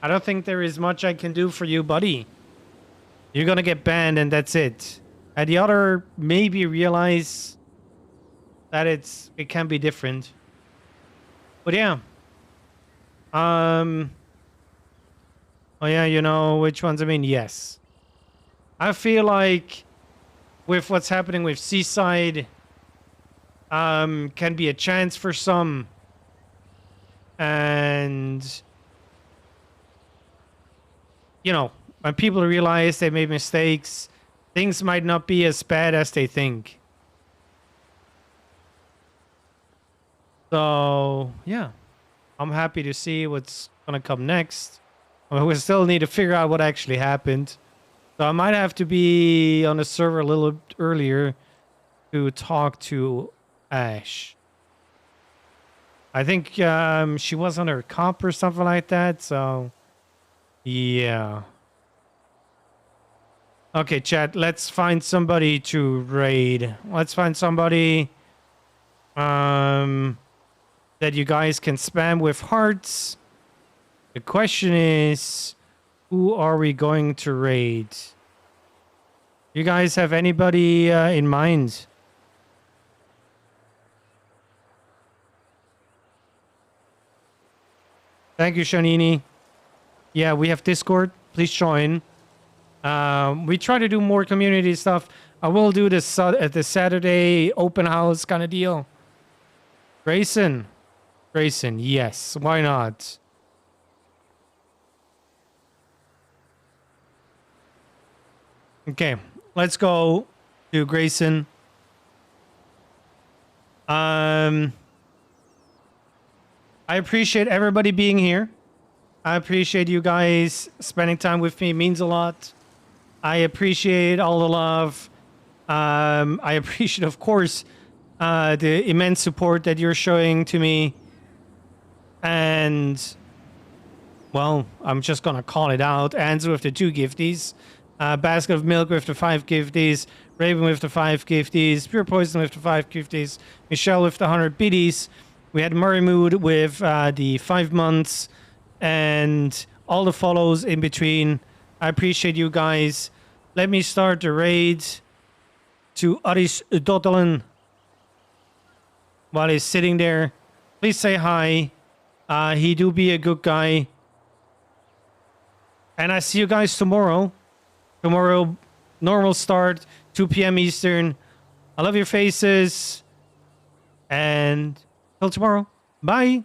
I don't think there is much I can do for you, buddy. You're gonna get banned and that's it. And the other maybe realize that it can be different. But yeah. Oh yeah, you know which ones I mean? Yes. I feel like with what's happening with Seaside, can be a chance for some. And you know, when people realize they made mistakes, things might not be as bad as they think. So, yeah. I'm happy to see what's going to come next. I mean, we still need to figure out what actually happened. So I might have to be on the server a little bit earlier to talk to Ash. I think she was on her comp or something like that, so... Yeah. Okay, chat, let's find somebody to raid. Let's find somebody that you guys can spam with hearts. The question is, who are we going to raid? You guys have anybody in mind? Thank you, Shanini. Yeah, we have Discord. Please join. We try to do more community stuff. I will do this at the Saturday open house kind of deal. Grayson, yes. Why not? Okay, let's go to Grayson. I appreciate everybody being here. I appreciate you guys spending time with me. It means a lot. I appreciate all the love. I appreciate, of course, the immense support that you're showing to me. And, well, I'm just going to call it out. Anzu with the 2 gifties. Basket of Milk with the 5 gifties. Raven with the 5 gifties. Pure Poison with the 5 gifties. Michelle with the 100 biddies. We had Murray Mood with the 5 months. And all the follows in between. I appreciate you guys. Let me start the raid to Aris Dottelen while he's sitting there. Please say hi. He do be a good guy. And I see you guys tomorrow. Tomorrow, normal start, 2 p.m. Eastern. I love your faces. And till tomorrow. Bye.